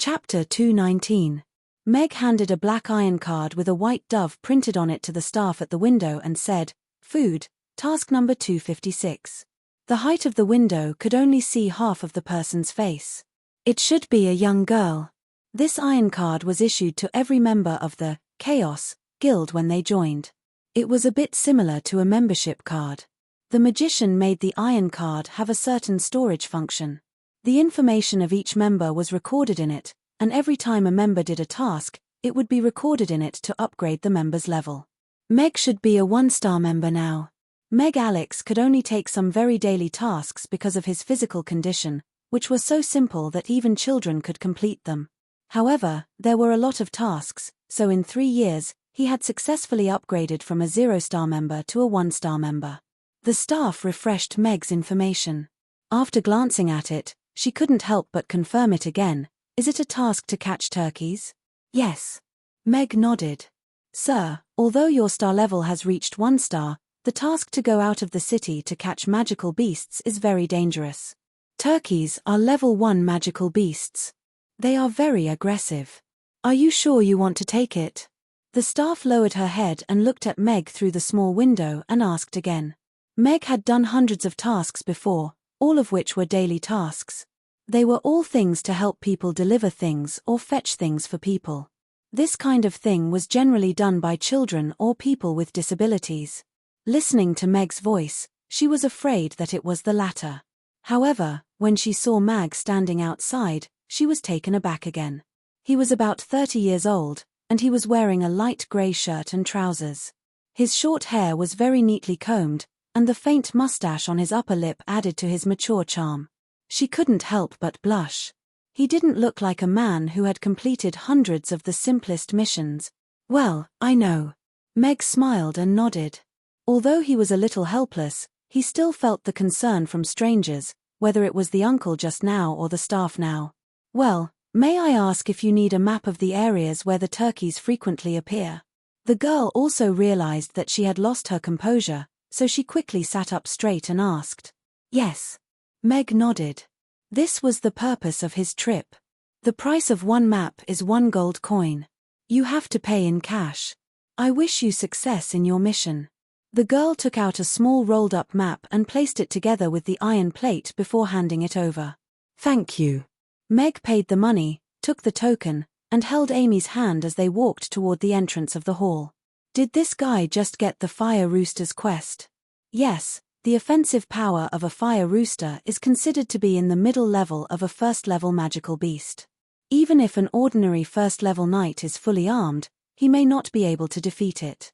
Chapter 219. Meg handed a black iron card with a white dove printed on it to the staff at the window and said, "Food, task number 256. The height of the window could only see half of the person's face. It should be a young girl. This iron card was issued to every member of the Chaos Guild when they joined. It was a bit similar to a membership card. The magician made the iron card have a certain storage function. The information of each member was recorded in it, and every time a member did a task, it would be recorded in it to upgrade the member's level. Meg should be a 1-star member now. Meg Alex could only take some very daily tasks because of his physical condition, which was so simple that even children could complete them. However, there were a lot of tasks, so in 3 years, he had successfully upgraded from a 0-star member to a 1-star member. The staff refreshed Meg's information. After glancing at it, she couldn't help but confirm it again. "Is it a task to catch turkeys?" "Yes." Meg nodded. "Sir, although your star level has reached 1 star, the task to go out of the city to catch magical beasts is very dangerous. Turkeys are level 1 magical beasts. They are very aggressive. Are you sure you want to take it?" The staff lowered her head and looked at Meg through the small window and asked again. Meg had done hundreds of tasks before, all of which were daily tasks. They were all things to help people deliver things or fetch things for people. This kind of thing was generally done by children or people with disabilities. Listening to Meg's voice, she was afraid that it was the latter. However, when she saw Mag standing outside, she was taken aback again. He was about 30 years old, and he was wearing a light grey shirt and trousers. His short hair was very neatly combed, and the faint mustache on his upper lip added to his mature charm. She couldn't help but blush. He didn't look like a man who had completed hundreds of the simplest missions. "Well, I know." Meg smiled and nodded. Although he was a little helpless, he still felt the concern from strangers, whether it was the uncle just now or the staff now. "Well, may I ask if you need a map of the areas where the turkeys frequently appear?" The girl also realized that she had lost her composure, so she quickly sat up straight and asked. "Yes." Meg nodded. This was the purpose of his trip. "The price of 1 map is 1 gold coin. You have to pay in cash. I wish you success in your mission." The girl took out a small rolled-up map and placed it together with the iron plate before handing it over. "Thank you." Meg paid the money, took the token, and held Amy's hand as they walked toward the entrance of the hall. Did this guy just get the fire rooster's quest? Yes, the offensive power of a fire rooster is considered to be in the middle level of a first-level magical beast. Even if an ordinary first-level knight is fully armed, he may not be able to defeat it.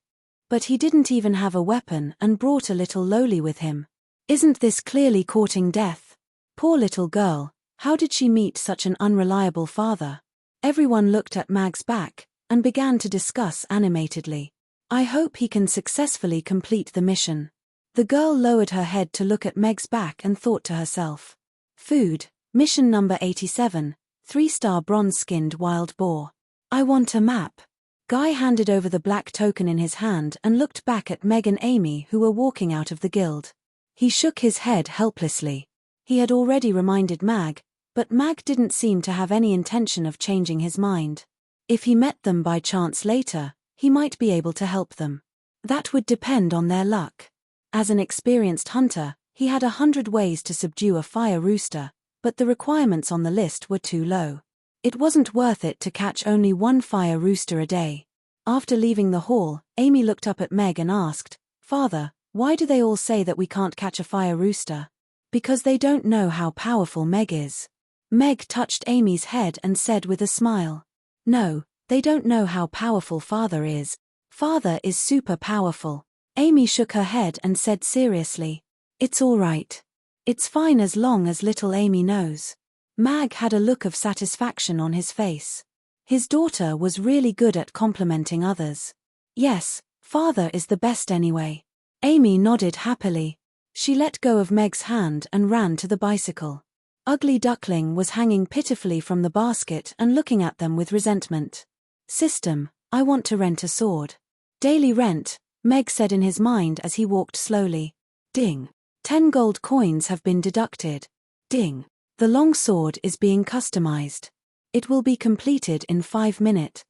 But he didn't even have a weapon and brought a little lowly with him. Isn't this clearly courting death? Poor little girl, how did she meet such an unreliable father? Everyone looked at Mag's back and began to discuss animatedly. "I hope he can successfully complete the mission." The girl lowered her head to look at Meg's back and thought to herself. "Food, mission number 87, 3-star bronze-skinned wild boar. I want a map." Guy handed over the black token in his hand and looked back at Meg and Amy who were walking out of the guild. He shook his head helplessly. He had already reminded Mag, but Mag didn't seem to have any intention of changing his mind. If he met them by chance later, he might be able to help them. That would depend on their luck. As an experienced hunter, he had 100 ways to subdue a fire rooster, but the requirements on the list were too low. It wasn't worth it to catch only 1 fire rooster a day. After leaving the hall, Amy looked up at Meg and asked, "Father, why do they all say that we can't catch a fire rooster?" "Because they don't know how powerful Meg is." Meg touched Amy's head and said with a smile, "No, they don't know how powerful Father is. Father is super powerful." Amy shook her head and said seriously, "It's all right. It's fine as long as little Amy knows." Mag had a look of satisfaction on his face. His daughter was really good at complimenting others. "Yes, Father is the best anyway." Amy nodded happily. She let go of Meg's hand and ran to the bicycle. Ugly Duckling was hanging pitifully from the basket and looking at them with resentment. "System, I want to rent a sword." "Daily rent," Meg said in his mind as he walked slowly. Ding. 10 gold coins have been deducted. Ding. The long sword is being customized. It will be completed in 5 minutes.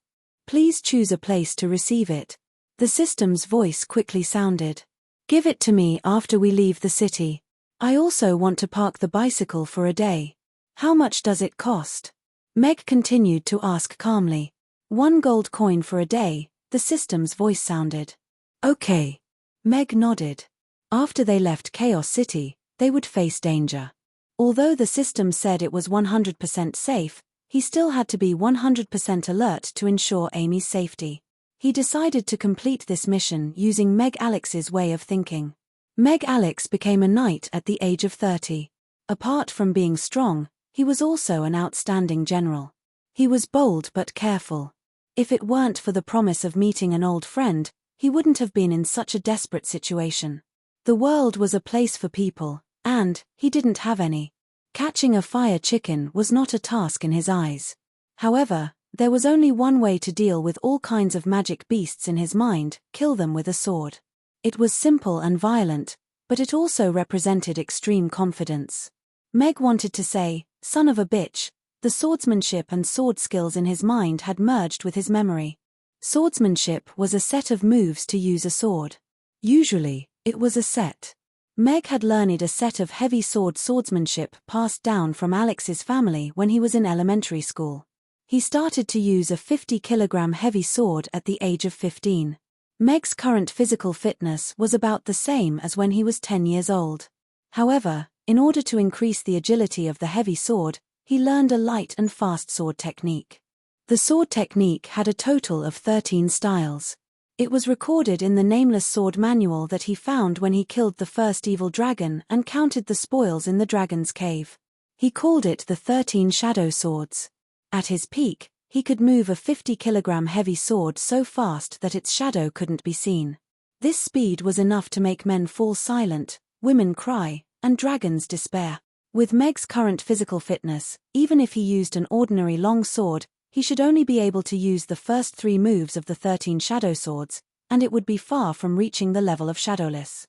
Please choose a place to receive it. The system's voice quickly sounded. Give it to me after we leave the city. I also want to park the bicycle for a day. How much does it cost? Meg continued to ask calmly. 1 gold coin for a day, the system's voice sounded. Okay. Meg nodded. After they left Chaos City, they would face danger. Although the system said it was 100% safe, he still had to be 100% alert to ensure Amy's safety. He decided to complete this mission using Meg Alex's way of thinking. Meg Alex became a knight at the age of 30. Apart from being strong, he was also an outstanding general. He was bold but careful. If it weren't for the promise of meeting an old friend, he wouldn't have been in such a desperate situation. The world was a place for people, and he didn't have any. Catching a fire chicken was not a task in his eyes. However, there was only one way to deal with all kinds of magic beasts in his mind: kill them with a sword. It was simple and violent, but it also represented extreme confidence. Meg wanted to say, "Son of a bitch." The swordsmanship and sword skills in his mind had merged with his memory. Swordsmanship was a set of moves to use a sword. Usually, it was a set. Meg had learned a set of heavy swordsmanship passed down from Alex's family when he was in elementary school. He started to use a 50-kilogram heavy sword at the age of 15. Meg's current physical fitness was about the same as when he was 10 years old. However, in order to increase the agility of the heavy sword, he learned a light and fast sword technique. The sword technique had a total of 13 styles. It was recorded in the Nameless Sword manual that he found when he killed the first evil dragon and counted the spoils in the dragon's cave. He called it the 13 Shadow Swords. At his peak, he could move a 50-kilogram heavy sword so fast that its shadow couldn't be seen. This speed was enough to make men fall silent, women cry, and dragons despair. With Meg's current physical fitness, even if he used an ordinary long sword, he should only be able to use the first 3 moves of the 13 Shadow Swords, and it would be far from reaching the level of Shadowless.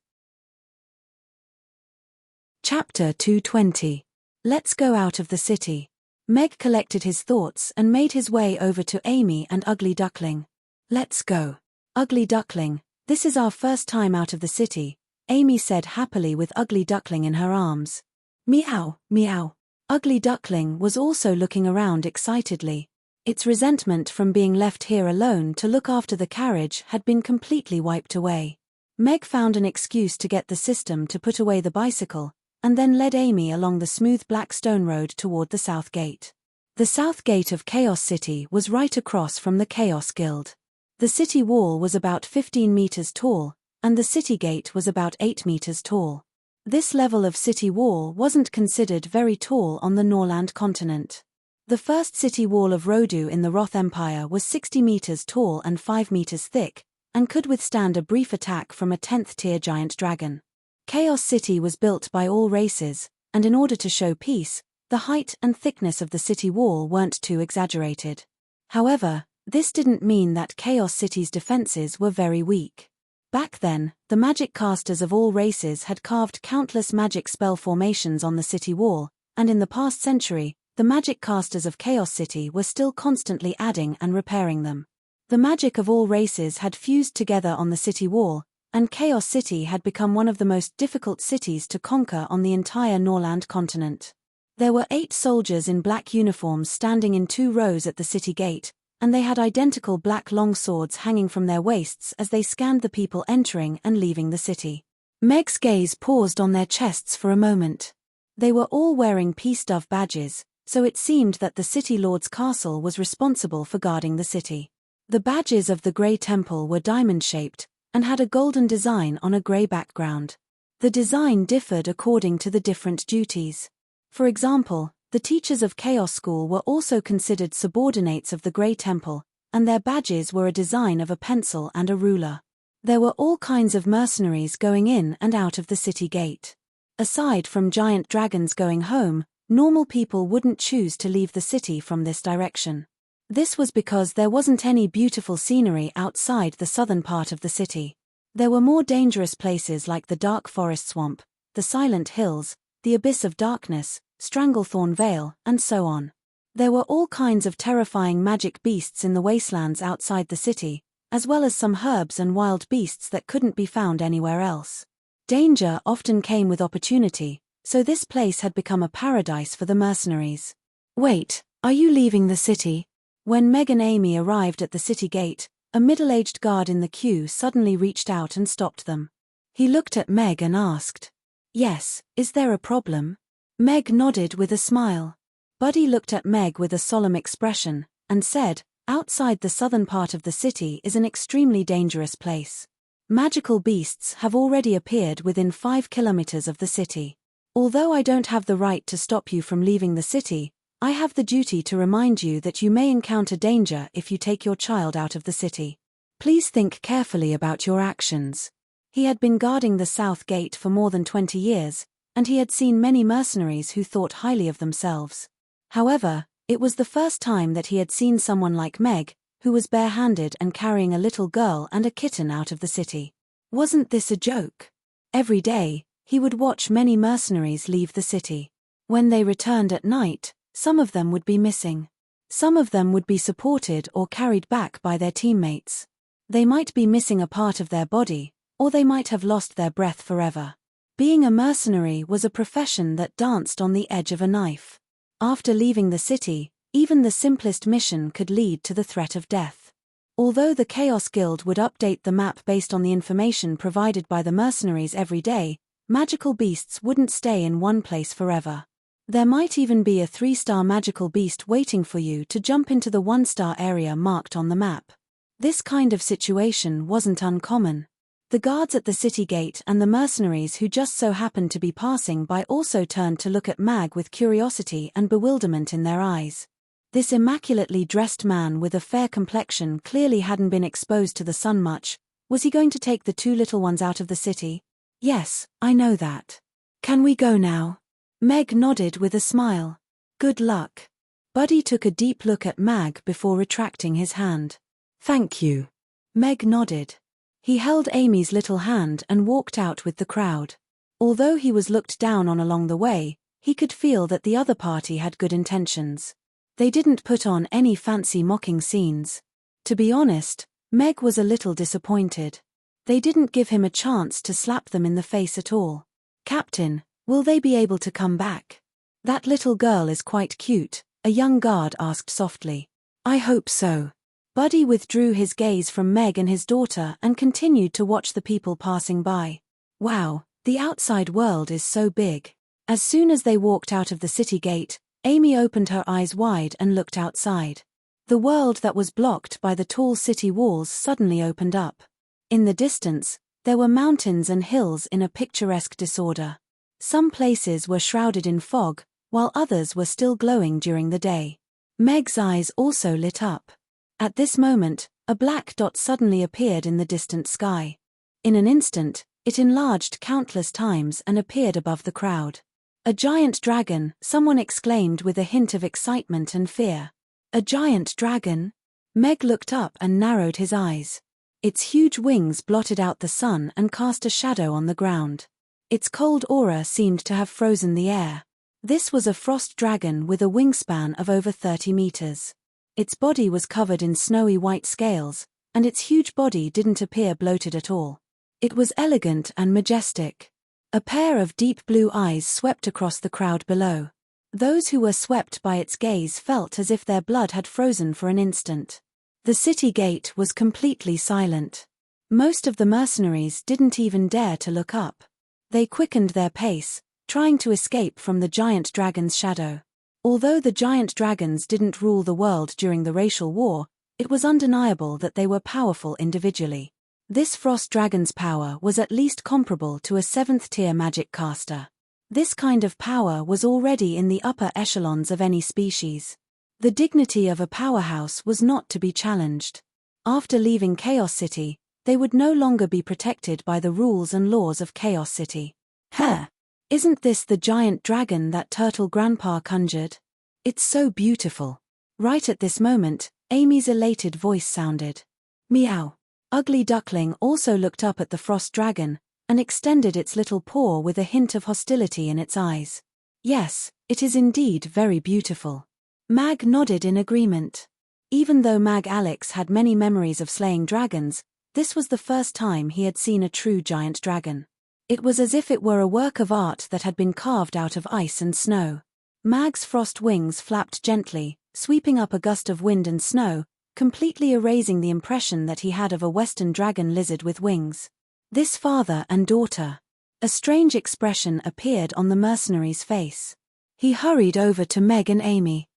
Chapter 220. Let's go out of the city. Meg collected his thoughts and made his way over to Amy and Ugly Duckling. Let's go. Ugly Duckling, this is our first time out of the city, Amy said happily with Ugly Duckling in her arms. Meow, meow. Ugly Duckling was also looking around excitedly. Its resentment from being left here alone to look after the carriage had been completely wiped away. Meg found an excuse to get the system to put away the bicycle, and then led Amy along the smooth black stone road toward the south gate. The south gate of Chaos City was right across from the Chaos Guild. The city wall was about 15 meters tall, and the city gate was about 8 meters tall. This level of city wall wasn't considered very tall on the Norland continent. The first city wall of Rodu in the Roth Empire was 60 meters tall and 5 meters thick, and could withstand a brief attack from a 10th-tier giant dragon. Chaos City was built by all races, and in order to show peace, the height and thickness of the city wall weren't too exaggerated. However, this didn't mean that Chaos City's defenses were very weak. Back then, the magic casters of all races had carved countless magic spell formations on the city wall, and in the past century, the magic casters of Chaos City were still constantly adding and repairing them. The magic of all races had fused together on the city wall, and Chaos City had become one of the most difficult cities to conquer on the entire Norland continent. There were 8 soldiers in black uniforms standing in 2 rows at the city gate, and they had identical black long swords hanging from their waists as they scanned the people entering and leaving the city. Meg's gaze paused on their chests for a moment. They were all wearing Peace Dove badges, so it seemed that the City Lord's castle was responsible for guarding the city. The badges of the Grey Temple were diamond-shaped, and had a golden design on a grey background. The design differed according to the different duties. For example, the teachers of Chaos School were also considered subordinates of the Grey Temple, and their badges were a design of a pencil and a ruler. There were all kinds of mercenaries going in and out of the city gate. Aside from giant dragons going home, normal people wouldn't choose to leave the city from this direction. This was because there wasn't any beautiful scenery outside the southern part of the city. There were more dangerous places like the Dark Forest Swamp, the Silent Hills, the Abyss of Darkness, Stranglethorn Vale, and so on. There were all kinds of terrifying magic beasts in the wastelands outside the city, as well as some herbs and wild beasts that couldn't be found anywhere else. Danger often came with opportunity, so this place had become a paradise for the mercenaries. "Wait, are you leaving the city?" When Meg and Amy arrived at the city gate, a middle-aged guard in the queue suddenly reached out and stopped them. He looked at Meg and asked, "Yes, is there a problem?" Meg nodded with a smile. Buddy looked at Meg with a solemn expression, and said, "Outside the southern part of the city is an extremely dangerous place. Magical beasts have already appeared within 5 kilometers of the city. Although I don't have the right to stop you from leaving the city, I have the duty to remind you that you may encounter danger if you take your child out of the city. Please think carefully about your actions." He had been guarding the south gate for more than 20 years, and he had seen many mercenaries who thought highly of themselves. However, it was the first time that he had seen someone like Meg, who was barehanded and carrying a little girl and a kitten out of the city. Wasn't this a joke? Every day, he would watch many mercenaries leave the city. When they returned at night, some of them would be missing. Some of them would be supported or carried back by their teammates. They might be missing a part of their body, or they might have lost their breath forever. Being a mercenary was a profession that danced on the edge of a knife. After leaving the city, even the simplest mission could lead to the threat of death. Although the Chaos Guild would update the map based on the information provided by the mercenaries every day, magical beasts wouldn't stay in one place forever. There might even be a 3-star magical beast waiting for you to jump into the 1-star area marked on the map. This kind of situation wasn't uncommon. The guards at the city gate and the mercenaries who just so happened to be passing by also turned to look at Mag with curiosity and bewilderment in their eyes. This immaculately dressed man with a fair complexion clearly hadn't been exposed to the sun much. Was he going to take the 2 little ones out of the city? "Yes, I know that. Can we go now?" Meg nodded with a smile. "Good luck." Buddy took a deep look at Mag before retracting his hand. "Thank you." Meg nodded. He held Amy's little hand and walked out with the crowd. Although he was looked down on along the way, he could feel that the other party had good intentions. They didn't put on any fancy mocking scenes. To be honest, Meg was a little disappointed. They didn't give him a chance to slap them in the face at all. "Captain, will they be able to come back? That little girl is quite cute," a young guard asked softly. "I hope so." Buddy withdrew his gaze from Meg and his daughter and continued to watch the people passing by. Wow, the outside world is so big. As soon as they walked out of the city gate, Amy opened her eyes wide and looked outside. The world that was blocked by the tall city walls suddenly opened up. In the distance, there were mountains and hills in a picturesque disorder. Some places were shrouded in fog, while others were still glowing during the day. Meg's eyes also lit up. At this moment, a black dot suddenly appeared in the distant sky. In an instant, it enlarged countless times and appeared above the crowd. "A giant dragon," someone exclaimed with a hint of excitement and fear. "A giant dragon?" Meg looked up and narrowed his eyes. Its huge wings blotted out the sun and cast a shadow on the ground. Its cold aura seemed to have frozen the air. This was a frost dragon with a wingspan of over 30 meters. Its body was covered in snowy white scales, and its huge body didn't appear bloated at all. It was elegant and majestic. A pair of deep blue eyes swept across the crowd below. Those who were swept by its gaze felt as if their blood had frozen for an instant. The city gate was completely silent. Most of the mercenaries didn't even dare to look up. They quickened their pace, trying to escape from the giant dragon's shadow. Although the giant dragons didn't rule the world during the racial war, it was undeniable that they were powerful individually. This frost dragon's power was at least comparable to a 7th-tier magic caster. This kind of power was already in the upper echelons of any species. The dignity of a powerhouse was not to be challenged. After leaving Chaos City, they would no longer be protected by the rules and laws of Chaos City. "Huh! Isn't this the giant dragon that Turtle Grandpa conjured? It's so beautiful." Right at this moment, Amy's elated voice sounded. "Meow." Ugly Duckling also looked up at the frost dragon, and extended its little paw with a hint of hostility in its eyes. "Yes, it is indeed very beautiful." Mag nodded in agreement. Even though Mag Alex had many memories of slaying dragons, this was the first time he had seen a true giant dragon. It was as if it were a work of art that had been carved out of ice and snow. Mag's frost wings flapped gently, sweeping up a gust of wind and snow, completely erasing the impression that he had of a western dragon lizard with wings. This father and daughter. A strange expression appeared on the mercenary's face. He hurried over to Meg and Amy.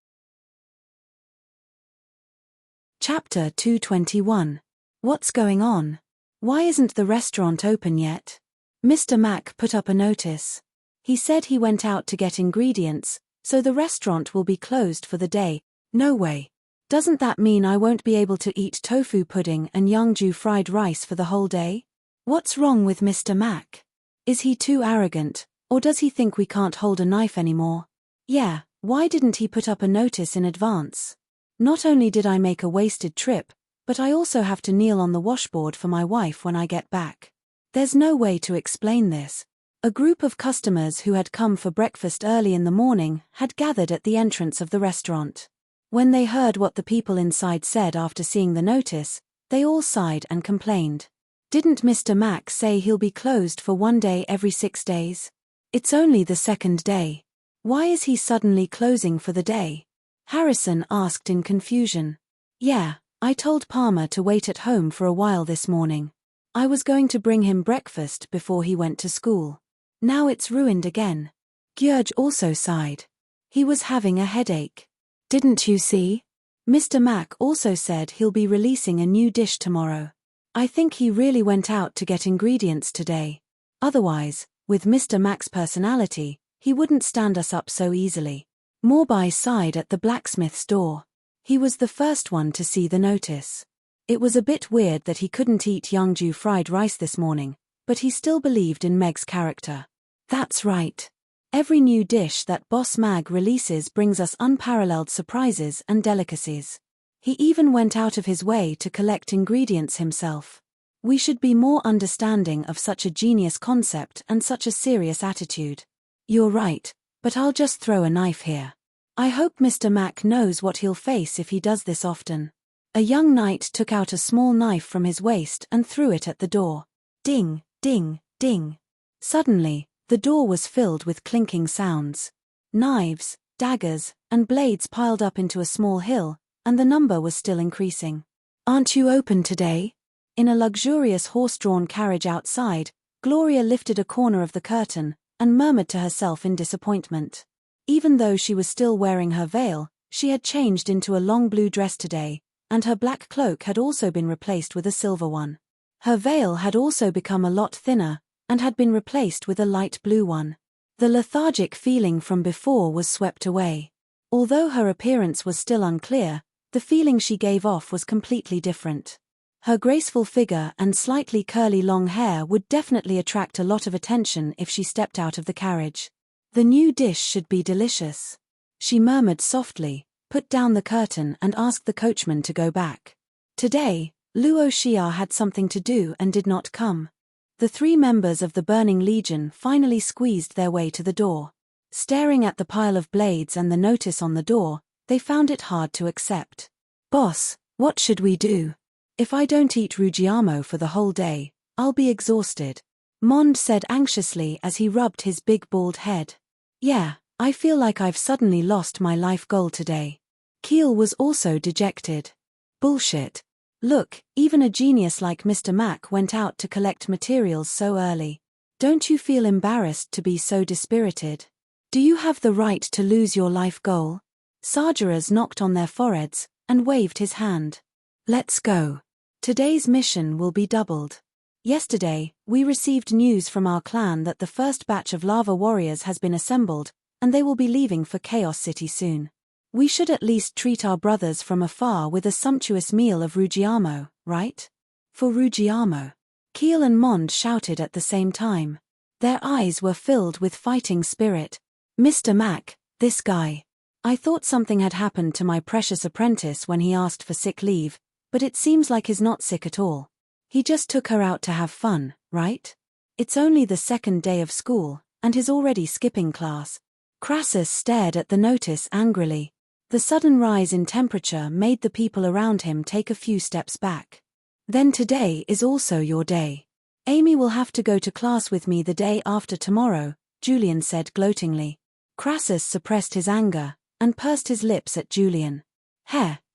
Chapter 221. What's going on? Why isn't the restaurant open yet? Mr. Mac put up a notice. He said he went out to get ingredients, so the restaurant will be closed for the day. No way. Doesn't that mean I won't be able to eat tofu pudding and Yeongju fried rice for the whole day? What's wrong with Mr. Mac? Is he too arrogant, or does he think we can't hold a knife anymore? Yeah, why didn't he put up a notice in advance? Not only did I make a wasted trip, but I also have to kneel on the washboard for my wife when I get back. There's no way to explain this. A group of customers who had come for breakfast early in the morning had gathered at the entrance of the restaurant. When they heard what the people inside said after seeing the notice, they all sighed and complained. Didn't Mr. Mac say he'll be closed for one day every 6 days? It's only the second day. Why is he suddenly closing for the day? Harrison asked in confusion. Yeah, I told Palmer to wait at home for a while this morning. I was going to bring him breakfast before he went to school. Now it's ruined again. Gyurj also sighed. He was having a headache. Didn't you see? Mr. Mac also said he'll be releasing a new dish tomorrow. I think he really went out to get ingredients today. Otherwise, with Mr. Mac's personality, he wouldn't stand us up so easily. Morbai sighed at the blacksmith's door. He was the first one to see the notice. It was a bit weird that he couldn't eat Yeongju fried rice this morning, but he still believed in Meg's character. That's right. Every new dish that Boss Mag releases brings us unparalleled surprises and delicacies. He even went out of his way to collect ingredients himself. We should be more understanding of such a genius concept and such a serious attitude. You're right, but I'll just throw a knife here. I hope Mr. Mac knows what he'll face if he does this often. A young knight took out a small knife from his waist and threw it at the door. Ding, ding, ding. Suddenly, the door was filled with clinking sounds. Knives, daggers, and blades piled up into a small hill, and the number was still increasing. Aren't you open today? In a luxurious horse-drawn carriage outside, Gloria lifted a corner of the curtain and murmured to herself in disappointment. Even though she was still wearing her veil, she had changed into a long blue dress today, and her black cloak had also been replaced with a silver one. Her veil had also become a lot thinner, and had been replaced with a light blue one. The lethargic feeling from before was swept away. Although her appearance was still unclear, the feeling she gave off was completely different. Her graceful figure and slightly curly long hair would definitely attract a lot of attention if she stepped out of the carriage. The new dish should be delicious. She murmured softly, put down the curtain and asked the coachman to go back. Today, Luo Xia had something to do and did not come. The 3 members of the Burning Legion finally squeezed their way to the door. Staring at the pile of blades and the notice on the door, they found it hard to accept. Boss, what should we do? If I don't eat Rugiamo for the whole day, I'll be exhausted. Mond said anxiously as he rubbed his big bald head. Yeah, I feel like I've suddenly lost my life goal today. Keel was also dejected. Bullshit. Look, even a genius like Mr. Mac went out to collect materials so early. Don't you feel embarrassed to be so dispirited? Do you have the right to lose your life goal? Sargeras knocked on their foreheads and waved his hand. Let's go. Today's mission will be doubled. Yesterday, we received news from our clan that the first batch of lava warriors has been assembled, and they will be leaving for Chaos City soon. We should at least treat our brothers from afar with a sumptuous meal of Rugiamo, right? For Rugiamo. Keel and Mond shouted at the same time. Their eyes were filled with fighting spirit. Mr. Mac, this guy. I thought something had happened to my precious apprentice when he asked for sick leave, but it seems like he's not sick at all. He just took her out to have fun, right? It's only the second day of school, and he's already skipping class. Crassus stared at the notice angrily. The sudden rise in temperature made the people around him take a few steps back. Then today is also your day. Amy will have to go to class with me the day after tomorrow, Julian said gloatingly. Crassus suppressed his anger, and pursed his lips at Julian.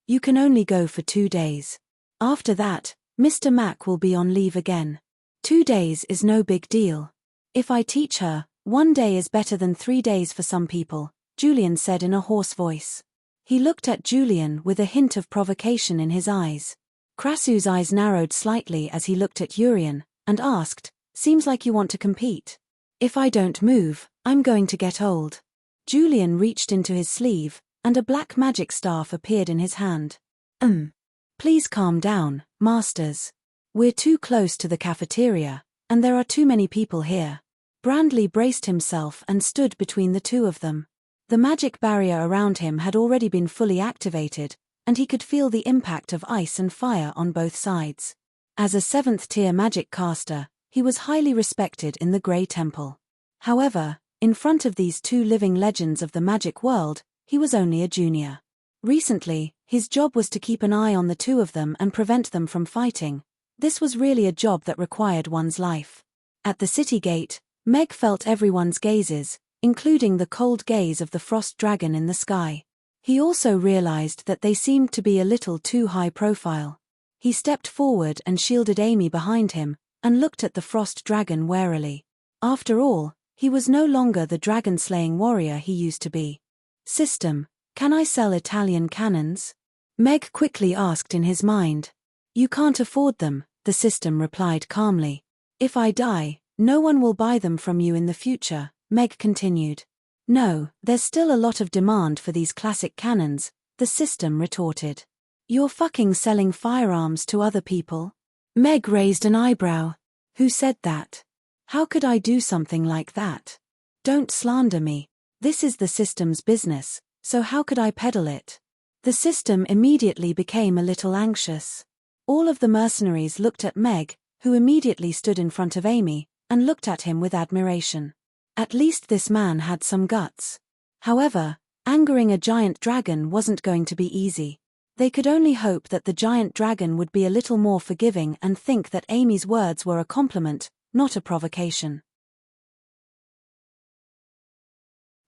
You can only go for 2 days. After that, Mr. Mac will be on leave again. 2 days is no big deal. If I teach her, 1 day is better than 3 days for some people, Julian said in a hoarse voice. He looked at Julian with a hint of provocation in his eyes. Crassus's eyes narrowed slightly as he looked at Urian, and asked, "Seems like you want to compete." "If I don't move, I'm going to get old." Julian reached into his sleeve, and a black magic staff appeared in his hand. Please calm down, masters. We're too close to the cafeteria, and there are too many people here." Brandley braced himself and stood between the two of them. The magic barrier around him had already been fully activated, and he could feel the impact of ice and fire on both sides. As a 7th-tier magic caster, he was highly respected in the Grey Temple. However, in front of these two living legends of the magic world, he was only a junior. Recently, his job was to keep an eye on the two of them and prevent them from fighting. This was really a job that required one's life. At the city gate, Meg felt everyone's gazes, including the cold gaze of the frost dragon in the sky. He also realized that they seemed to be a little too high profile. He stepped forward and shielded Amy behind him, and looked at the frost dragon warily. After all, he was no longer the dragon-slaying warrior he used to be. "System, can I sell Italian cannons?" Meg quickly asked in his mind. "You can't afford them," the system replied calmly. "If I die, no one will buy them from you in the future," Meg continued. "No, there's still a lot of demand for these classic cannons," the system retorted. "You're fucking selling firearms to other people?" Meg raised an eyebrow. "Who said that? How could I do something like that? Don't slander me. This is the system's business, so how could I peddle it?" The system immediately became a little anxious. All of the mercenaries looked at Meg, who immediately stood in front of Amy, and looked at him with admiration. At least this man had some guts. However, angering a giant dragon wasn't going to be easy. They could only hope that the giant dragon would be a little more forgiving and think that Amy's words were a compliment, not a provocation.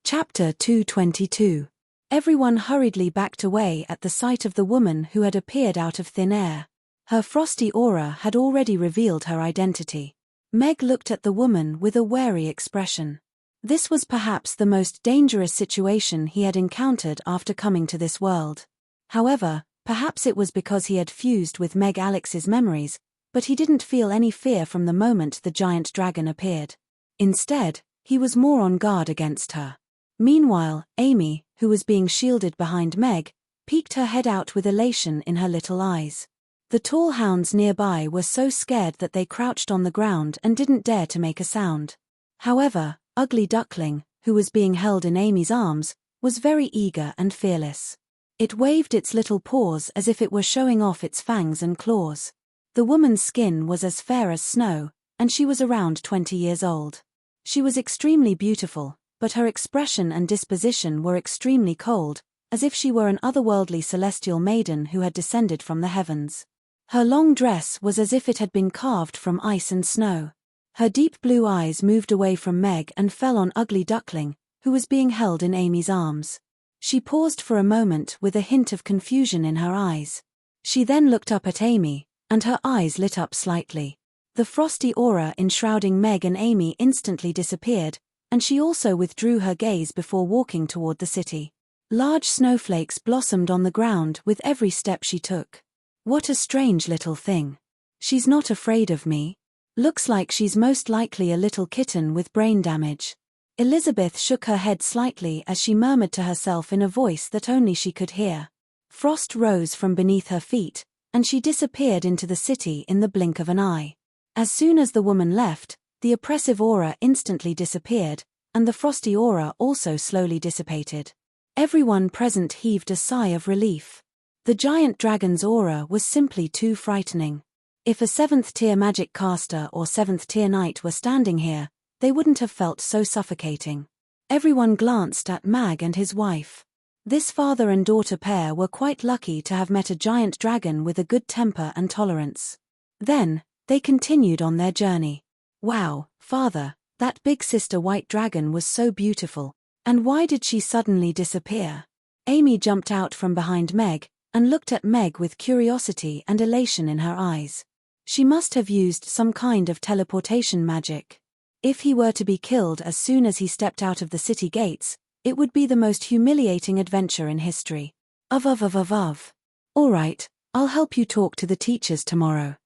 Chapter 222. Everyone hurriedly backed away at the sight of the woman who had appeared out of thin air. Her frosty aura had already revealed her identity. Meg looked at the woman with a wary expression. This was perhaps the most dangerous situation he had encountered after coming to this world. However, perhaps it was because he had fused with Meg Alex's memories, but he didn't feel any fear from the moment the giant dragon appeared. Instead, he was more on guard against her. Meanwhile, Amy, who was being shielded behind Meg, peeked her head out with elation in her little eyes. The tall hounds nearby were so scared that they crouched on the ground and didn't dare to make a sound. However, Ugly Duckling, who was being held in Amy's arms, was very eager and fearless. It waved its little paws as if it were showing off its fangs and claws. The woman's skin was as fair as snow, and she was around 20 years old. She was extremely beautiful, but her expression and disposition were extremely cold, as if she were an otherworldly celestial maiden who had descended from the heavens. Her long dress was as if it had been carved from ice and snow. Her deep blue eyes moved away from Meg and fell on Ugly Duckling, who was being held in Amy's arms. She paused for a moment with a hint of confusion in her eyes. She then looked up at Amy, and her eyes lit up slightly. The frosty aura enshrouding Meg and Amy instantly disappeared, and she also withdrew her gaze before walking toward the city. Large snowflakes blossomed on the ground with every step she took. What a strange little thing. She's not afraid of me. Looks like she's most likely a little kitten with brain damage. Elizabeth shook her head slightly as she murmured to herself in a voice that only she could hear. Frost rose from beneath her feet, and she disappeared into the city in the blink of an eye. As soon as the woman left, the oppressive aura instantly disappeared, and the frosty aura also slowly dissipated. Everyone present heaved a sigh of relief. The giant dragon's aura was simply too frightening. If a 7th-tier magic caster or 7th-tier knight were standing here, they wouldn't have felt so suffocating. Everyone glanced at Mag and his wife. This father and daughter pair were quite lucky to have met a giant dragon with a good temper and tolerance. Then, they continued on their journey. Wow, father, that big sister white dragon was so beautiful. And why did she suddenly disappear? Amy jumped out from behind Meg, and looked at Meg with curiosity and elation in her eyes. She must have used some kind of teleportation magic. If he were to be killed as soon as he stepped out of the city gates, it would be the most humiliating adventure in history. All right, I'll help you talk to the teachers tomorrow.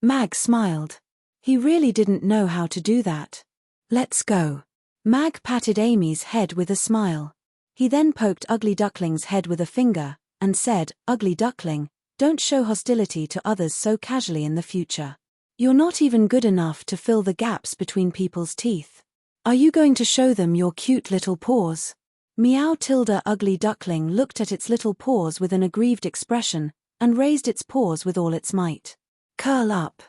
Mag smiled. He really didn't know how to do that. Let's go. Mag patted Amy's head with a smile. He then poked Ugly Duckling's head with a finger, and said, Ugly Duckling, don't show hostility to others so casually in the future. You're not even good enough to fill the gaps between people's teeth. Are you going to show them your cute little paws? Meow tilde Ugly Duckling looked at its little paws with an aggrieved expression, and raised its paws with all its might. Curl up.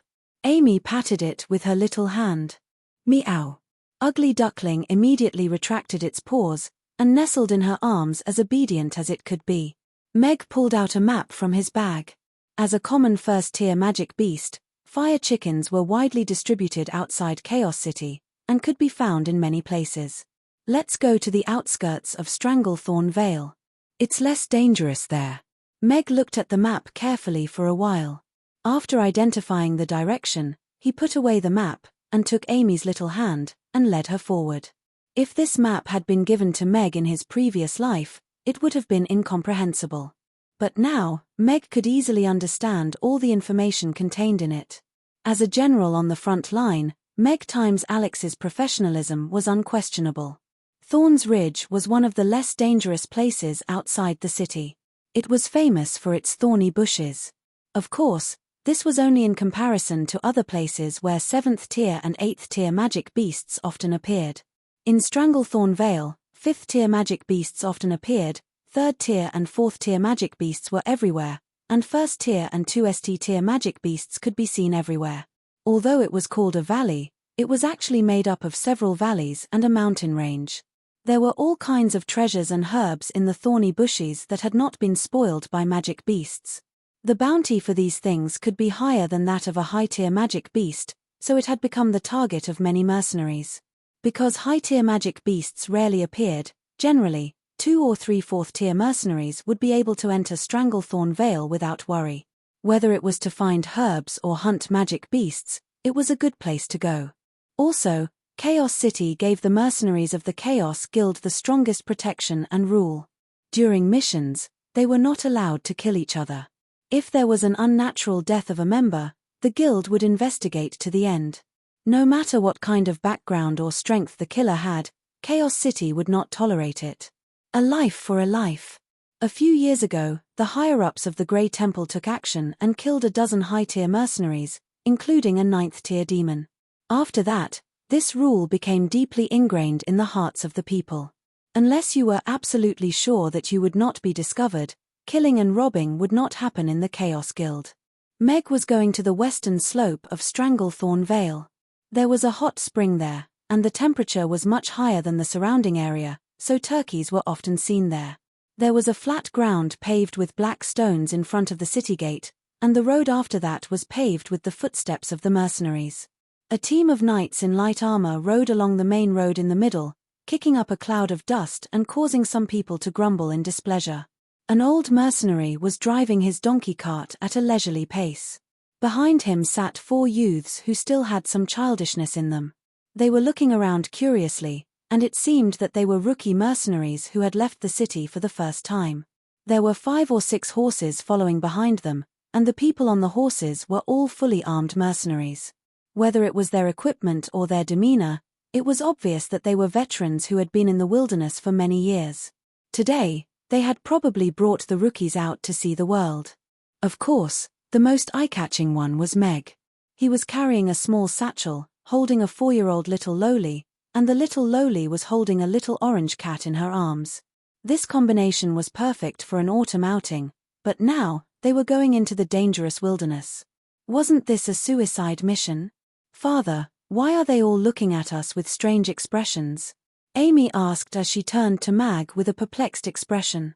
Amy patted it with her little hand. Meow. Ugly Duckling immediately retracted its paws, and nestled in her arms as obedient as it could be. Meg pulled out a map from his bag. As a common first-tier magic beast, fire chickens were widely distributed outside Chaos City, and could be found in many places. Let's go to the outskirts of Stranglethorn Vale. It's less dangerous there. Meg looked at the map carefully for a while. After identifying the direction, he put away the map, and took Amy's little hand, and led her forward. If this map had been given to Meg in his previous life, it would have been incomprehensible. But now, Meg could easily understand all the information contained in it. As a general on the front line, Meg times Alex's professionalism was unquestionable. Thorn's Ridge was one of the less dangerous places outside the city. It was famous for its thorny bushes. Of course, this was only in comparison to other places where 7th tier and 8th tier magic beasts often appeared. In Stranglethorn Vale, 5th tier magic beasts often appeared, 3rd tier and 4th tier magic beasts were everywhere, and 1st tier and 2st tier magic beasts could be seen everywhere. Although it was called a valley, it was actually made up of several valleys and a mountain range. There were all kinds of treasures and herbs in the thorny bushes that had not been spoiled by magic beasts. The bounty for these things could be higher than that of a high-tier magic beast, so it had become the target of many mercenaries. Because high-tier magic beasts rarely appeared, generally, 2 or 3 4th-tier mercenaries would be able to enter Stranglethorn Vale without worry. Whether it was to find herbs or hunt magic beasts, it was a good place to go. Also, Chaos City gave the mercenaries of the Chaos Guild the strongest protection and rule. During missions, they were not allowed to kill each other. If there was an unnatural death of a member, the guild would investigate to the end. No matter what kind of background or strength the killer had, Chaos City would not tolerate it. A life for a life. A few years ago, the higher-ups of the Grey Temple took action and killed a dozen high-tier mercenaries, including a 9th-tier demon. After that, this rule became deeply ingrained in the hearts of the people. Unless you were absolutely sure that you would not be discovered, killing and robbing would not happen in the Chaos Guild. Meg was going to the western slope of Stranglethorn Vale. There was a hot spring there, and the temperature was much higher than the surrounding area, so turkeys were often seen there. There was a flat ground paved with black stones in front of the city gate, and the road after that was paved with the footsteps of the mercenaries. A team of knights in light armor rode along the main road in the middle, kicking up a cloud of dust and causing some people to grumble in displeasure. An old mercenary was driving his donkey cart at a leisurely pace. Behind him sat 4 youths who still had some childishness in them. They were looking around curiously, and it seemed that they were rookie mercenaries who had left the city for the first time. There were 5 or 6 horses following behind them, and the people on the horses were all fully armed mercenaries. Whether it was their equipment or their demeanor, it was obvious that they were veterans who had been in the wilderness for many years. Today, they had probably brought the rookies out to see the world. Of course, the most eye-catching one was Meg. He was carrying a small satchel, holding a 4-year-old little Loli, and the little Loli was holding a little orange cat in her arms. This combination was perfect for an autumn outing, but now, they were going into the dangerous wilderness. Wasn't this a suicide mission? Father, why are they all looking at us with strange expressions? Amy asked as she turned to Mag with a perplexed expression.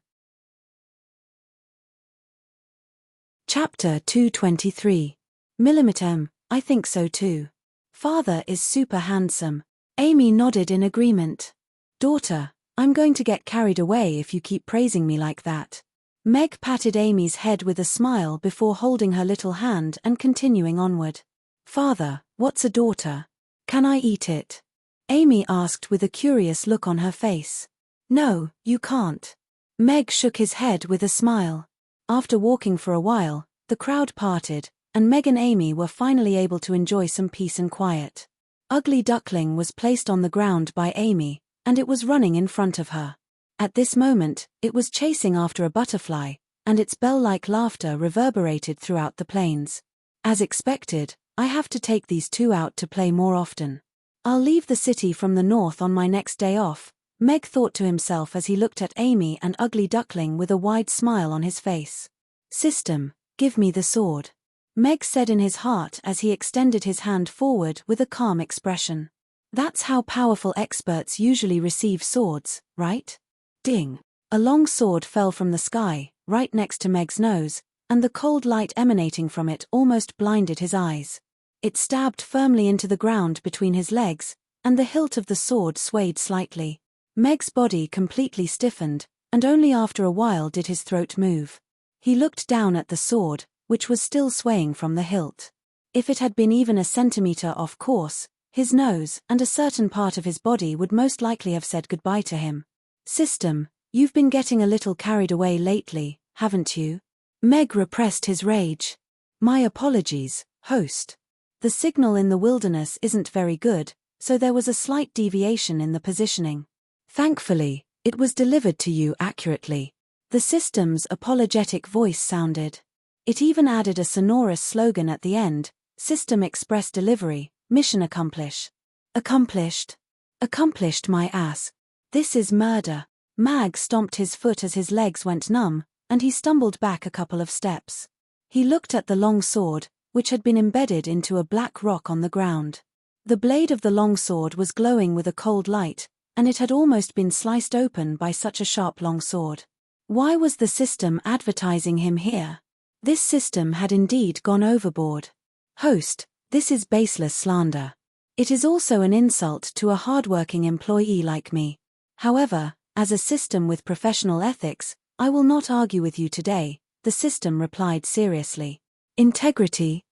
Chapter 223. Millimeter, I think so too. Father is super handsome. Amy nodded in agreement. Daughter, I'm going to get carried away if you keep praising me like that. Meg patted Amy's head with a smile before holding her little hand and continuing onward. Father, what's a daughter? Can I eat it? Amy asked with a curious look on her face. No, you can't. Meg shook his head with a smile. After walking for a while, the crowd parted, and Meg and Amy were finally able to enjoy some peace and quiet. Ugly Duckling was placed on the ground by Amy, and it was running in front of her. At this moment, it was chasing after a butterfly, and its bell-like laughter reverberated throughout the plains. As expected, I have to take these two out to play more often. I'll leave the city from the north on my next day off, Meg thought to himself as he looked at Amy and Ugly Duckling with a wide smile on his face. System, give me the sword. Meg said in his heart as he extended his hand forward with a calm expression. That's how powerful experts usually receive swords, right? Ding! A long sword fell from the sky, right next to Meg's nose, and the cold light emanating from it almost blinded his eyes. It stabbed firmly into the ground between his legs, and the hilt of the sword swayed slightly. Meg's body completely stiffened, and only after a while did his throat move. He looked down at the sword, which was still swaying from the hilt. If it had been even a centimeter off course, his nose and a certain part of his body would most likely have said goodbye to him. System, you've been getting a little carried away lately, haven't you? Meg repressed his rage. My apologies, host. The signal in the wilderness isn't very good, so there was a slight deviation in the positioning. Thankfully, it was delivered to you accurately. The system's apologetic voice sounded. It even added a sonorous slogan at the end, System Express Delivery, Mission Accomplish. Accomplished. Accomplished my ass. This is murder. Mag stomped his foot as his legs went numb, and he stumbled back a couple of steps. He looked at the long sword, which had been embedded into a black rock on the ground. The blade of the long sword was glowing with a cold light, and it had almost been sliced open by such a sharp long sword. Why was the system advertising him here? This system had indeed gone overboard. Host, this is baseless slander. It is also an insult to a hardworking employee like me. However, as a system with professional ethics, I will not argue with you today, the system replied seriously. Integrity?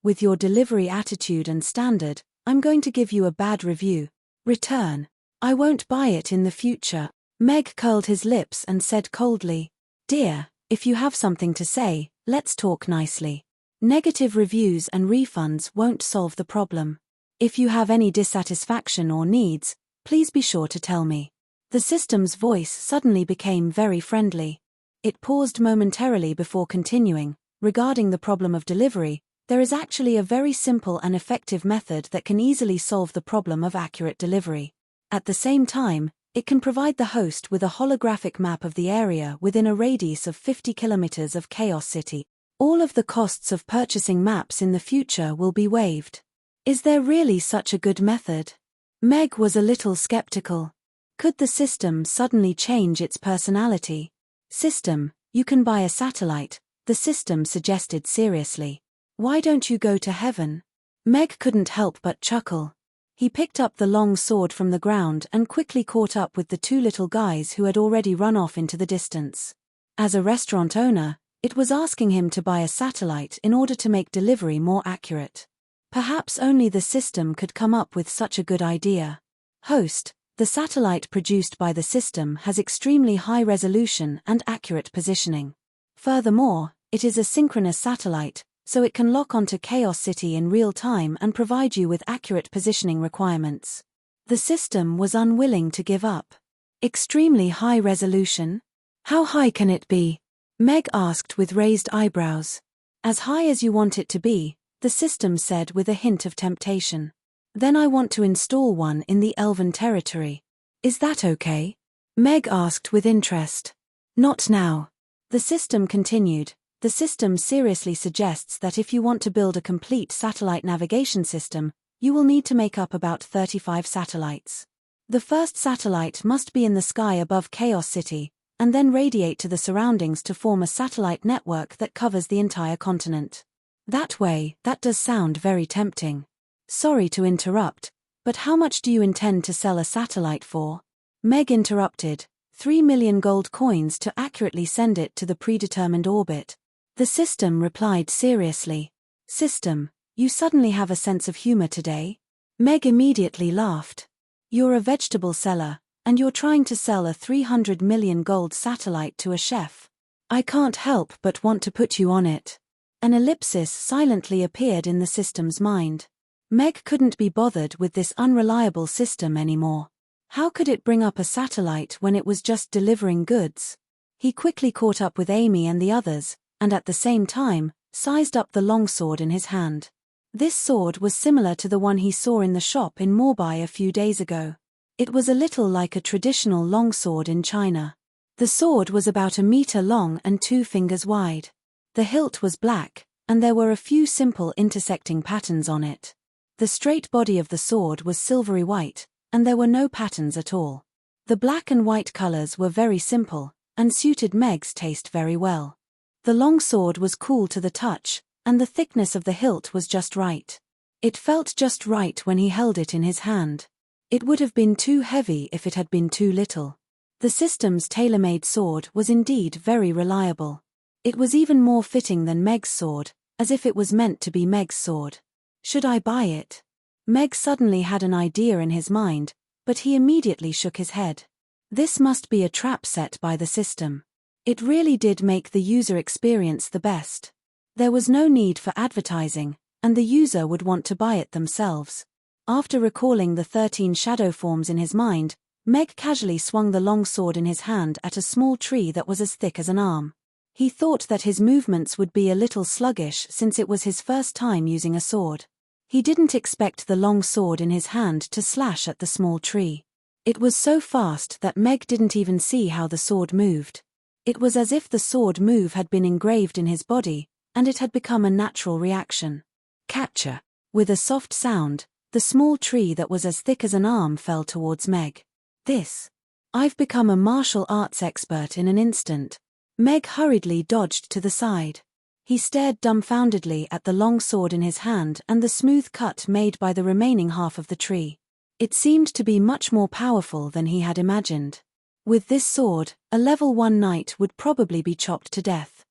With your delivery attitude and standard, I'm going to give you a bad review. Return. I won't buy it in the future. Meg curled his lips and said coldly. Dear, if you have something to say, let's talk nicely. Negative reviews and refunds won't solve the problem. If you have any dissatisfaction or needs, please be sure to tell me. The system's voice suddenly became very friendly. It paused momentarily before continuing. Regarding the problem of delivery, there is actually a very simple and effective method that can easily solve the problem of accurate delivery. At the same time, it can provide the host with a holographic map of the area within a radius of 50 kilometers of Chaos City. All of the costs of purchasing maps in the future will be waived. Is there really such a good method? Meg was a little skeptical. Could the system suddenly change its personality? System, you can buy a satellite, the system suggested seriously. Why don't you go to heaven? Meg couldn't help but chuckle. He picked up the long sword from the ground and quickly caught up with the two little guys who had already run off into the distance. As a restaurant owner, it was asking him to buy a satellite in order to make delivery more accurate. Perhaps only the system could come up with such a good idea. Host, the satellite produced by the system has extremely high resolution and accurate positioning. Furthermore, it is a synchronous satellite, so it can lock onto Chaos City in real time and provide you with accurate positioning requirements. The system was unwilling to give up. Extremely high resolution? How high can it be? Meg asked with raised eyebrows. As high as you want it to be, the system said with a hint of temptation. Then I want to install one in the Elven territory. Is that okay? Meg asked with interest. Not now. The system continued. The system seriously suggests that if you want to build a complete satellite navigation system, you will need to make up about 35 satellites. The first satellite must be in the sky above Chaos City, and then radiate to the surroundings to form a satellite network that covers the entire continent. That way, that does sound very tempting. Sorry to interrupt, but how much do you intend to sell a satellite for? Meg interrupted. 3 million gold coins to accurately send it to the predetermined orbit. The system replied seriously. System, you suddenly have a sense of humor today? Meg immediately laughed. You're a vegetable seller, and you're trying to sell a 300 million gold satellite to a chef. I can't help but want to put you on it. An ellipsis silently appeared in the system's mind. Meg couldn't be bothered with this unreliable system anymore. How could it bring up a satellite when it was just delivering goods? He quickly caught up with Amy and the others, and at the same time, sized up the longsword in his hand. This sword was similar to the one he saw in the shop in Mumbai a few days ago. It was a little like a traditional longsword in China. The sword was about 1 meter long and 2 fingers wide. The hilt was black, and there were a few simple intersecting patterns on it. The straight body of the sword was silvery white, and there were no patterns at all. The black and white colors were very simple, and suited Meg's taste very well. The longsword was cool to the touch, and the thickness of the hilt was just right. It felt just right when he held it in his hand. It would have been too heavy if it had been too little. The system's tailor-made sword was indeed very reliable. It was even more fitting than Meg's sword, as if it was meant to be Meg's sword. Should I buy it? Meg suddenly had an idea in his mind, but he immediately shook his head. This must be a trap set by the system. It really did make the user experience the best. There was no need for advertising, and the user would want to buy it themselves. After recalling the 13 shadow forms in his mind, Meg casually swung the longsword in his hand at a small tree that was as thick as an arm. He thought that his movements would be a little sluggish since it was his first time using a sword. He didn't expect the long sword in his hand to slash at the small tree. It was so fast that Meg didn't even see how the sword moved. It was as if the sword move had been engraved in his body, and it had become a natural reaction. Catcher. With a soft sound, the small tree that was as thick as an arm fell towards Meg. I've become a martial arts expert in an instant. Meg hurriedly dodged to the side. He stared dumbfoundedly at the long sword in his hand and the smooth cut made by the remaining half of the tree. It seemed to be much more powerful than he had imagined. With this sword, a level 1 knight would probably be chopped to death.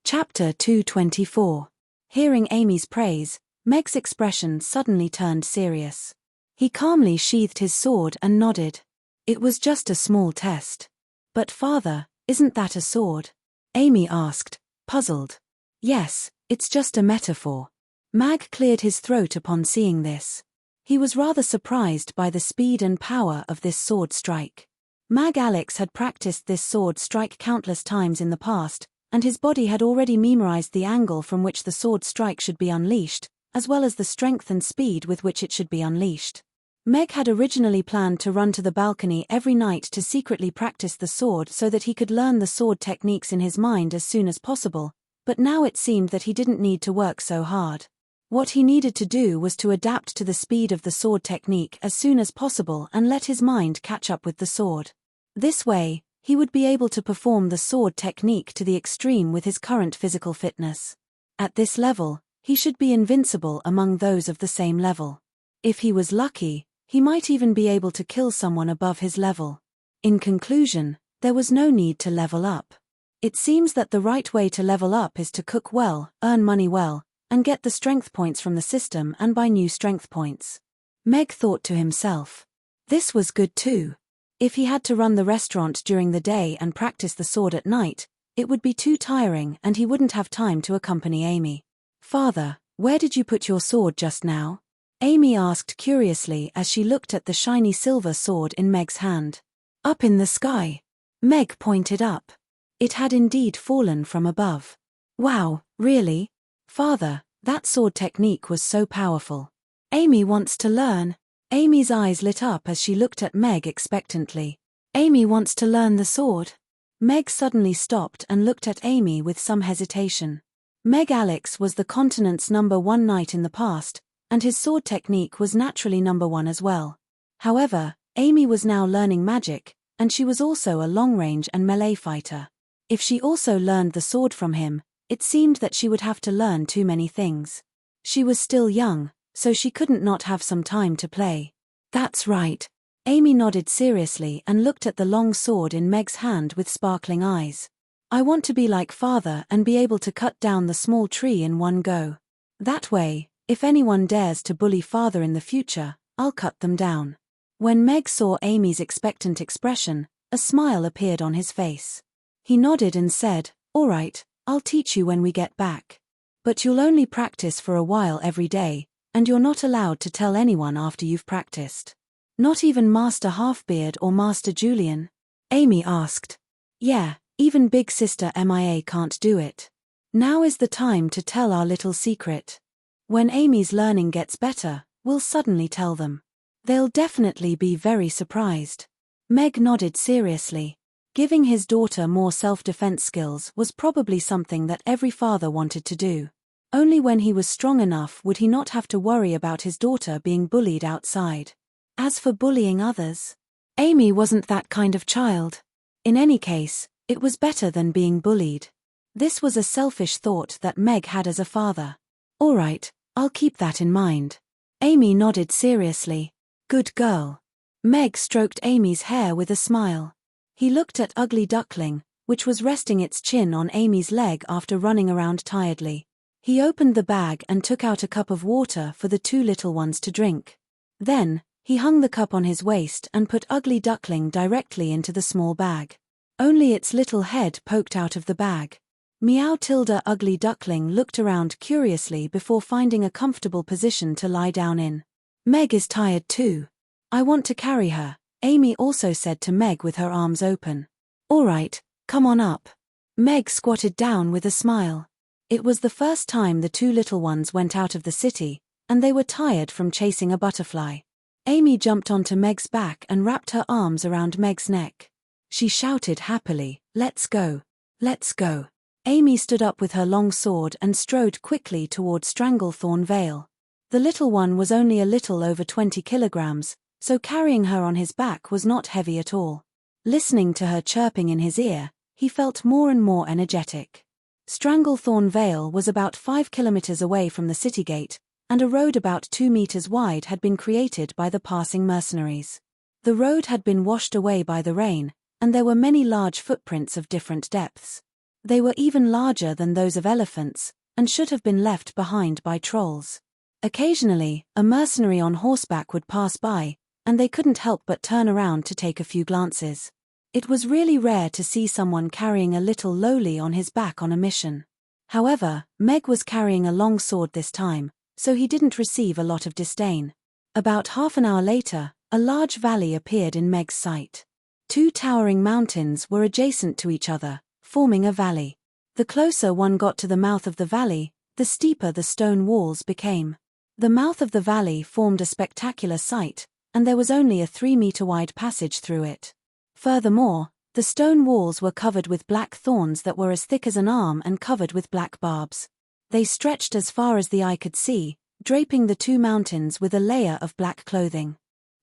Chapter 224. Hearing Amy's praise, Meg's expression suddenly turned serious. He calmly sheathed his sword and nodded. It was just a small test. But father, isn't that a sword? Amy asked, puzzled. Yes, it's just a metaphor. Mag cleared his throat upon seeing this. He was rather surprised by the speed and power of this sword strike. Mag Alex had practiced this sword strike countless times in the past, and his body had already memorized the angle from which the sword strike should be unleashed, as well as the strength and speed with which it should be unleashed. Meg had originally planned to run to the balcony every night to secretly practice the sword so that he could learn the sword techniques in his mind as soon as possible, but now it seemed that he didn't need to work so hard. What he needed to do was to adapt to the speed of the sword technique as soon as possible and let his mind catch up with the sword. This way, he would be able to perform the sword technique to the extreme with his current physical fitness. At this level, he should be invincible among those of the same level. If he was lucky, he might even be able to kill someone above his level. In conclusion, there was no need to level up. It seems that the right way to level up is to cook well, earn money well, and get the strength points from the system and buy new strength points. Meg thought to himself. This was good too. If he had to run the restaurant during the day and practice the sword at night, it would be too tiring and he wouldn't have time to accompany Amy. Father, where did you put your sword just now? Amy asked curiously as she looked at the shiny silver sword in Meg's hand. Up in the sky. Meg pointed up. It had indeed fallen from above. Wow, really? Father, that sword technique was so powerful. Amy wants to learn. Amy's eyes lit up as she looked at Meg expectantly. Amy wants to learn the sword. Meg suddenly stopped and looked at Amy with some hesitation. Meg Alex was the continent's #1 knight in the past, and his sword technique was naturally #1 as well. However, Amy was now learning magic, and she was also a long-range and melee fighter. If she also learned the sword from him, it seemed that she would have to learn too many things. She was still young, so she couldn't not have some time to play. That's right. Amy nodded seriously and looked at the long sword in Meg's hand with sparkling eyes. I want to be like father and be able to cut down the small tree in one go. That way, if anyone dares to bully father in the future, I'll cut them down. When Meg saw Amy's expectant expression, a smile appeared on his face. He nodded and said, "All right, I'll teach you when we get back. But you'll only practice for a while every day, and you're not allowed to tell anyone after you've practiced." Not even Master Halfbeard or Master Julian? Amy asked. Yeah, even Big Sister MIA can't do it. Now is the time to tell our little secret. When Amy's learning gets better, we'll suddenly tell them. They'll definitely be very surprised. Meg nodded seriously. Giving his daughter more self-defense skills was probably something that every father wanted to do. Only when he was strong enough would he not have to worry about his daughter being bullied outside. As for bullying others, Amy wasn't that kind of child. In any case, it was better than being bullied. This was a selfish thought that Meg had as a father. All right, I'll keep that in mind. Amy nodded seriously. Good girl. Meg stroked Amy's hair with a smile. He looked at Ugly Duckling, which was resting its chin on Amy's leg after running around tiredly. He opened the bag and took out a cup of water for the two little ones to drink. Then, he hung the cup on his waist and put Ugly Duckling directly into the small bag. Only its little head poked out of the bag. Meow tilde Ugly Duckling looked around curiously before finding a comfortable position to lie down in. Meg is tired too. I want to carry her, Amy also said to Meg with her arms open. All right, come on up. Meg squatted down with a smile. It was the first time the two little ones went out of the city, and they were tired from chasing a butterfly. Amy jumped onto Meg's back and wrapped her arms around Meg's neck. She shouted happily, "Let's go. Let's go." Amy stood up with her long sword and strode quickly toward Stranglethorn Vale. The little one was only a little over 20 kilograms, so carrying her on his back was not heavy at all. Listening to her chirping in his ear, he felt more and more energetic. Stranglethorn Vale was about 5 kilometers away from the city gate, and a road about 2 meters wide had been created by the passing mercenaries. The road had been washed away by the rain, and there were many large footprints of different depths. They were even larger than those of elephants, and should have been left behind by trolls. Occasionally, a mercenary on horseback would pass by, and they couldn't help but turn around to take a few glances. It was really rare to see someone carrying a little lowly on his back on a mission. However, Meg was carrying a long sword this time, so he didn't receive a lot of disdain. About half an hour later, a large valley appeared in Meg's sight. Two towering mountains were adjacent to each other, forming a valley. The closer one got to the mouth of the valley, the steeper the stone walls became. The mouth of the valley formed a spectacular sight, and there was only a 3-meter-wide passage through it. Furthermore, the stone walls were covered with black thorns that were as thick as an arm and covered with black barbs. They stretched as far as the eye could see, draping the two mountains with a layer of black clothing.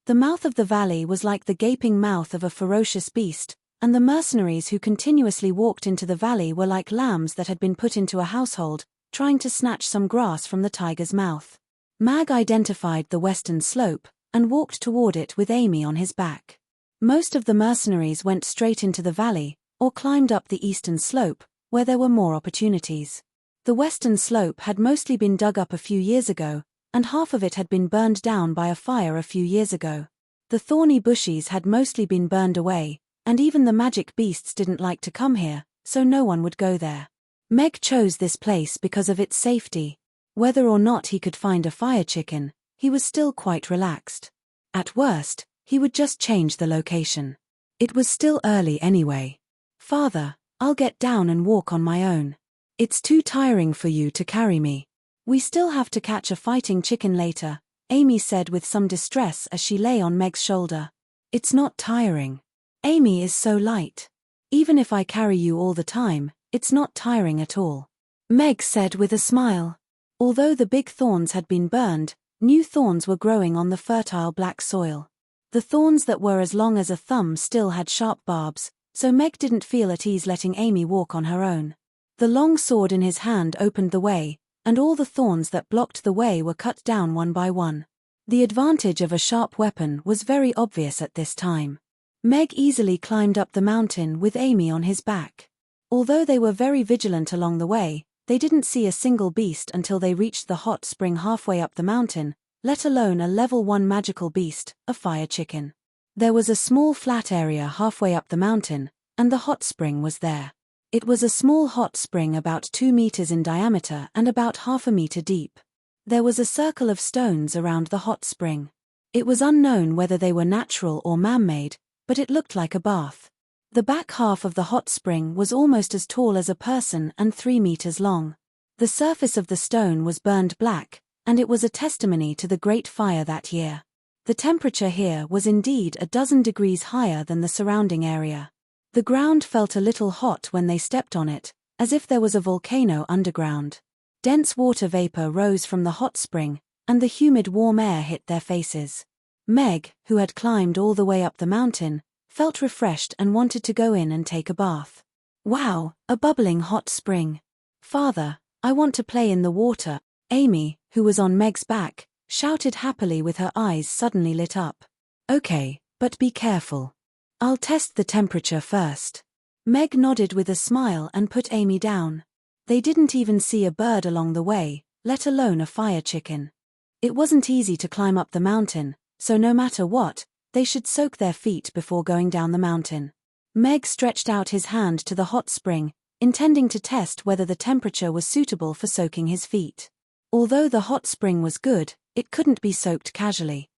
The mouth of the valley was like the gaping mouth of a ferocious beast, and the mercenaries who continuously walked into the valley were like lambs that had been put into a household, trying to snatch some grass from the tiger's mouth. Mag identified the western slope, and walked toward it with Amy on his back. Most of the mercenaries went straight into the valley, or climbed up the eastern slope, where there were more opportunities. The western slope had mostly been dug up a few years ago, and half of it had been burned down by a fire a few years ago. The thorny bushes had mostly been burned away, and even the magic beasts didn't like to come here, so no one would go there. Meg chose this place because of its safety. Whether or not he could find a fire chicken, he was still quite relaxed. At worst, he would just change the location. It was still early anyway. Father, I'll get down and walk on my own. It's too tiring for you to carry me. We still have to catch a fighting chicken later, Amy said with some distress as she lay on Meg's shoulder. It's not tiring. Amy is so light. Even if I carry you all the time, it's not tiring at all. Meg said with a smile. Although the big thorns had been burned, new thorns were growing on the fertile black soil. The thorns that were as long as a thumb still had sharp barbs, so Meg didn't feel at ease letting Amy walk on her own. The long sword in his hand opened the way, and all the thorns that blocked the way were cut down one by one. The advantage of a sharp weapon was very obvious at this time. Meg easily climbed up the mountain with Amy on his back. Although they were very vigilant along the way, they didn't see a single beast until they reached the hot spring halfway up the mountain, let alone a level 1 magical beast, a fire chicken. There was a small flat area halfway up the mountain, and the hot spring was there. It was a small hot spring about 2 meters in diameter and about half a meter deep. There was a circle of stones around the hot spring. It was unknown whether they were natural or man-made, but it looked like a bath. The back half of the hot spring was almost as tall as a person and 3 meters long. The surface of the stone was burned black, and it was a testimony to the great fire that year. The temperature here was indeed a dozen degrees higher than the surrounding area. The ground felt a little hot when they stepped on it, as if there was a volcano underground. Dense water vapor rose from the hot spring, and the humid warm air hit their faces. Meg, who had climbed all the way up the mountain, felt refreshed and wanted to go in and take a bath. Wow, a bubbling hot spring. Father, I want to play in the water, Amy, who was on Meg's back, shouted happily with her eyes suddenly lit up. Okay, but be careful. I'll test the temperature first. Meg nodded with a smile and put Amy down. They didn't even see a bird along the way, let alone a fire chicken. It wasn't easy to climb up the mountain, so no matter what, they should soak their feet before going down the mountain. Meg stretched out his hand to the hot spring, intending to test whether the temperature was suitable for soaking his feet. Although the hot spring was good, it couldn't be soaked casually.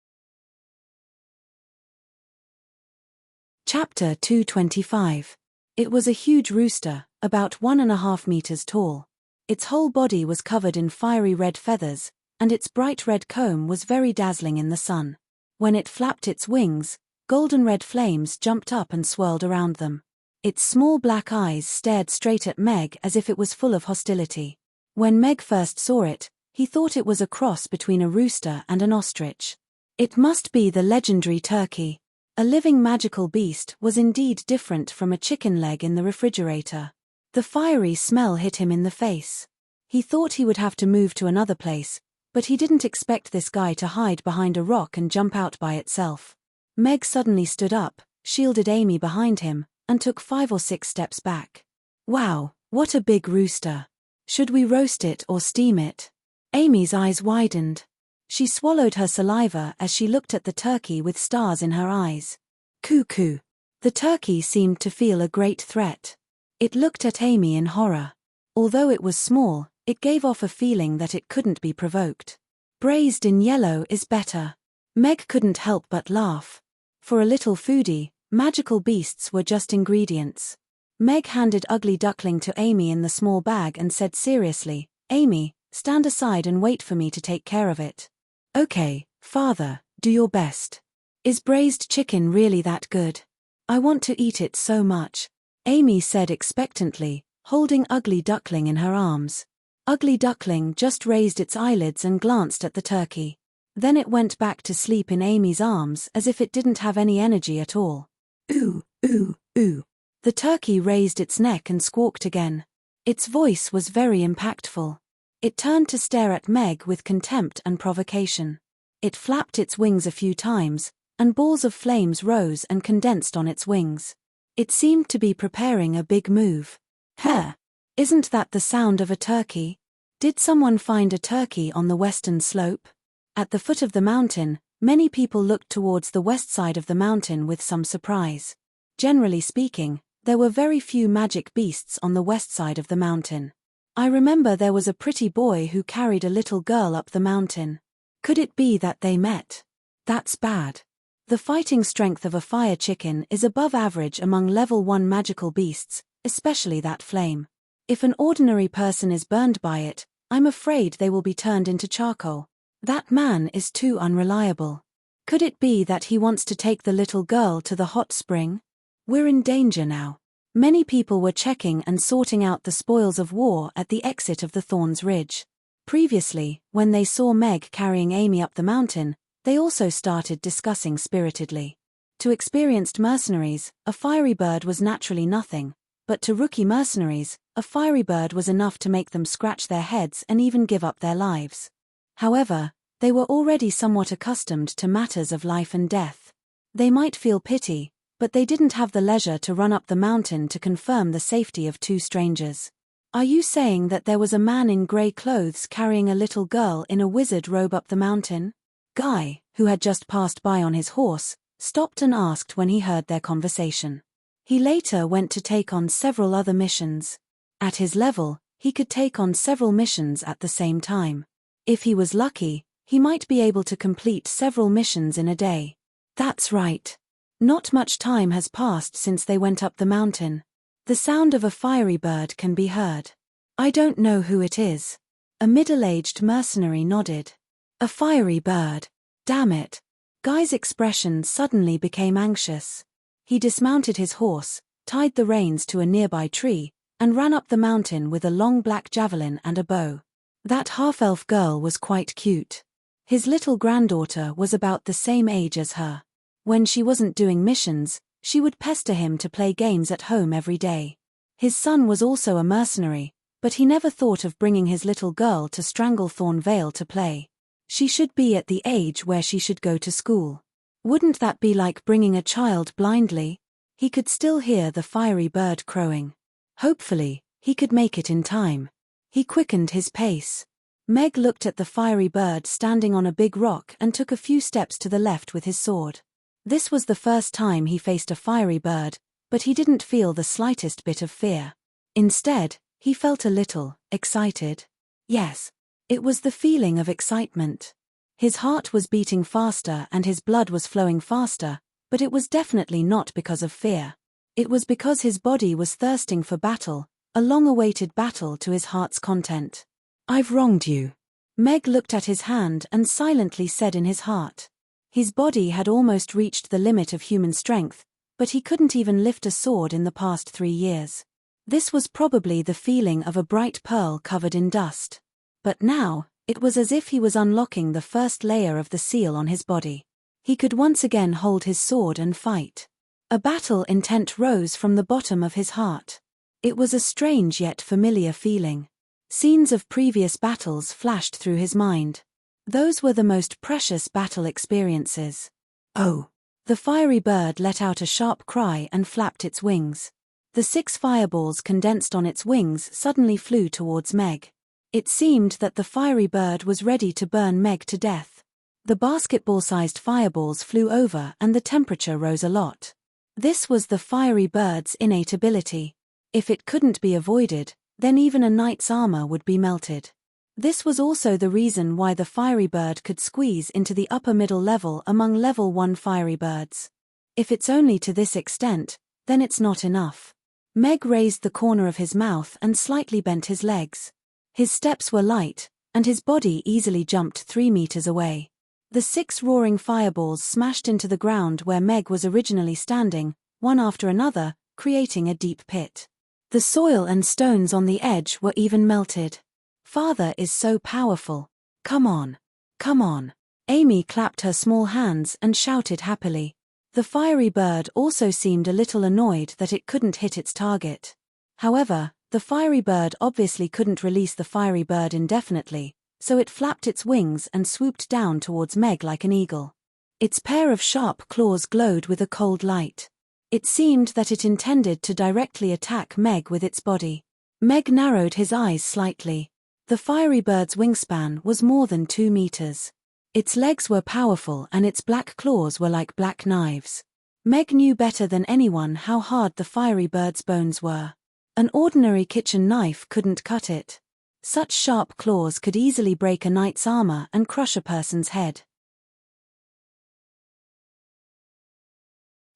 Chapter 225. It was a huge rooster, about 1.5 meters tall. Its whole body was covered in fiery red feathers, and its bright red comb was very dazzling in the sun. When it flapped its wings, golden red flames jumped up and swirled around them. Its small black eyes stared straight at Meg as if it was full of hostility. When Meg first saw it, he thought it was a cross between a rooster and an ostrich. It must be the legendary turkey. A living magical beast was indeed different from a chicken leg in the refrigerator. The fiery smell hit him in the face. He thought he would have to move to another place, but he didn't expect this guy to hide behind a rock and jump out by itself. Meg suddenly stood up, shielded Amy behind him, and took 5 or 6 steps back. Wow, what a big rooster. Should we roast it or steam it? Amy's eyes widened. She swallowed her saliva as she looked at the turkey with stars in her eyes. Cuckoo. The turkey seemed to feel a great threat. It looked at Amy in horror. Although it was small, it gave off a feeling that it couldn't be provoked. Braised in yellow is better. Meg couldn't help but laugh. For a little foodie, magical beasts were just ingredients. Meg handed Ugly Duckling to Amy in the small bag and said seriously, Amy, stand aside and wait for me to take care of it. Okay, father, do your best. Is braised chicken really that good? I want to eat it so much, Amy said expectantly, holding Ugly Duckling in her arms. Ugly Duckling just raised its eyelids and glanced at the turkey. Then it went back to sleep in Amy's arms as if it didn't have any energy at all. Ooh, ooh, ooh. The turkey raised its neck and squawked again. Its voice was very impactful. It turned to stare at Meg with contempt and provocation. It flapped its wings a few times, and balls of flames rose and condensed on its wings. It seemed to be preparing a big move. Huh! Isn't that the sound of a turkey? Did someone find a turkey on the western slope? At the foot of the mountain, many people looked towards the west side of the mountain with some surprise. Generally speaking, there were very few magic beasts on the west side of the mountain. I remember there was a pretty boy who carried a little girl up the mountain. Could it be that they met? That's bad. The fighting strength of a fire chicken is above average among level 1 magical beasts, especially that flame. If an ordinary person is burned by it, I'm afraid they will be turned into charcoal. That man is too unreliable. Could it be that he wants to take the little girl to the hot spring? We're in danger now. Many people were checking and sorting out the spoils of war at the exit of the Thorns Ridge. Previously, when they saw Meg carrying Amy up the mountain, They also started discussing spiritedly. To experienced mercenaries, a fiery bird was naturally nothing, but to rookie mercenaries, a fiery bird was enough to make them scratch their heads and even give up their lives. However, they were already somewhat accustomed to matters of life and death. They might feel pity, but they didn't have the leisure to run up the mountain to confirm the safety of two strangers. Are you saying that there was a man in grey clothes carrying a little girl in a wizard robe up the mountain? Guy, who had just passed by on his horse, stopped and asked when he heard their conversation. He later went to take on several other missions. At his level, he could take on several missions at the same time. If he was lucky, he might be able to complete several missions in a day. That's right. Not much time has passed since they went up the mountain. The sound of a fiery bird can be heard. I don't know who it is. A middle-aged mercenary nodded. A fiery bird. Damn it. Guy's expression suddenly became anxious. He dismounted his horse, tied the reins to a nearby tree, and ran up the mountain with a long black javelin and a bow. That half-elf girl was quite cute. His little granddaughter was about the same age as her. When she wasn't doing missions, she would pester him to play games at home every day. His son was also a mercenary, but he never thought of bringing his little girl to Stranglethorn Vale to play. She should be at the age where she should go to school. Wouldn't that be like bringing a child blindly? He could still hear the fiery bird crowing. Hopefully, he could make it in time. He quickened his pace. Meg looked at the fiery bird standing on a big rock and took a few steps to the left with his sword. This was the first time he faced a fiery bird, but he didn't feel the slightest bit of fear. Instead, he felt a little excited. Yes, it was the feeling of excitement. His heart was beating faster and his blood was flowing faster, but it was definitely not because of fear. It was because his body was thirsting for battle, a long-awaited battle to his heart's content. I've wronged you. Meg looked at his hand and silently said in his heart. His body had almost reached the limit of human strength, but he couldn't even lift a sword in the past 3 years. This was probably the feeling of a bright pearl covered in dust. But now, it was as if he was unlocking the first layer of the seal on his body. He could once again hold his sword and fight. A battle intent rose from the bottom of his heart. It was a strange yet familiar feeling. Scenes of previous battles flashed through his mind. Those were the most precious battle experiences. Oh! The fiery bird let out a sharp cry and flapped its wings. The 6 fireballs condensed on its wings suddenly flew towards Meg. It seemed that the fiery bird was ready to burn Meg to death. The basketball-sized fireballs flew over and the temperature rose a lot. This was the fiery bird's innate ability. If it couldn't be avoided, then even a knight's armor would be melted. This was also the reason why the fiery bird could squeeze into the upper middle level among level 1 fiery birds. If it's only to this extent, then it's not enough. Meg raised the corner of his mouth and slightly bent his legs. His steps were light, and his body easily jumped 3 meters away. The 6 roaring fireballs smashed into the ground where Meg was originally standing, one after another, creating a deep pit. The soil and stones on the edge were even melted. Father is so powerful. Come on. Come on. Amy clapped her small hands and shouted happily. The fiery bird also seemed a little annoyed that it couldn't hit its target. However, the fiery bird obviously couldn't release the fiery bird indefinitely, so it flapped its wings and swooped down towards Meg like an eagle. Its pair of sharp claws glowed with a cold light. It seemed that it intended to directly attack Meg with its body. Meg narrowed his eyes slightly. The fiery bird's wingspan was more than 2 meters. Its legs were powerful and its black claws were like black knives. Meg knew better than anyone how hard the fiery bird's bones were. An ordinary kitchen knife couldn't cut it. Such sharp claws could easily break a knight's armor and crush a person's head.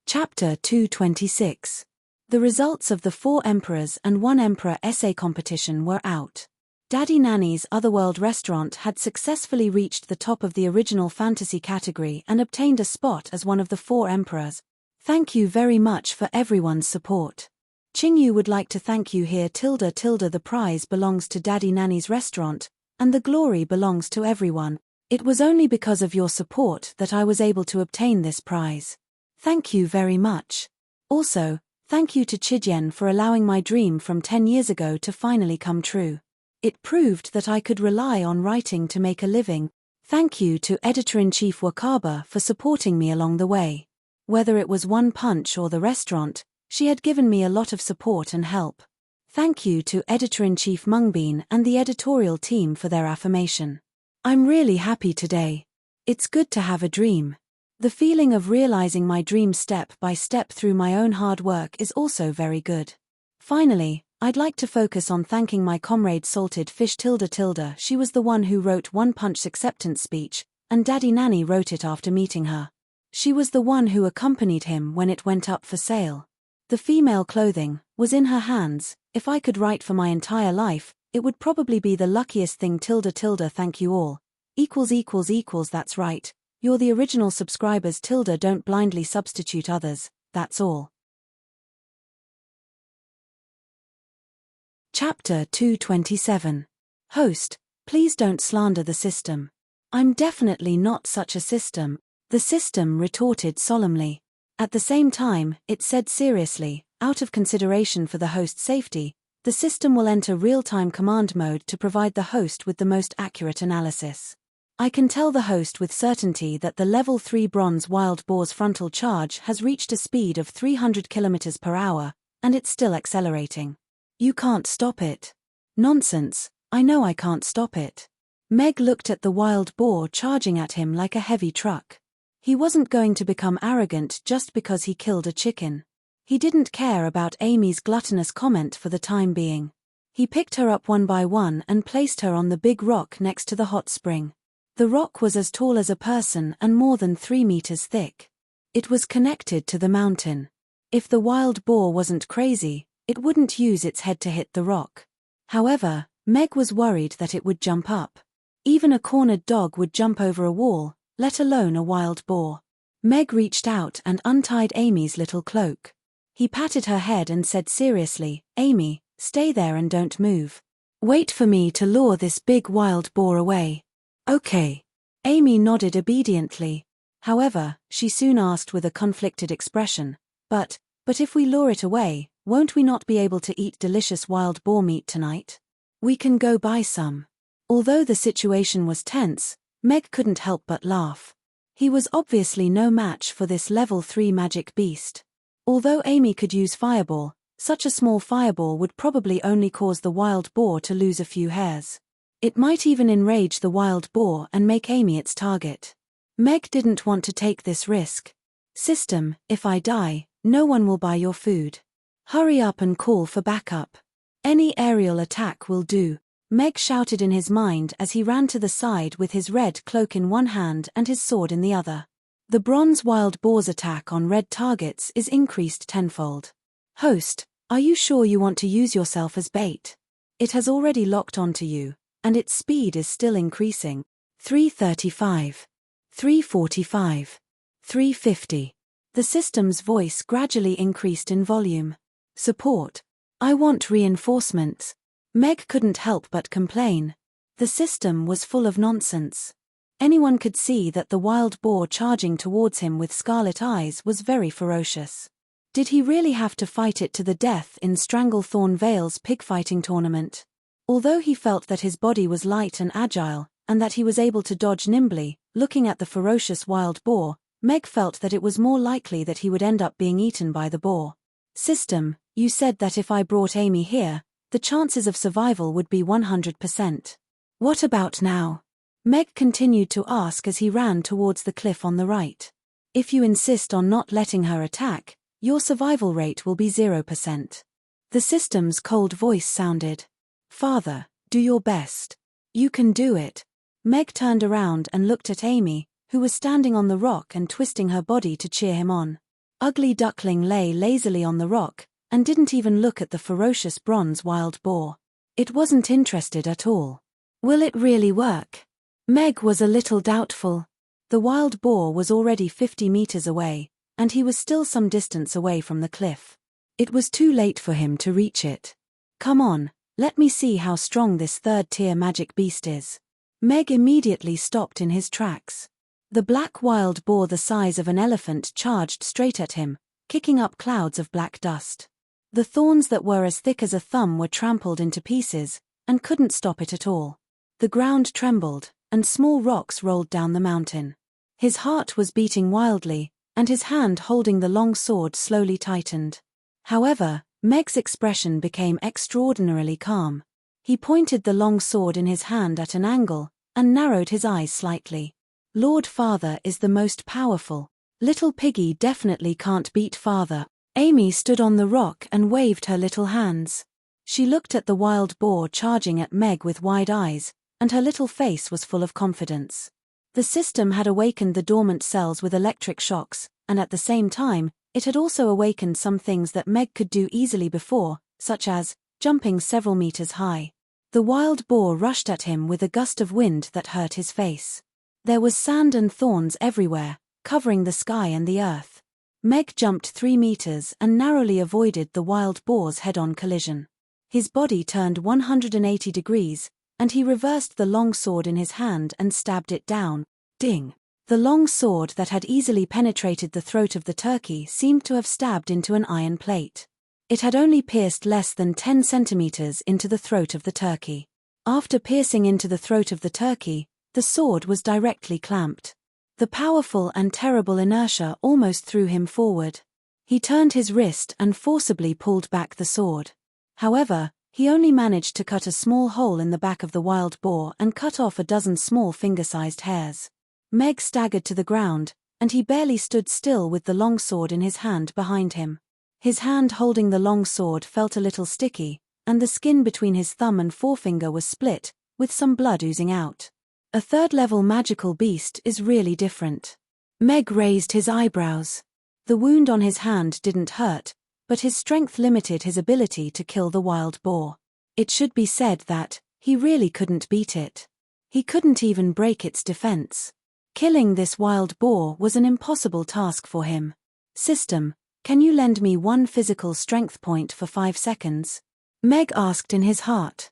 Chapter 226. The results of the 4 Emperors and 1 Emperor essay competition were out. Daddy Nanny's Otherworld restaurant had successfully reached the top of the original fantasy category and obtained a spot as one of the 4 Emperors. Thank you very much for everyone's support. Qingyu would like to thank you here. The prize belongs to Daddy Nanny's restaurant, and the glory belongs to everyone. It was only because of your support that I was able to obtain this prize. Thank you very much. Also, thank you to Chijien for allowing my dream from 10 years ago to finally come true. It proved that I could rely on writing to make a living. Thank you to Editor-in-Chief Wakaba for supporting me along the way. Whether it was One Punch or the restaurant, she had given me a lot of support and help. Thank you to Editor-in-Chief Mungbin and the editorial team for their affirmation. I'm really happy today. It's good to have a dream. The feeling of realizing my dream step by step through my own hard work is also very good. Finally, I'd like to focus on thanking my comrade Salted Fish _. She was the one who wrote One Punch's acceptance speech, and Daddy Nanny wrote it after meeting her. She was the one who accompanied him when it went up for sale. The female clothing was in her hands. If I could write for my entire life, it would probably be the luckiest thing _. Thank you all. That's right. You're the original subscribers _. Don't blindly substitute others, that's all. Chapter 227. Host, please don't slander the system. I'm definitely not such a system, the system retorted solemnly. At the same time, it said seriously, out of consideration for the host's safety, the system will enter real-time command mode to provide the host with the most accurate analysis. I can tell the host with certainty that the level 3 bronze wild boar's frontal charge has reached a speed of 300 km per hour, and it's still accelerating. You can't stop it. Nonsense, I know I can't stop it. Meg looked at the wild boar charging at him like a heavy truck. He wasn't going to become arrogant just because he killed a chicken. He didn't care about Amy's gluttonous comment for the time being. He picked her up one by one and placed her on the big rock next to the hot spring. The rock was as tall as a person and more than 3 meters thick. It was connected to the mountain. If the wild boar wasn't crazy, it wouldn't use its head to hit the rock. However, Meg was worried that it would jump up. Even a cornered dog would jump over a wall, let alone a wild boar. Meg reached out and untied Amy's little cloak. He patted her head and said seriously, Amy, stay there and don't move. Wait for me to lure this big wild boar away. Okay. Amy nodded obediently. However, she soon asked with a conflicted expression, But if we lure it away, won't we not be able to eat delicious wild boar meat tonight? We can go buy some. Although the situation was tense, Meg couldn't help but laugh. He was obviously no match for this level 3 magic beast. Although Amy could use fireball, such a small fireball would probably only cause the wild boar to lose a few hairs. It might even enrage the wild boar and make Amy its target. Meg didn't want to take this risk. System, if I die, no one will buy your food. Hurry up and call for backup. Any aerial attack will do, Meg shouted in his mind as he ran to the side with his red cloak in one hand and his sword in the other. The bronze wild boar's attack on red targets is increased tenfold. Host, are you sure you want to use yourself as bait? It has already locked onto you, and its speed is still increasing. 335. 345. 350. The system's voice gradually increased in volume. Support. I want reinforcements. Meg couldn't help but complain. The system was full of nonsense. Anyone could see that the wild boar charging towards him with scarlet eyes was very ferocious. Did he really have to fight it to the death in Stranglethorn Vale's pigfighting tournament? Although he felt that his body was light and agile, and that he was able to dodge nimbly, looking at the ferocious wild boar, Meg felt that it was more likely that he would end up being eaten by the boar. System, you said that if I brought Amy here, the chances of survival would be 100%. What about now? Meg continued to ask as he ran towards the cliff on the right. If you insist on not letting her attack, your survival rate will be 0%. The system's cold voice sounded. Father, do your best. You can do it. Meg turned around and looked at Amy, who was standing on the rock and twisting her body to cheer him on. Ugly Duckling lay lazily on the rock, and didn't even look at the ferocious bronze wild boar. It wasn't interested at all. Will it really work? Meg was a little doubtful. The wild boar was already 50 meters away, and he was still some distance away from the cliff. It was too late for him to reach it. Come on, let me see how strong this third-tier magic beast is. Meg immediately stopped in his tracks. The black wild boar the size of an elephant charged straight at him, kicking up clouds of black dust. The thorns that were as thick as a thumb were trampled into pieces, and couldn't stop it at all. The ground trembled, and small rocks rolled down the mountain. His heart was beating wildly, and his hand holding the long sword slowly tightened. However, Meg's expression became extraordinarily calm. He pointed the long sword in his hand at an angle, and narrowed his eyes slightly. Lord Father is the most powerful. Little Piggy definitely can't beat Father. Amy stood on the rock and waved her little hands. She looked at the wild boar charging at Meg with wide eyes, and her little face was full of confidence. The system had awakened the dormant cells with electric shocks, and at the same time, it had also awakened some things that Meg could do easily before, such as jumping several meters high. The wild boar rushed at him with a gust of wind that hurt his face. There was sand and thorns everywhere, covering the sky and the earth. Meg jumped 3 meters and narrowly avoided the wild boar's head-on collision. His body turned 180 degrees, and he reversed the long sword in his hand and stabbed it down. Ding! The long sword that had easily penetrated the throat of the turkey seemed to have stabbed into an iron plate. It had only pierced less than 10 centimeters into the throat of the turkey. After piercing into the throat of the turkey, the sword was directly clamped. The powerful and terrible inertia almost threw him forward. He turned his wrist and forcibly pulled back the sword. However, he only managed to cut a small hole in the back of the wild boar and cut off a dozen small finger-sized hairs. Meg staggered to the ground, and he barely stood still with the long sword in his hand behind him. His hand holding the long sword felt a little sticky, and the skin between his thumb and forefinger was split, with some blood oozing out. A third-level magical beast is really different. Meg raised his eyebrows. The wound on his hand didn't hurt, but his strength limited his ability to kill the wild boar. It should be said that he really couldn't beat it. He couldn't even break its defense. Killing this wild boar was an impossible task for him. System, can you lend me 1 physical strength point for 5 seconds? Meg asked in his heart.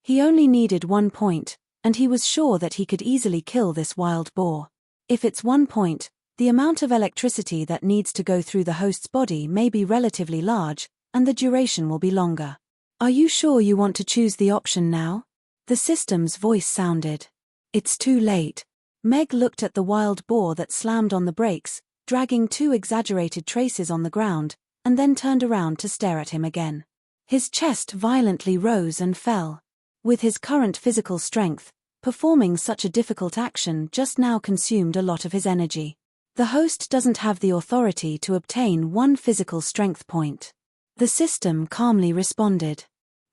He only needed 1 point, and he was sure that he could easily kill this wild boar. If it's 1 point, the amount of electricity that needs to go through the host's body may be relatively large, and the duration will be longer. Are you sure you want to choose the option now? The system's voice sounded. It's too late. Meg looked at the wild boar that slammed on the brakes, dragging 2 exaggerated traces on the ground, and then turned around to stare at him again. His chest violently rose and fell. With his current physical strength, performing such a difficult action just now consumed a lot of his energy. The host doesn't have the authority to obtain 1 physical strength point. The system calmly responded.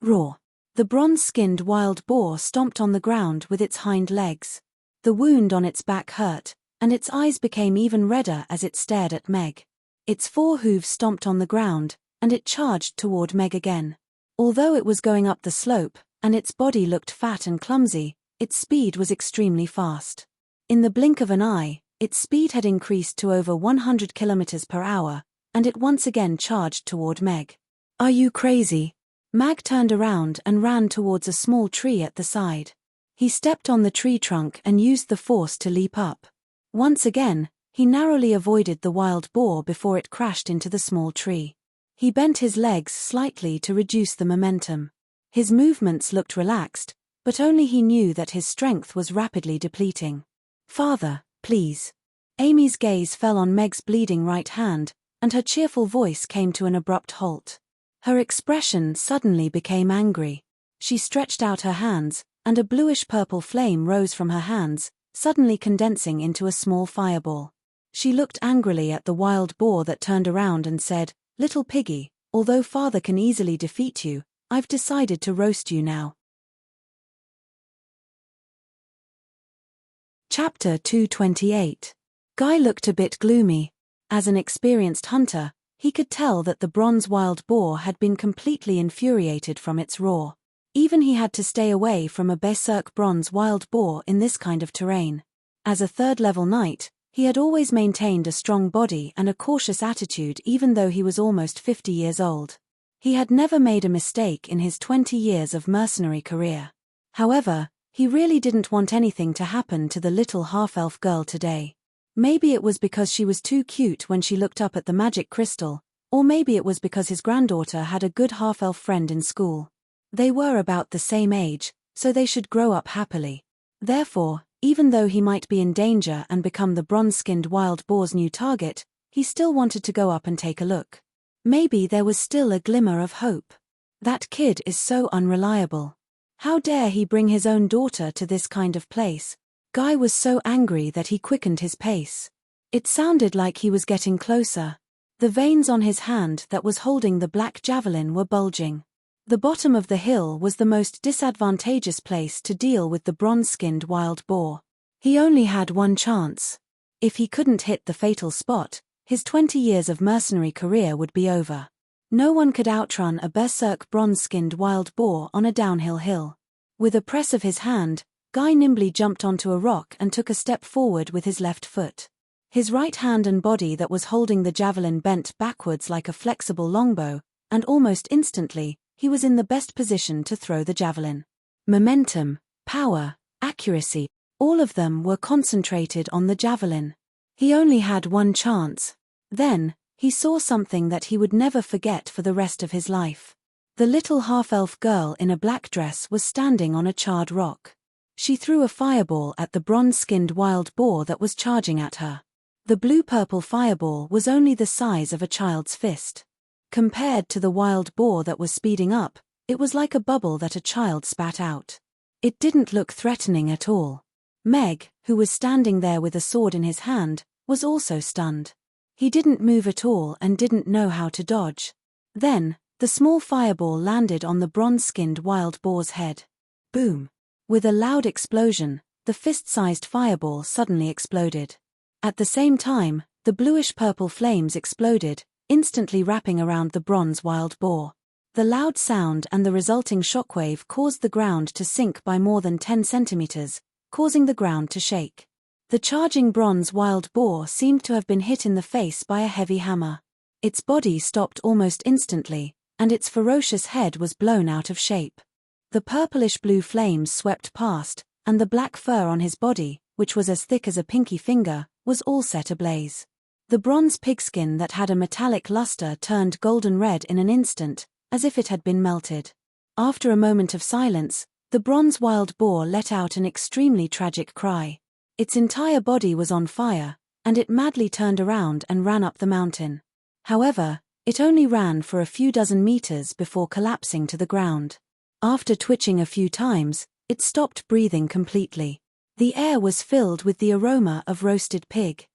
Roar. The bronze-skinned wild boar stomped on the ground with its hind legs. The wound on its back hurt, and its eyes became even redder as it stared at Meg. Its 4 hooves stomped on the ground, and it charged toward Meg again. Although it was going up the slope, and its body looked fat and clumsy, its speed was extremely fast. In the blink of an eye, its speed had increased to over 100 kilometers per hour, and it once again charged toward Meg. Are you crazy? Meg turned around and ran towards a small tree at the side. He stepped on the tree trunk and used the force to leap up. Once again, he narrowly avoided the wild boar before it crashed into the small tree. He bent his legs slightly to reduce the momentum. His movements looked relaxed, but only he knew that his strength was rapidly depleting. Father, please. Amy's gaze fell on Meg's bleeding right hand, and her cheerful voice came to an abrupt halt. Her expression suddenly became angry. She stretched out her hands, and a bluish-purple flame rose from her hands, suddenly condensing into a small fireball. She looked angrily at the wild boar that turned around and said, Little Piggy, although Father can easily defeat you, I've decided to roast you now. Chapter 228. Guy looked a bit gloomy. As an experienced hunter, he could tell that the bronze wild boar had been completely infuriated from its roar. Even he had to stay away from a berserk bronze wild boar in this kind of terrain. As a third-level knight, he had always maintained a strong body and a cautious attitude even though he was almost 50 years old. He had never made a mistake in his 20 years of mercenary career. However, He really didn't want anything to happen to the little half-elf girl today. Maybe it was because she was too cute when she looked up at the magic crystal, or maybe it was because his granddaughter had a good half-elf friend in school. They were about the same age, so they should grow up happily. Therefore, even though he might be in danger and become the bronze-skinned wild boar's new target, he still wanted to go up and take a look. Maybe there was still a glimmer of hope. That kid is so unreliable. How dare he bring his own daughter to this kind of place? Guy was so angry that he quickened his pace. It sounded like he was getting closer. The veins on his hand that was holding the black javelin were bulging. The bottom of the hill was the most disadvantageous place to deal with the bronze-skinned wild boar. He only had one chance. If he couldn't hit the fatal spot, his 20 years of mercenary career would be over. No one could outrun a berserk bronze-skinned wild boar on a downhill hill. With a press of his hand, Guy nimbly jumped onto a rock and took a step forward with his left foot. His right hand and body that was holding the javelin bent backwards like a flexible longbow, and almost instantly, he was in the best position to throw the javelin. Momentum, power, accuracy, all of them were concentrated on the javelin. He only had one chance. Then, he saw something that he would never forget for the rest of his life. The little half-elf girl in a black dress was standing on a charred rock. She threw a fireball at the bronze-skinned wild boar that was charging at her. The blue-purple fireball was only the size of a child's fist. Compared to the wild boar that was speeding up, it was like a bubble that a child spat out. It didn't look threatening at all. Meg, who was standing there with a sword in his hand, was also stunned. He didn't move at all and didn't know how to dodge. Then, the small fireball landed on the bronze-skinned wild boar's head. Boom! With a loud explosion, the fist-sized fireball suddenly exploded. At the same time, the bluish-purple flames exploded, instantly wrapping around the bronze wild boar. The loud sound and the resulting shockwave caused the ground to sink by more than 10 centimeters, causing the ground to shake. The charging bronze wild boar seemed to have been hit in the face by a heavy hammer. Its body stopped almost instantly, and its ferocious head was blown out of shape. The purplish-blue flames swept past, and the black fur on his body, which was as thick as a pinky finger, was all set ablaze. The bronze pigskin that had a metallic luster turned golden red in an instant, as if it had been melted. After a moment of silence, the bronze wild boar let out an extremely tragic cry. Its entire body was on fire, and it madly turned around and ran up the mountain. However, it only ran for a few dozen meters before collapsing to the ground. After twitching a few times, it stopped breathing completely. The air was filled with the aroma of roasted pig.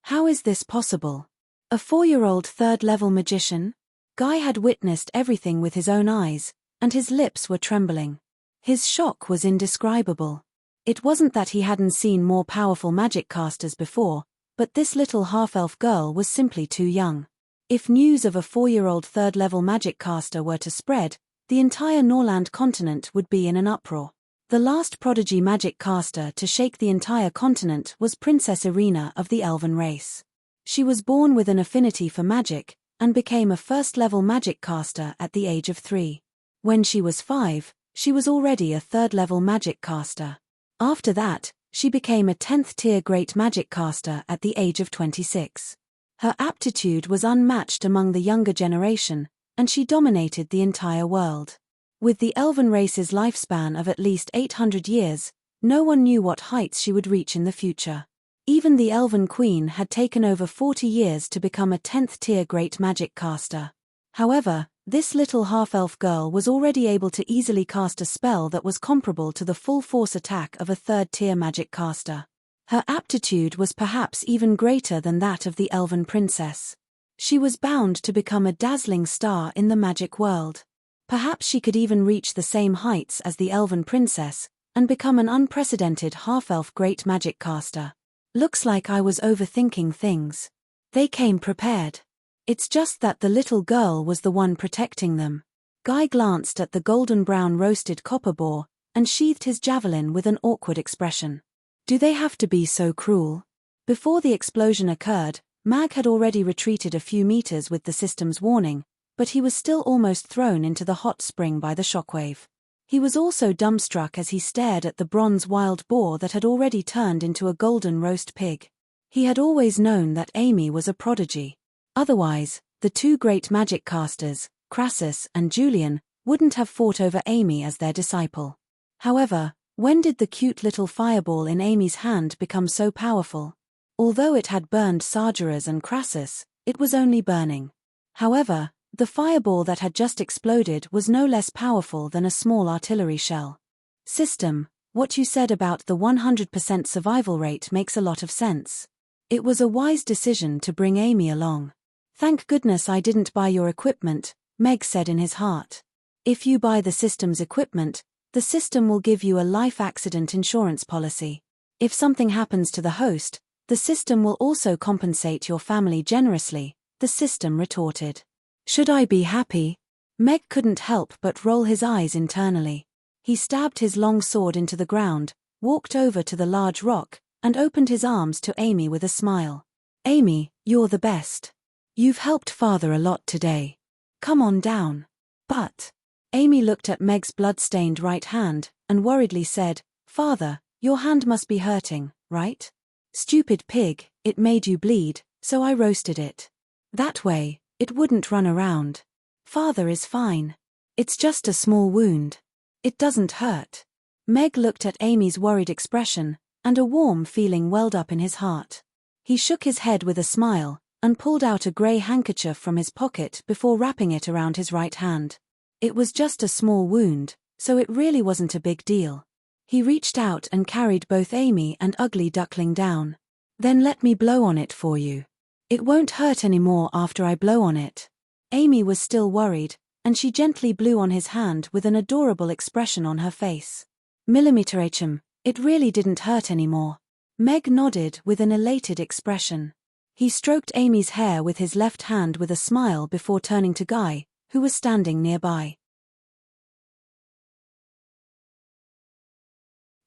How is this possible? A 4-year-old third-level magician? Guy had witnessed everything with his own eyes, and his lips were trembling. His shock was indescribable. It wasn't that he hadn't seen more powerful magic casters before, but this little half-elf girl was simply too young. If news of a 4-year-old third-level magic caster were to spread, the entire Norland continent would be in an uproar. The last prodigy magic caster to shake the entire continent was Princess Irina of the Elven race. She was born with an affinity for magic, and became a first-level magic caster at the age of 3. When she was 5, she was already a third-level magic caster. After that, she became a 10th-tier great magic caster at the age of 26. Her aptitude was unmatched among the younger generation, and she dominated the entire world. With the Elven race's lifespan of at least 800 years, no one knew what heights she would reach in the future. Even the Elven Queen had taken over 40 years to become a 10th-tier great magic caster. However, this little half-elf girl was already able to easily cast a spell that was comparable to the full-force attack of a 3rd-tier magic caster. Her aptitude was perhaps even greater than that of the Elven princess. She was bound to become a dazzling star in the magic world. Perhaps she could even reach the same heights as the Elven princess, and become an unprecedented half-elf great magic caster. Looks like I was overthinking things. They came prepared. It's just that the little girl was the one protecting them. Guy glanced at the golden-brown roasted copper boar, and sheathed his javelin with an awkward expression. Do they have to be so cruel? Before the explosion occurred, Mag had already retreated a few meters with the system's warning, but he was still almost thrown into the hot spring by the shockwave. He was also dumbstruck as he stared at the bronze wild boar that had already turned into a golden roast pig. He had always known that Amy was a prodigy. Otherwise, the two great magic casters, Crassus and Julian, wouldn't have fought over Amy as their disciple. However, when did the cute little fireball in Amy's hand become so powerful? Although it had burned Sargeras and Crassus, it was only burning. However, the fireball that had just exploded was no less powerful than a small artillery shell. System, what you said about the 100% survival rate makes a lot of sense. It was a wise decision to bring Amy along. Thank goodness I didn't buy your equipment, Meg said in his heart. If you buy the system's equipment, the system will give you a life accident insurance policy. If something happens to the host, the system will also compensate your family generously, the system retorted. Should I be happy? Meg couldn't help but roll his eyes internally. He stabbed his long sword into the ground, walked over to the large rock, and opened his arms to Amy with a smile. Amy, you're the best. You've helped Father a lot today. Come on down. But Amy looked at Meg's blood-stained right hand, and worriedly said, Father, your hand must be hurting, right? Stupid pig, it made you bleed, so I roasted it. That way, it wouldn't run around. Father is fine. It's just a small wound. It doesn't hurt. Meg looked at Amy's worried expression, and a warm feeling welled up in his heart. He shook his head with a smile, and pulled out a grey handkerchief from his pocket before wrapping it around his right hand. It was just a small wound, so it really wasn't a big deal. He reached out and carried both Amy and Ugly Duckling down. Then let me blow on it for you. It won't hurt anymore after I blow on it. Amy was still worried, and she gently blew on his hand with an adorable expression on her face. Millimeter-HM, it really didn't hurt anymore. Meg nodded with an elated expression. He stroked Amy's hair with his left hand with a smile before turning to Guy, who was standing nearby.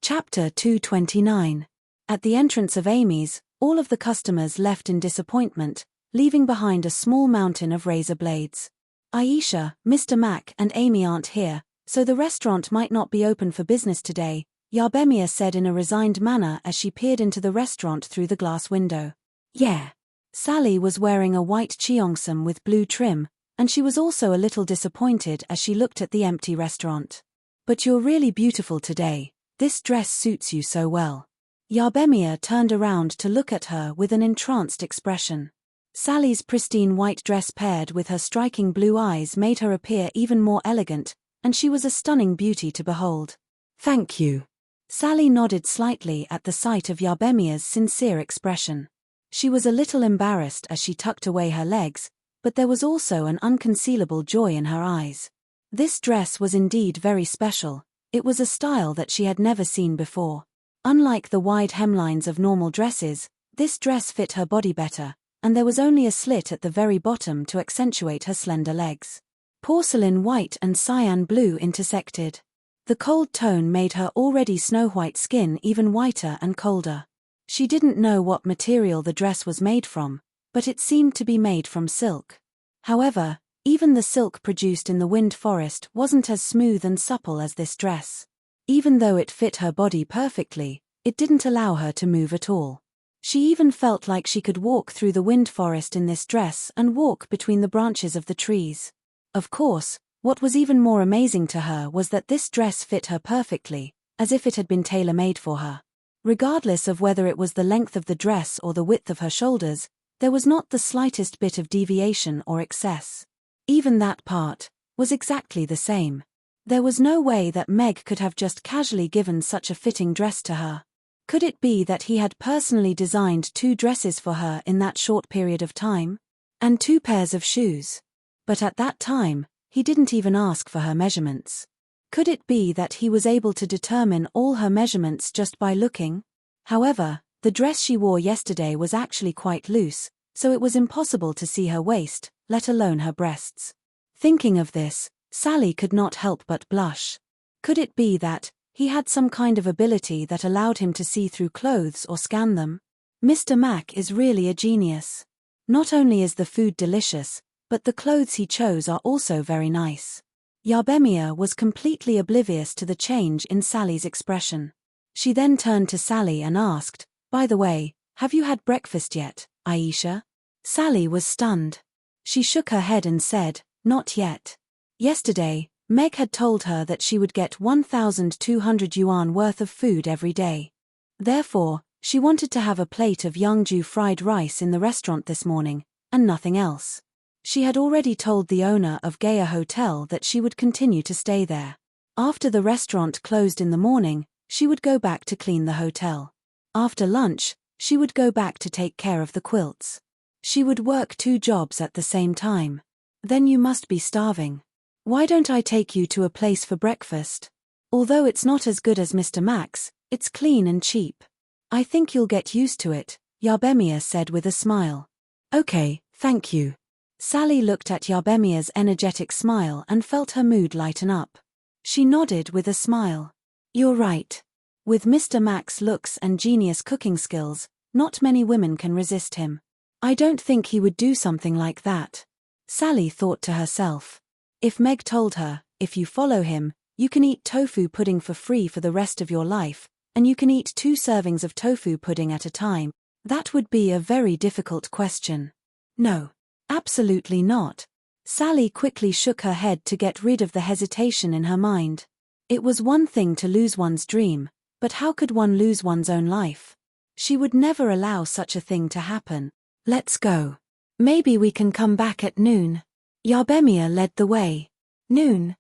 Chapter 229. At the entrance of Amy's, all of the customers left in disappointment, leaving behind a small mountain of razor blades. Aisha, Mr. Mack and Amy aren't here, so the restaurant might not be open for business today, Yarbemia said in a resigned manner as she peered into the restaurant through the glass window. Yeah. Sally was wearing a white cheongsam with blue trim, and she was also a little disappointed as she looked at the empty restaurant. But you're really beautiful today. This dress suits you so well. Yarbemia turned around to look at her with an entranced expression. Sally's pristine white dress paired with her striking blue eyes made her appear even more elegant, and she was a stunning beauty to behold. Thank you. Sally nodded slightly at the sight of Yarbemia's sincere expression. She was a little embarrassed as she tucked away her legs, but there was also an unconcealable joy in her eyes. This dress was indeed very special. It was a style that she had never seen before. Unlike the wide hemlines of normal dresses, this dress fit her body better, and there was only a slit at the very bottom to accentuate her slender legs. Porcelain white and cyan blue intersected. The cold tone made her already snow-white skin even whiter and colder. She didn't know what material the dress was made from, but it seemed to be made from silk. However, even the silk produced in the wind forest wasn't as smooth and supple as this dress. Even though it fit her body perfectly, it didn't allow her to move at all. She even felt like she could walk through the wind forest in this dress and walk between the branches of the trees. Of course, what was even more amazing to her was that this dress fit her perfectly, as if it had been tailor-made for her. Regardless of whether it was the length of the dress or the width of her shoulders, there was not the slightest bit of deviation or excess. Even that part was exactly the same. There was no way that Meg could have just casually given such a fitting dress to her. Could it be that he had personally designed 2 dresses for her in that short period of time? And 2 pairs of shoes? But at that time, he didn't even ask for her measurements. Could it be that he was able to determine all her measurements just by looking? However, the dress she wore yesterday was actually quite loose, so it was impossible to see her waist, let alone her breasts. Thinking of this, Sally could not help but blush. Could it be that he had some kind of ability that allowed him to see through clothes or scan them? Mr. Mack is really a genius. Not only is the food delicious, but the clothes he chose are also very nice. Yarbemia was completely oblivious to the change in Sally's expression. She then turned to Sally and asked, "By the way, have you had breakfast yet, Aisha?" Sally was stunned. She shook her head and said, "Not yet." Yesterday, Meg had told her that she would get 1,200 yuan worth of food every day. Therefore, she wanted to have a plate of Yangju fried rice in the restaurant this morning, and nothing else. She had already told the owner of Gaya Hotel that she would continue to stay there. After the restaurant closed in the morning, she would go back to clean the hotel. After lunch, she would go back to take care of the quilts. She would work 2 jobs at the same time. Then you must be starving. Why don't I take you to a place for breakfast? Although it's not as good as Mr. Max, it's clean and cheap. I think you'll get used to it, Yarbemia said with a smile. Okay, thank you. Sally looked at Yarbemia's energetic smile and felt her mood lighten up. She nodded with a smile. You're right. With Mr. Mac's looks and genius cooking skills, not many women can resist him. I don't think he would do something like that. Sally thought to herself. If Meg told her, if you follow him, you can eat tofu pudding for free for the rest of your life, and you can eat 2 servings of tofu pudding at a time, that would be a very difficult question. No. Absolutely not. Sally quickly shook her head to get rid of the hesitation in her mind. It was one thing to lose one's dream, but how could one lose one's own life? She would never allow such a thing to happen. Let's go. Maybe we can come back at noon. Yarbemia led the way. Noon?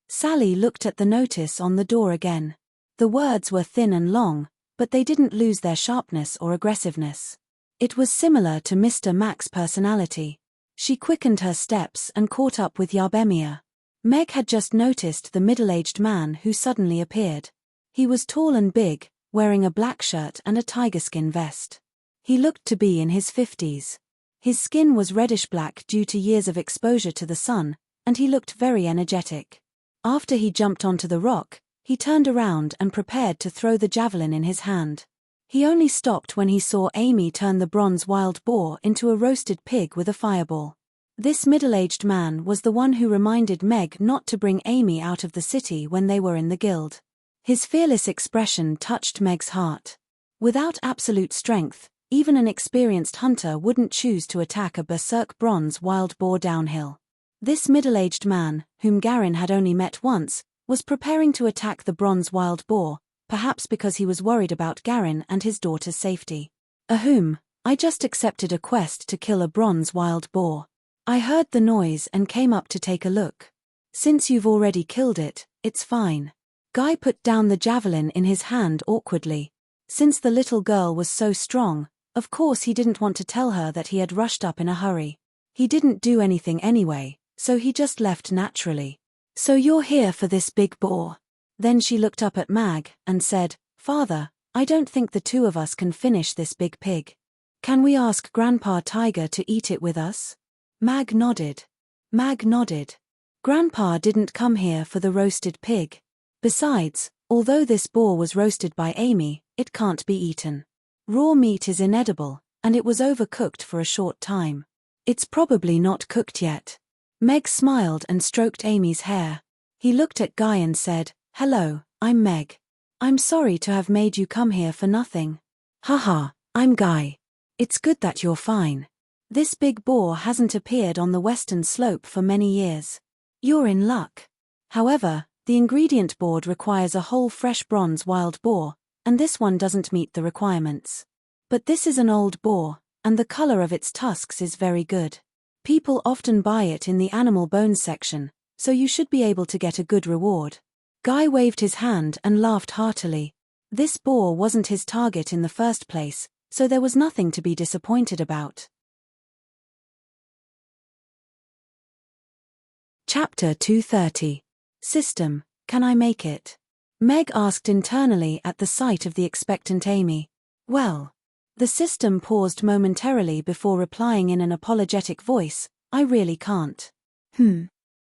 Sally looked at the notice on the door again. The words were thin and long, but they didn't lose their sharpness or aggressiveness. It was similar to Mr. Mac's personality. She quickened her steps and caught up with Yarbemia. Meg had just noticed the middle-aged man who suddenly appeared. He was tall and big, wearing a black shirt and a tigerskin vest. He looked to be in his 50s. His skin was reddish-black due to years of exposure to the sun, and he looked very energetic. After he jumped onto the rock, he turned around and prepared to throw the javelin in his hand. He only stopped when he saw Amy turn the bronze wild boar into a roasted pig with a fireball. This middle-aged man was the one who reminded Meg not to bring Amy out of the city when they were in the guild. His fearless expression touched Meg's heart. Without absolute strength, even an experienced hunter wouldn't choose to attack a berserk bronze wild boar downhill. This middle-aged man, whom Garin had only met once, was preparing to attack the bronze wild boar, perhaps because he was worried about Garin and his daughter's safety. I just accepted a quest to kill a bronze wild boar. I heard the noise and came up to take a look. Since you've already killed it, it's fine. Guy put down the javelin in his hand awkwardly. Since the little girl was so strong, of course he didn't want to tell her that he had rushed up in a hurry. He didn't do anything anyway, so he just left naturally. So you're here for this big boar? Then she looked up at Mag and said, Father, I don't think the 2 of us can finish this big pig. Can we ask Grandpa Tiger to eat it with us? Mag nodded. Grandpa didn't come here for the roasted pig. Besides, although this boar was roasted by Amy, it can't be eaten. Raw meat is inedible, and it was overcooked for a short time. It's probably not cooked yet. Meg smiled and stroked Amy's hair. He looked at Guy and said, Hello, I'm Meg. I'm sorry to have made you come here for nothing. Haha, I'm Guy. It's good that you're fine. This big boar hasn't appeared on the western slope for many years. You're in luck. However, the ingredient board requires a whole fresh bronze wild boar, and this one doesn't meet the requirements. But this is an old boar, and the color of its tusks is very good. People often buy it in the animal bones section, so you should be able to get a good reward. Guy waved his hand and laughed heartily. This boar wasn't his target in the first place, so there was nothing to be disappointed about. Chapter 230. System, can I make it? Meg asked internally at the sight of the expectant Amy. Well. The system paused momentarily before replying in an apologetic voice, I really can't.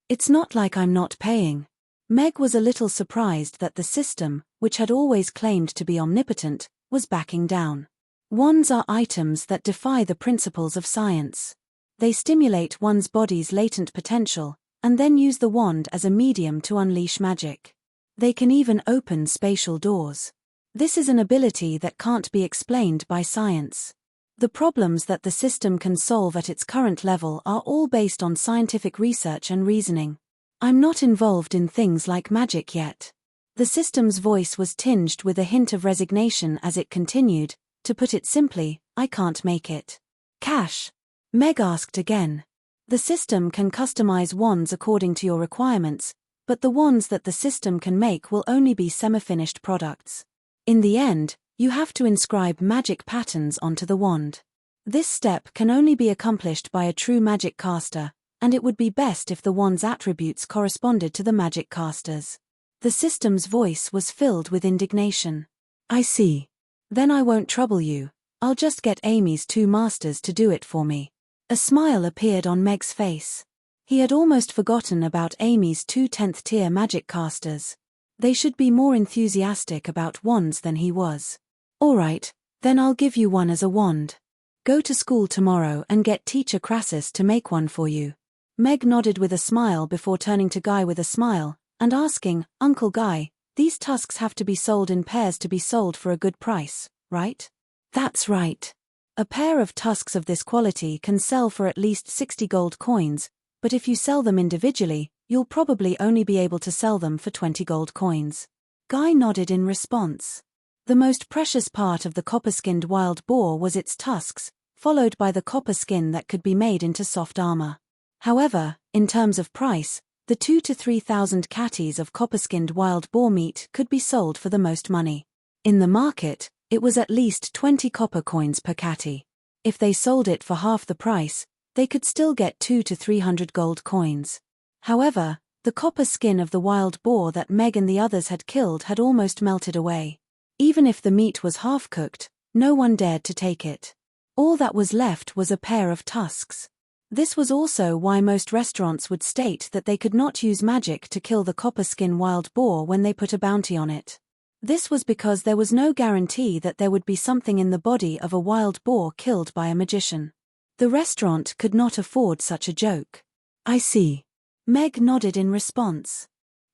It's not like I'm not paying. Meg was a little surprised that the system, which had always claimed to be omnipotent, was backing down. Wands are items that defy the principles of science. They stimulate one's body's latent potential, and then use the wand as a medium to unleash magic. They can even open spatial doors. This is an ability that can't be explained by science. The problems that the system can solve at its current level are all based on scientific research and reasoning. I'm not involved in things like magic yet. The system's voice was tinged with a hint of resignation as it continued, to put it simply, I can't make it. Cash? Meg asked again. The system can customize wands according to your requirements, but the wands that the system can make will only be semi-finished products. In the end, you have to inscribe magic patterns onto the wand. This step can only be accomplished by a true magic caster, and it would be best if the wand's attributes corresponded to the magic caster's. The system's voice was filled with indignation. I see. Then I won't trouble you. I'll just get Amy's 2 masters to do it for me. A smile appeared on Meg's face. He had almost forgotten about Amy's 2 10th-tier magic casters. They should be more enthusiastic about wands than he was. All right, then I'll give you one as a wand. Go to school tomorrow and get Teacher Crassus to make one for you. Meg nodded with a smile before turning to Guy with a smile, and asking, Uncle Guy, these tusks have to be sold in pairs to be sold for a good price, right? That's right. A pair of tusks of this quality can sell for at least 60 gold coins, but if you sell them individually, you'll probably only be able to sell them for 20 gold coins. Guy nodded in response. The most precious part of the copper-skinned wild boar was its tusks, followed by the copper skin that could be made into soft armor. However, in terms of price, the 2,000 to 3,000 catties of copper-skinned wild boar meat could be sold for the most money. In the market, it was at least 20 copper coins per catty. If they sold it for half the price, they could still get 200 to 300 gold coins. However, the copper skin of the wild boar that Meg and the others had killed had almost melted away. Even if the meat was half-cooked, no one dared to take it. All that was left was a pair of tusks. This was also why most restaurants would state that they could not use magic to kill the copper skin wild boar when they put a bounty on it. This was because there was no guarantee that there would be something in the body of a wild boar killed by a magician. The restaurant could not afford such a joke. I see. Meg nodded in response.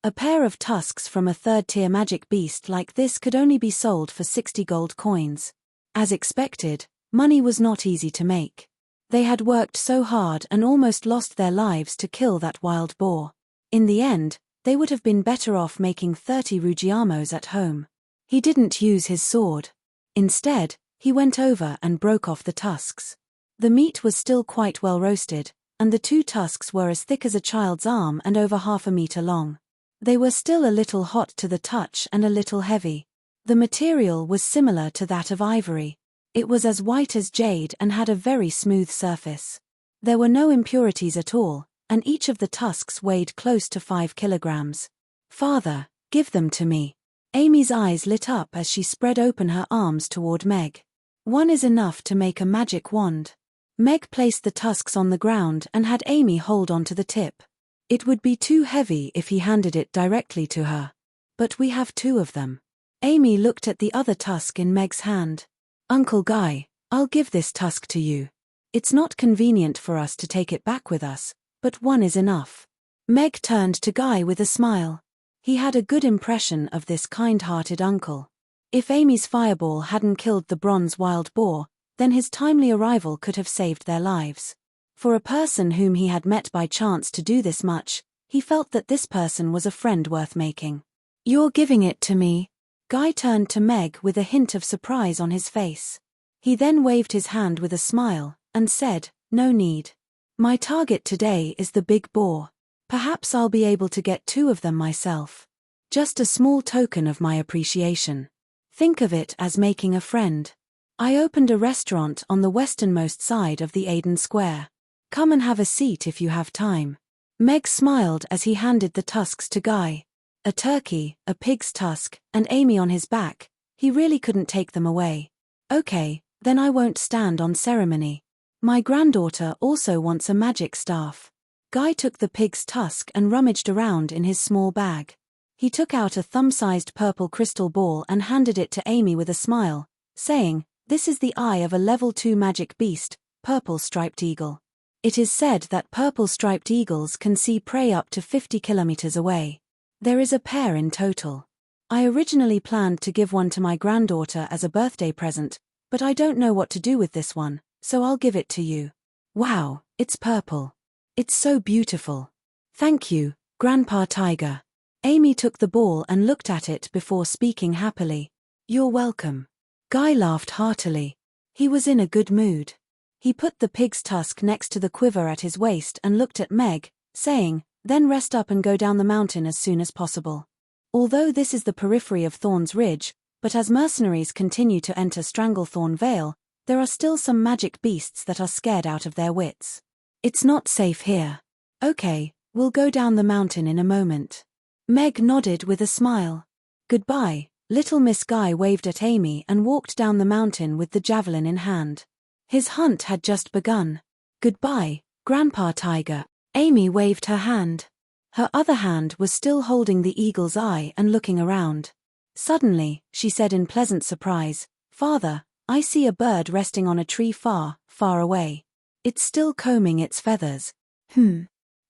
A pair of tusks from a 3rd-tier magic beast like this could only be sold for 60 gold coins. As expected, money was not easy to make. They had worked so hard and almost lost their lives to kill that wild boar. In the end, they would have been better off making 30 Ruggiamos at home. He didn't use his sword. Instead, he went over and broke off the tusks. The meat was still quite well roasted, and the 2 tusks were as thick as a child's arm and over half a meter long. They were still a little hot to the touch and a little heavy. The material was similar to that of ivory. It was as white as jade and had a very smooth surface. There were no impurities at all, and each of the tusks weighed close to 5 kilograms. Father, give them to me. Amy's eyes lit up as she spread open her arms toward Meg. One is enough to make a magic wand. Meg placed the tusks on the ground and had Amy hold onto the tip. It would be too heavy if he handed it directly to her. But we have 2 of them. Amy looked at the other tusk in Meg's hand. Uncle Guy, I'll give this tusk to you. It's not convenient for us to take it back with us, but 1 is enough. Meg turned to Guy with a smile. He had a good impression of this kind-hearted uncle. If Amy's fireball hadn't killed the bronze wild boar, then his timely arrival could have saved their lives. For a person whom he had met by chance to do this much, he felt that this person was a friend worth making. You're giving it to me? Guy turned to Meg with a hint of surprise on his face. He then waved his hand with a smile, and said, No need. My target today is the big boar. Perhaps I'll be able to get 2 of them myself. Just a small token of my appreciation. Think of it as making a friend. I opened a restaurant on the westernmost side of the Aden Square. Come and have a seat if you have time. Meg smiled as he handed the tusks to Guy. A turkey, a pig's tusk, and Amy on his back, he really couldn't take them away. Okay, then I won't stand on ceremony. My granddaughter also wants a magic staff. Guy took the pig's tusk and rummaged around in his small bag. He took out a thumb-sized purple crystal ball and handed it to Amy with a smile, saying, This is the eye of a level 2 magic beast, purple striped eagle. It is said that purple-striped eagles can see prey up to 50 kilometers away. There is a pair in total. I originally planned to give one to my granddaughter as a birthday present, but I don't know what to do with this one, so I'll give it to you. Wow, it's purple. It's so beautiful. Thank you, Grandpa Tiger. Amy took the ball and looked at it before speaking happily. You're welcome. Guy laughed heartily. He was in a good mood. He put the pig's tusk next to the quiver at his waist and looked at Meg, saying, then rest up and go down the mountain as soon as possible. Although this is the periphery of Thorn's Ridge, but as mercenaries continue to enter Stranglethorn Vale, there are still some magic beasts that are scared out of their wits. It's not safe here. Okay, we'll go down the mountain in a moment. Meg nodded with a smile. Goodbye. Little Miss Guy waved at Amy and walked down the mountain with the javelin in hand. His hunt had just begun. Goodbye, Grandpa Tiger. Amy waved her hand. Her other hand was still holding the eagle's eye and looking around. Suddenly, she said in pleasant surprise, Father, I see a bird resting on a tree far, far away. It's still combing its feathers.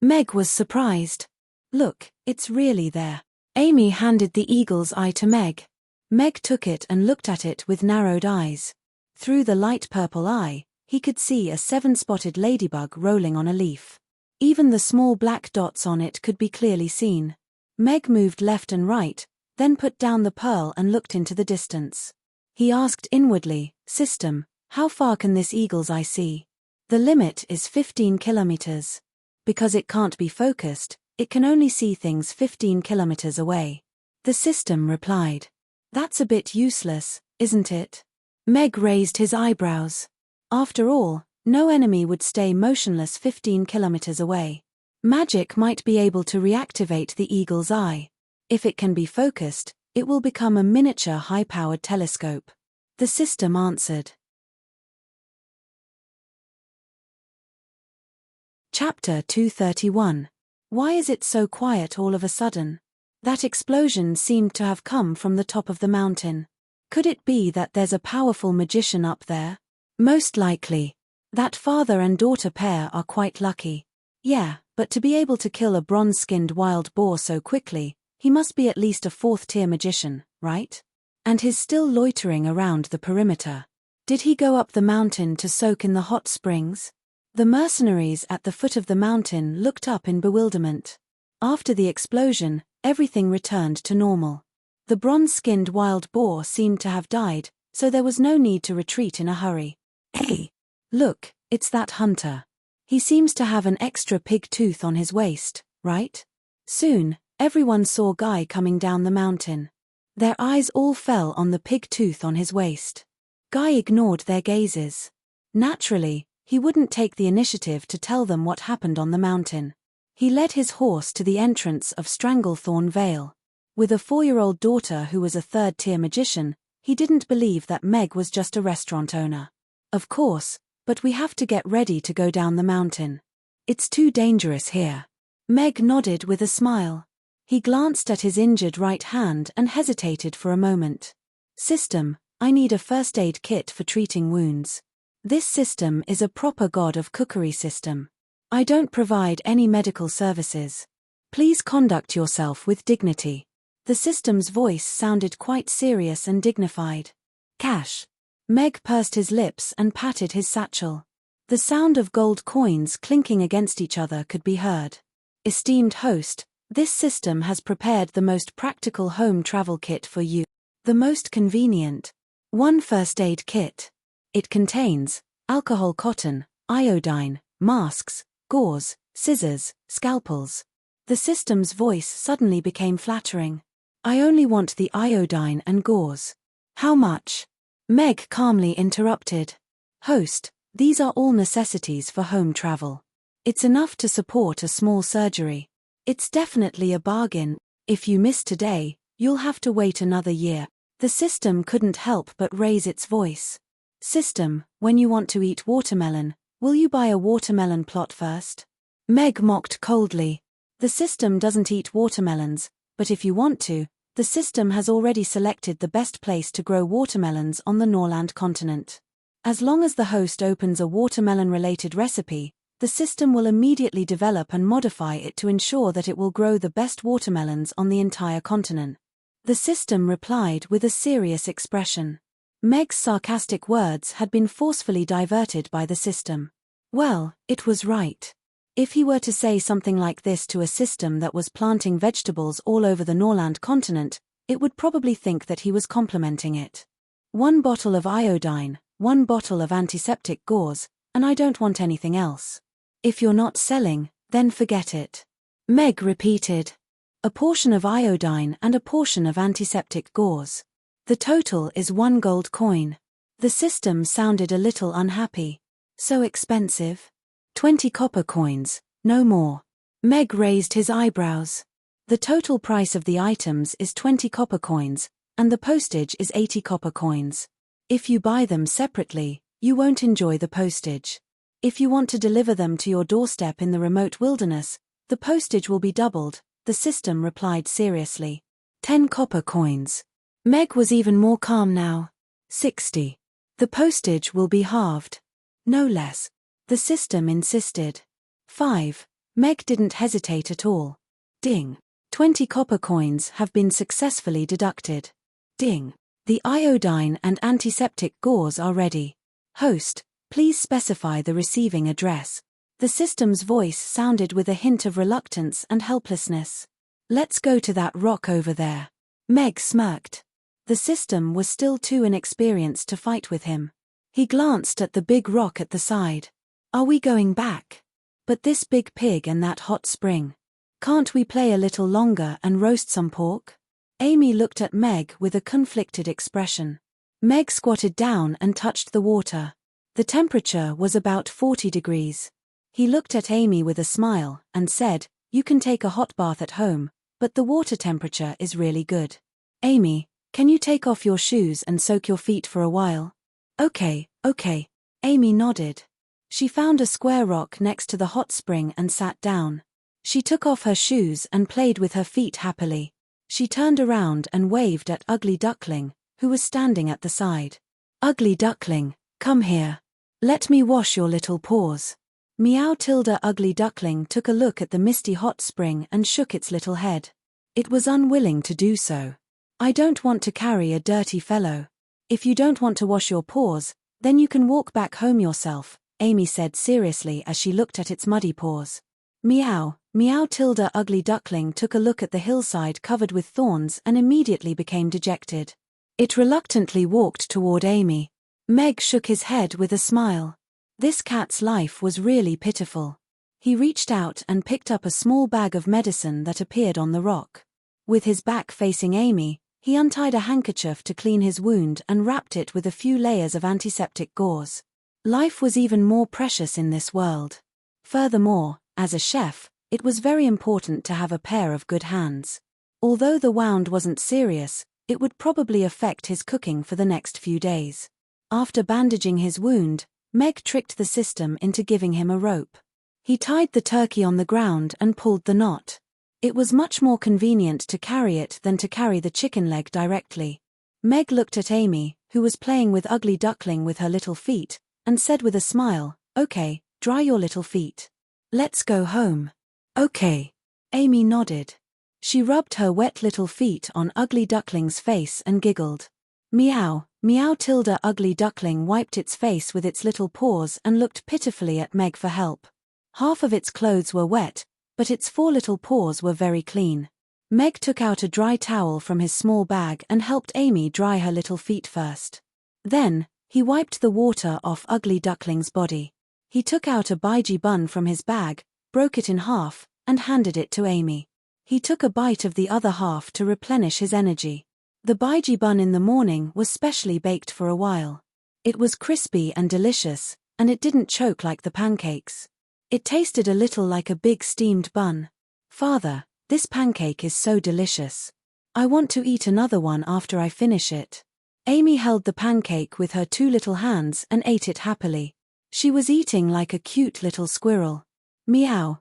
Meg was surprised. Look, it's really there. Amy handed the eagle's eye to Meg. Meg took it and looked at it with narrowed eyes. Through the light purple eye, he could see a 7-spotted ladybug rolling on a leaf. Even the small black dots on it could be clearly seen. Meg moved left and right, then put down the pearl and looked into the distance. He asked inwardly, System, how far can this eagle's eye see? The limit is 15 kilometers. Because it can't be focused, it can only see things 15 kilometers away. The system replied. That's a bit useless, isn't it? Meg raised his eyebrows. After all, no enemy would stay motionless 15 kilometers away. Magic might be able to reactivate the eagle's eye. If it can be focused, it will become a miniature high-powered telescope. The system answered. Chapter 231. Why is it so quiet all of a sudden? That explosion seemed to have come from the top of the mountain. Could it be that there's a powerful magician up there? Most likely. That father and daughter pair are quite lucky. Yeah, but to be able to kill a bronze-skinned wild boar so quickly, he must be at least a 4th-tier magician, right? And he's still loitering around the perimeter. Did he go up the mountain to soak in the hot springs? The mercenaries at the foot of the mountain looked up in bewilderment. After the explosion, everything returned to normal. The bronze-skinned wild boar seemed to have died, so there was no need to retreat in a hurry. Hey! Look, it's that hunter. He seems to have an extra pig tooth on his waist, right? Soon, everyone saw Guy coming down the mountain. Their eyes all fell on the pig tooth on his waist. Guy ignored their gazes. Naturally, he wouldn't take the initiative to tell them what happened on the mountain. He led his horse to the entrance of Stranglethorn Vale. With a 4-year-old daughter who was a 3rd-tier magician, he didn't believe that Meg was just a restaurant owner. Of course, but we have to get ready to go down the mountain. It's too dangerous here. Meg nodded with a smile. He glanced at his injured right hand and hesitated for a moment. System, I need a first aid kit for treating wounds. This system is a proper god of cookery system. I don't provide any medical services. Please conduct yourself with dignity. The system's voice sounded quite serious and dignified. Cash. Meg pursed his lips and patted his satchel. The sound of gold coins clinking against each other could be heard. Esteemed host, this system has prepared the most practical home travel kit for you. The most convenient. One first aid kit. It contains alcohol, cotton, iodine, masks, gauze, scissors, scalpels. The system's voice suddenly became flattering. I only want the iodine and gauze. How much? Meg calmly interrupted. Host, these are all necessities for home travel. It's enough to support a small surgery. It's definitely a bargain. If you miss today, you'll have to wait another year. The system couldn't help but raise its voice. System, when you want to eat watermelon, will you buy a watermelon plot first? Meg mocked coldly. The system doesn't eat watermelons, but if you want to, the system has already selected the best place to grow watermelons on the Norland continent. As long as the host opens a watermelon-related recipe, The system will immediately develop and modify it to ensure that it will grow the best watermelons on the entire continent. The system replied with a serious expression. Meg's sarcastic words had been forcefully diverted by the system. Well, it was right. If he were to say something like this to a system that was planting vegetables all over the Norland continent, it would probably think that he was complimenting it. 1 bottle of iodine, 1 bottle of antiseptic gauze, and I don't want anything else. If you're not selling, then forget it. Meg repeated. A portion of iodine and a portion of antiseptic gauze. The total is 1 gold coin. The system sounded a little unhappy. So expensive? 20 copper coins, no more. Meg raised his eyebrows. The total price of the items is 20 copper coins, and the postage is 80 copper coins. If you buy them separately, you won't enjoy the postage. If you want to deliver them to your doorstep in the remote wilderness, the postage will be doubled, the system replied seriously. 10 copper coins. Meg was even more calm now. 60. The postage will be halved. No less. The system insisted. 5. Meg didn't hesitate at all. Ding. 20 copper coins have been successfully deducted. Ding. The iodine and antiseptic gauze are ready. Host, please specify the receiving address. The system's voice sounded with a hint of reluctance and helplessness. Let's go to that rock over there. Meg smirked. The system was still too inexperienced to fight with him. He glanced at the big rock at the side. Are we going back? But this big pig and that hot spring. Can't we play a little longer and roast some pork? Amy looked at Meg with a conflicted expression. Meg squatted down and touched the water. The temperature was about 40 degrees. He looked at Amy with a smile and said, "You can take a hot bath at home, but the water temperature is really good. Amy, can you take off your shoes and soak your feet for a while?" Okay. Amy nodded. She found a square rock next to the hot spring and sat down. She took off her shoes and played with her feet happily. She turned around and waved at Ugly Duckling, who was standing at the side. "Ugly Duckling, come here. Let me wash your little paws." Meow tilde Ugly Duckling took a look at the misty hot spring and shook its little head. It was unwilling to do so. "I don't want to carry a dirty fellow. If you don't want to wash your paws, then you can walk back home yourself," Amy said seriously as she looked at its muddy paws. Meow tilde Ugly Duckling took a look at the hillside covered with thorns and immediately became dejected. It reluctantly walked toward Amy. Meg shook his head with a smile. This cat's life was really pitiful. He reached out and picked up a small bag of medicine that appeared on the rock. With his back facing Amy, he untied a handkerchief to clean his wound and wrapped it with a few layers of antiseptic gauze. Life was even more precious in this world. Furthermore, as a chef, it was very important to have a pair of good hands. Although the wound wasn't serious, it would probably affect his cooking for the next few days. After bandaging his wound, Meg tricked the system into giving him a rope. He tied the turkey on the ground and pulled the knot. It was much more convenient to carry it than to carry the chicken leg directly. Meg looked at Amy, who was playing with Ugly Duckling with her little feet, and said with a smile, "Okay, dry your little feet. Let's go home." "Okay." Amy nodded. She rubbed her wet little feet on Ugly Duckling's face and giggled. Meow tilde Ugly Duckling wiped its face with its little paws and looked pitifully at Meg for help. Half of its clothes were wet, but its 4 little paws were very clean. Meg took out a dry towel from his small bag and helped Amy dry her little feet first. Then, he wiped the water off Ugly Duckling's body. He took out a baijiu bun from his bag, broke it in half, and handed it to Amy. He took a bite of the other half to replenish his energy. The baijiu bun in the morning was specially baked for a while. It was crispy and delicious, and it didn't choke like the pancakes. It tasted a little like a big steamed bun. "Father, this pancake is so delicious. I want to eat another one after I finish it." Amy held the pancake with her 2 little hands and ate it happily. She was eating like a cute little squirrel. Meow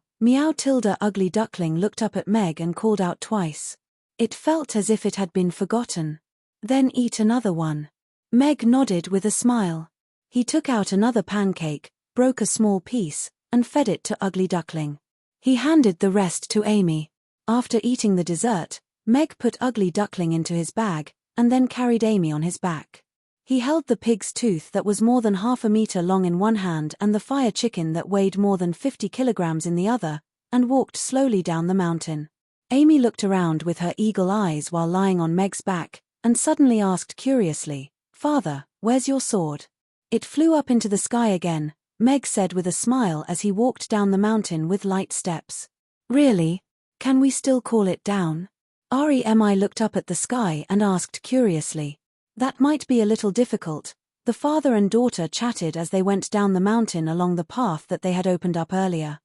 tilde Ugly Duckling looked up at Meg and called out twice. It felt as if it had been forgotten. "Then eat another one." Meg nodded with a smile. He took out another pancake, broke a small piece, and fed it to Ugly Duckling. He handed the rest to Amy. After eating the dessert, Meg put Ugly Duckling into his bag, and then carried Amy on his back. He held the pig's tooth that was more than half a meter long in one hand and the fire chicken that weighed more than 50 kilograms in the other, and walked slowly down the mountain. Amy looked around with her eagle eyes while lying on Meg's back, and suddenly asked curiously, "Father, where's your sword?" "It flew up into the sky again," Meg said with a smile as he walked down the mountain with light steps. "Really? Can we still call it down?" Remi looked up at the sky and asked curiously. "That might be a little difficult." The father and daughter chatted as they went down the mountain along the path that they had opened up earlier.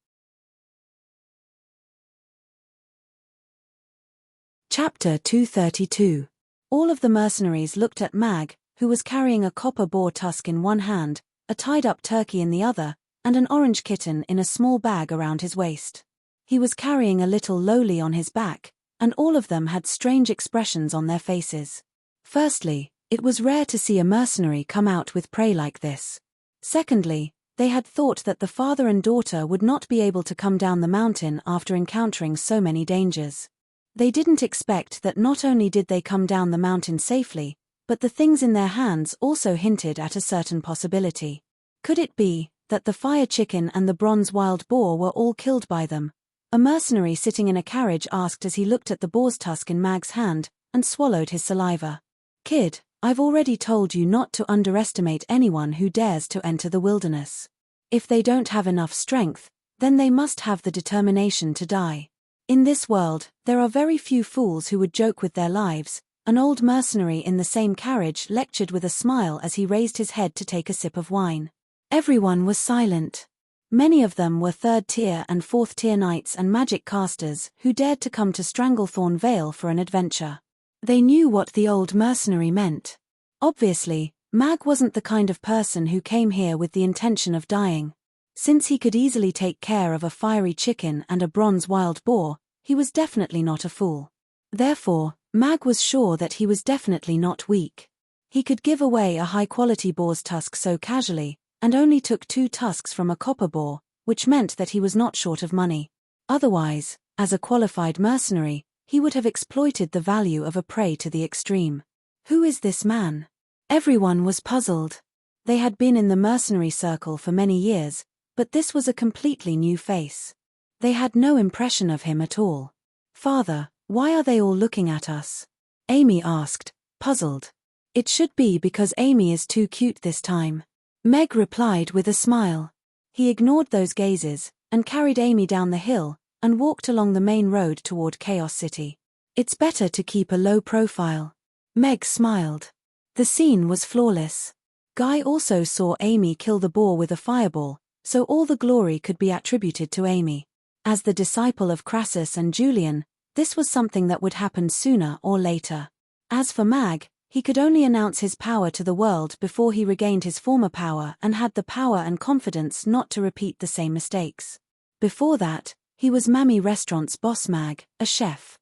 Chapter 232. All of the mercenaries looked at Mag, who was carrying a copper boar tusk in one hand, a tied-up turkey in the other, and an orange kitten in a small bag around his waist. He was carrying a little lowly on his back, and all of them had strange expressions on their faces. Firstly, it was rare to see a mercenary come out with prey like this. Secondly, they had thought that the father and daughter would not be able to come down the mountain after encountering so many dangers. They didn't expect that not only did they come down the mountain safely, but the things in their hands also hinted at a certain possibility. Could it be that the fire chicken and the bronze wild boar were all killed by them? A mercenary sitting in a carriage asked as he looked at the boar's tusk in Mag's hand, and swallowed his saliva. "Kid, I've already told you not to underestimate anyone who dares to enter the wilderness. If they don't have enough strength, then they must have the determination to die. In this world, there are very few fools who would joke with their lives." An old mercenary in the same carriage lectured with a smile as he raised his head to take a sip of wine. Everyone was silent. Many of them were third-tier and fourth-tier knights and magic casters who dared to come to Stranglethorn Vale for an adventure. They knew what the old mercenary meant. Obviously, Mag wasn't the kind of person who came here with the intention of dying. Since he could easily take care of a fiery chicken and a bronze wild boar, he was definitely not a fool. Therefore, Mag was sure that he was definitely not weak. He could give away a high-quality boar's tusk so casually, and only took 2 tusks from a copper boar, which meant that he was not short of money. Otherwise, as a qualified mercenary, he would have exploited the value of a prey to the extreme. Who is this man? Everyone was puzzled. They had been in the mercenary circle for many years, but this was a completely new face. They had no impression of him at all. "Father, why are they all looking at us?" Amy asked, puzzled. "It should be because Amy is too cute this time," Meg replied with a smile. He ignored those gazes, and carried Amy down the hill, and walked along the main road toward Chaos City. "It's better to keep a low profile." Meg smiled. The scene was flawless. Guy also saw Amy kill the boar with a fireball, so all the glory could be attributed to Amy. As the disciple of Crassus and Julian, this was something that would happen sooner or later. As for Mag, he could only announce his power to the world before he regained his former power and had the power and confidence not to repeat the same mistakes. Before that, he was Mammy Restaurant's Boss Mag, a chef.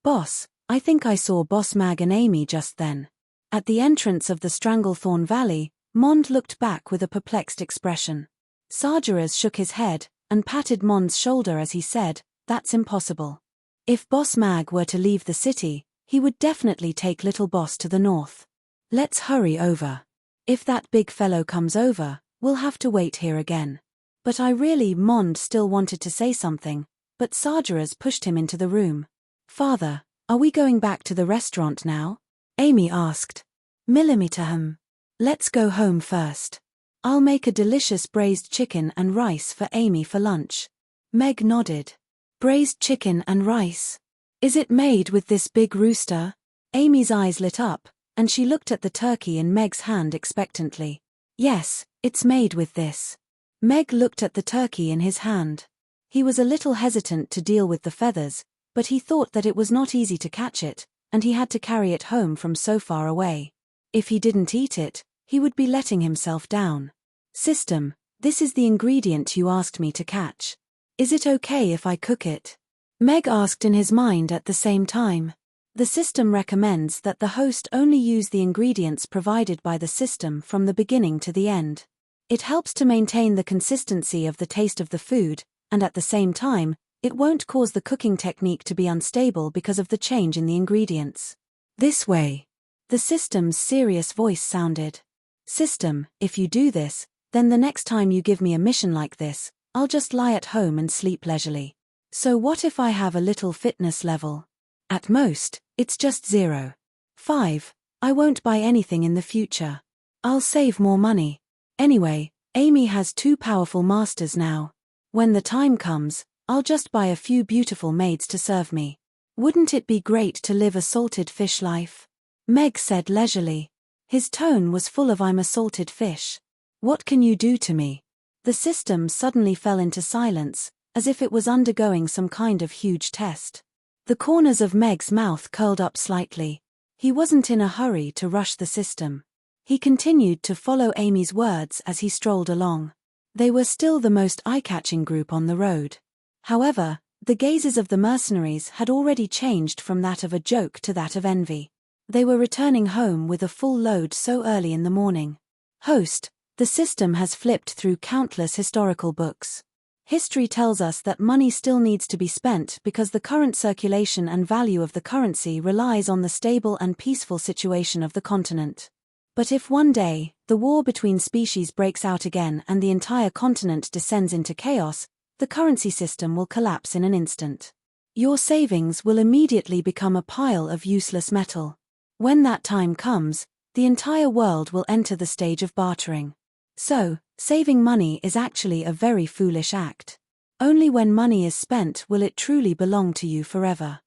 Boss, I think I saw Boss Mag and Amy just then." At the entrance of the Stranglethorn Valley, Mond looked back with a perplexed expression. Sargeras shook his head, and patted Mond's shoulder as he said, "That's impossible. If Boss Mag were to leave the city, he would definitely take Little Boss to the north. Let's hurry over. If that big fellow comes over, we'll have to wait here again." "But Mond still wanted to say something, but Sargeras pushed him into the room. "Father, are we going back to the restaurant now?" Amy asked. "Millimeter. Let's go home first. I'll make a delicious braised chicken and rice for Amy for lunch." Meg nodded. "Braised chicken and rice? Is it made with this big rooster?" Amy's eyes lit up, and she looked at the turkey in Meg's hand expectantly. "Yes, it's made with this." Meg looked at the turkey in his hand. He was a little hesitant to deal with the feathers, but he thought that it was not easy to catch it, and he had to carry it home from so far away. If he didn't eat it, he would be letting himself down. "System, this is the ingredient you asked me to catch. Is it okay if I cook it?" Meg asked in his mind at the same time. The system recommends that the host only use the ingredients provided by the system from the beginning to the end. It helps to maintain the consistency of the taste of the food, and at the same time, it won't cause the cooking technique to be unstable because of the change in the ingredients. This way. The system's serious voice sounded. System, if you do this, then the next time you give me a mission like this, I'll just lie at home and sleep leisurely. So what if I have a little fitness level? At most, it's just 0. 5. I won't buy anything in the future. I'll save more money. Anyway, Amy has 2 powerful masters now. When the time comes, I'll just buy a few beautiful maids to serve me. Wouldn't it be great to live a salted fish life? Meg said leisurely. His tone was full of "I'm a salted fish. What can you do to me?" The system suddenly fell into silence, as if it was undergoing some kind of huge test. The corners of Meg's mouth curled up slightly. He wasn't in a hurry to rush the system. He continued to follow Amy's words as he strolled along. They were still the most eye-catching group on the road. However, the gazes of the mercenaries had already changed from that of a joke to that of envy. They were returning home with a full load so early in the morning. Host, the system has flipped through countless historical books. History tells us that money still needs to be spent because the current circulation and value of the currency relies on the stable and peaceful situation of the continent. But if one day, the war between species breaks out again and the entire continent descends into chaos, the currency system will collapse in an instant. Your savings will immediately become a pile of useless metal. When that time comes, the entire world will enter the stage of bartering. So, saving money is actually a very foolish act. Only when money is spent will it truly belong to you forever.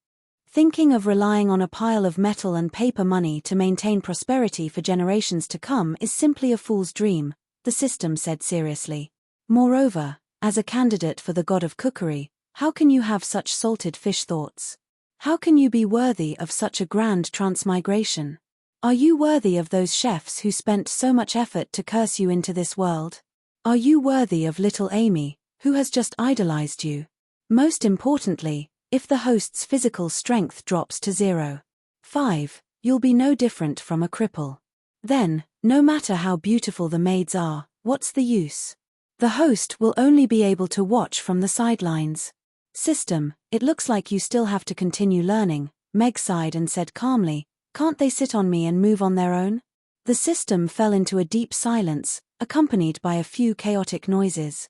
Thinking of relying on a pile of metal and paper money to maintain prosperity for generations to come is simply a fool's dream, the system said seriously. Moreover, as a candidate for the god of cookery, how can you have such salted fish thoughts? How can you be worthy of such a grand transmigration? Are you worthy of those chefs who spent so much effort to curse you into this world? Are you worthy of little Amy, who has just idolized you? Most importantly, if the host's physical strength drops to 0. 5, you'll be no different from a cripple. Then, no matter how beautiful the maids are, what's the use? The host will only be able to watch from the sidelines. System, it looks like you still have to continue learning, Meg sighed and said calmly, can't they sit on me and move on their own? The system fell into a deep silence, accompanied by a few chaotic noises.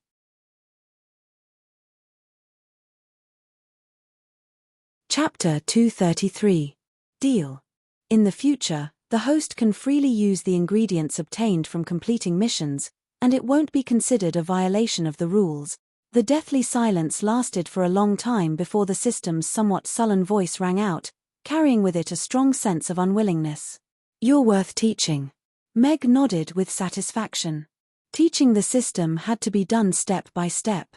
Chapter 233. Deal. In the future, the host can freely use the ingredients obtained from completing missions, and it won't be considered a violation of the rules. The deathly silence lasted for a long time before the system's somewhat sullen voice rang out, carrying with it a strong sense of unwillingness. You're worth teaching. Meg nodded with satisfaction. Teaching the system had to be done step by step.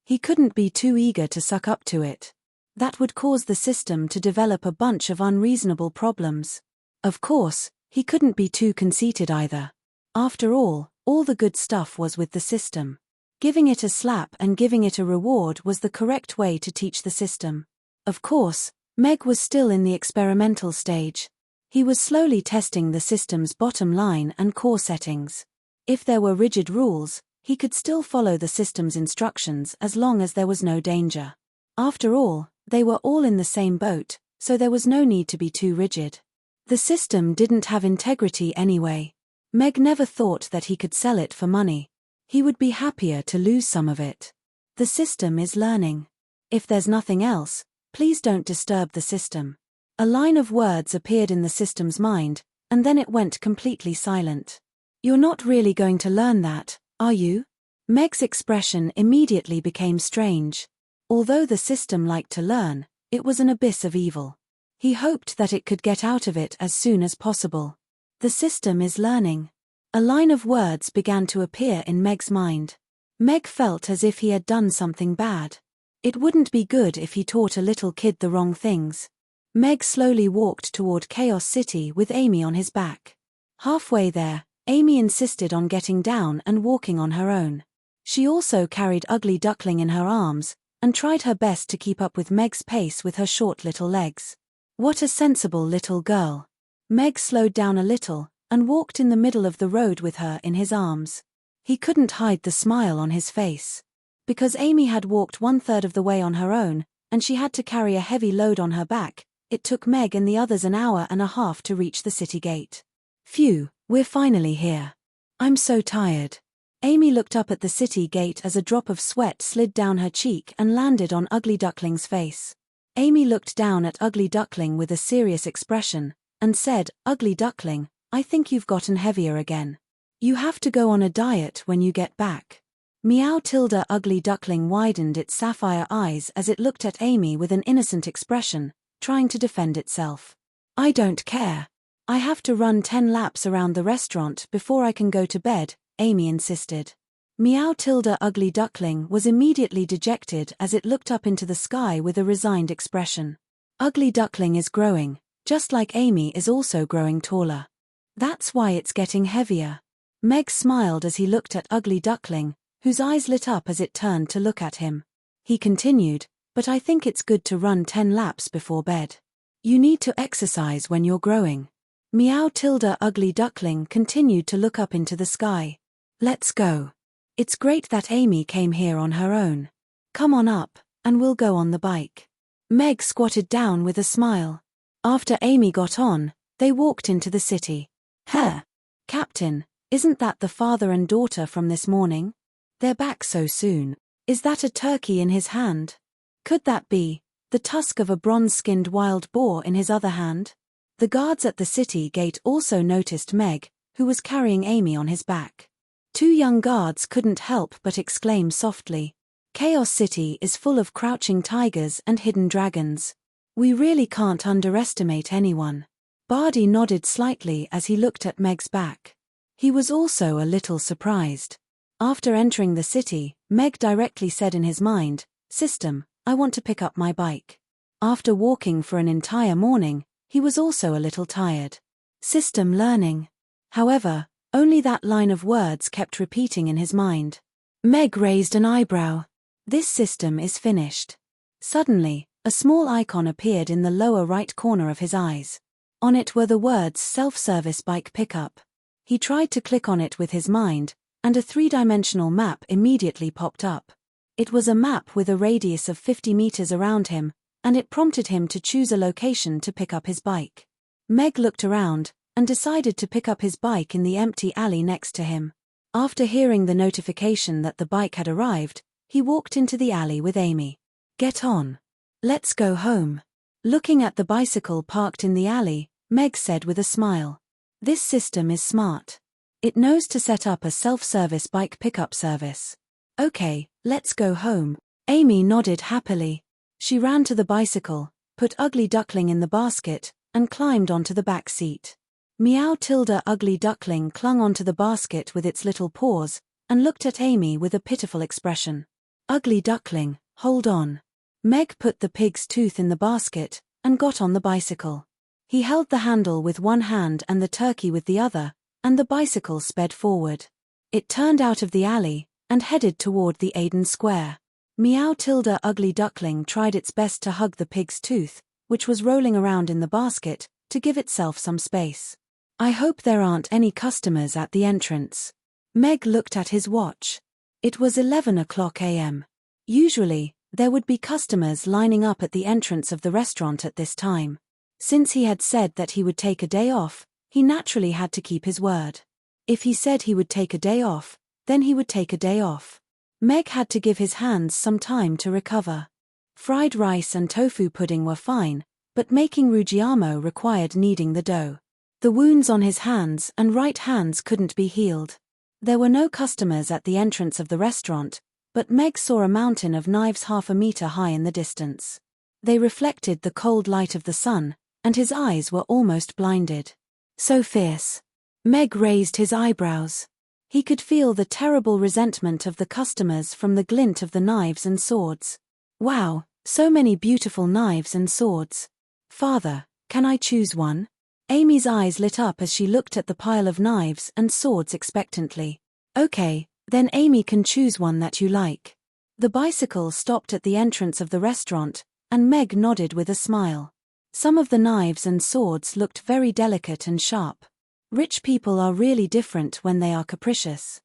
He couldn't be too eager to suck up to it. That would cause the system to develop a bunch of unreasonable problems. Of course, he couldn't be too conceited either. After all the good stuff was with the system. Giving it a slap and giving it a reward was the correct way to teach the system. Of course, Meg was still in the experimental stage. He was slowly testing the system's bottom line and core settings. If there were rigid rules, he could still follow the system's instructions as long as there was no danger. After all, they were all in the same boat, so there was no need to be too rigid. The system didn't have integrity anyway. Meg never thought that he could sell it for money. He would be happier to lose some of it. The system is learning. If there's nothing else, please don't disturb the system. A line of words appeared in the system's mind, and then it went completely silent. You're not really going to learn that, are you? Meg's expression immediately became strange. Although the system liked to learn, it was an abyss of evil. He hoped that it could get out of it as soon as possible. The system is learning. A line of words began to appear in Meg's mind. Meg felt as if he had done something bad. It wouldn't be good if he taught a little kid the wrong things. Meg slowly walked toward Chaos City with Amy on his back. Halfway there, Amy insisted on getting down and walking on her own. She also carried Ugly Duckling in her arms, and tried her best to keep up with Meg's pace with her short little legs. What a sensible little girl. Meg slowed down a little, and walked in the middle of the road with her in his arms. He couldn't hide the smile on his face. Because Amy had walked 1/3 of the way on her own, and she had to carry a heavy load on her back, it took Meg and the others an hour and a half to reach the city gate. Phew, we're finally here. I'm so tired. Amy looked up at the city gate as a drop of sweat slid down her cheek and landed on Ugly Duckling's face. Amy looked down at Ugly Duckling with a serious expression, and said, "Ugly Duckling, I think you've gotten heavier again. You have to go on a diet when you get back." Meow tilde. Ugly Duckling widened its sapphire eyes as it looked at Amy with an innocent expression, trying to defend itself. "I don't care. I have to run 10 laps around the restaurant before I can go to bed," Amy insisted. Meow tilde. Ugly Duckling was immediately dejected as it looked up into the sky with a resigned expression. Ugly Duckling is growing, just like Amy is also growing taller. That's why it's getting heavier. Meg smiled as he looked at Ugly Duckling, whose eyes lit up as it turned to look at him. He continued, "But I think it's good to run 10 laps before bed. You need to exercise when you're growing." Meow tilde. Ugly Duckling continued to look up into the sky. "Let's go. It's great that Amy came here on her own. Come on up, and we'll go on the bike." Meg squatted down with a smile. After Amy got on, they walked into the city. "Huh. Captain, isn't that the father and daughter from this morning? They're back so soon. Is that a turkey in his hand? Could that be the tusk of a bronze-skinned wild boar in his other hand?" The guards at the city gate also noticed Meg, who was carrying Amy on his back. 2 young guards couldn't help but exclaim softly, "Chaos City is full of crouching tigers and hidden dragons. We really can't underestimate anyone." Bardi nodded slightly as he looked at Meg's back. He was also a little surprised. After entering the city, Meg directly said in his mind, "System, I want to pick up my bike." After walking for an entire morning, he was also a little tired. System learning. However, only that line of words kept repeating in his mind. Meg raised an eyebrow. This system is finished. Suddenly, a small icon appeared in the lower right corner of his eyes. On it were the words "Self-Service Bike Pickup." He tried to click on it with his mind, and a 3-dimensional map immediately popped up. It was a map with a radius of 50 meters around him, and it prompted him to choose a location to pick up his bike. Meg looked around, and decided to pick up his bike in the empty alley next to him. After hearing the notification that the bike had arrived, he walked into the alley with Amy. "Get on. Let's go home." Looking at the bicycle parked in the alley, Meg said with a smile, "This system is smart. It knows to set up a self-service bike pickup service. Okay, let's go home." Amy nodded happily. She ran to the bicycle, put Ugly Duckling in the basket, and climbed onto the back seat. Meow tilde. Ugly Duckling clung onto the basket with its little paws, and looked at Amy with a pitiful expression. "Ugly Duckling, hold on." Meg put the pig's tooth in the basket, and got on the bicycle. He held the handle with one hand and the turkey with the other, and the bicycle sped forward. It turned out of the alley, and headed toward the Aden Square. Meow tilde. Ugly Duckling tried its best to hug the pig's tooth, which was rolling around in the basket, to give itself some space. "I hope there aren't any customers at the entrance." Meg looked at his watch. It was 11 o'clock a.m. Usually, there would be customers lining up at the entrance of the restaurant at this time. Since he had said that he would take a day off, he naturally had to keep his word. If he said he would take a day off, then he would take a day off. Meg had to give his hands some time to recover. Fried rice and tofu pudding were fine, but making rugiamo required kneading the dough. The wounds on his hands and right hands couldn't be healed. There were no customers at the entrance of the restaurant, but Meg saw a mountain of knives 1/2 meter high in the distance. They reflected the cold light of the sun, and his eyes were almost blinded. So fierce. Meg raised his eyebrows. He could feel the terrible resentment of the customers from the glint of the knives and swords. "Wow, so many beautiful knives and swords. Father, can I choose one?" Amy's eyes lit up as she looked at the pile of knives and swords expectantly. "Okay, then Amy can choose one that you like." The bicycle stopped at the entrance of the restaurant, and Meg nodded with a smile. Some of the knives and swords looked very delicate and sharp. Rich people are really different when they are capricious.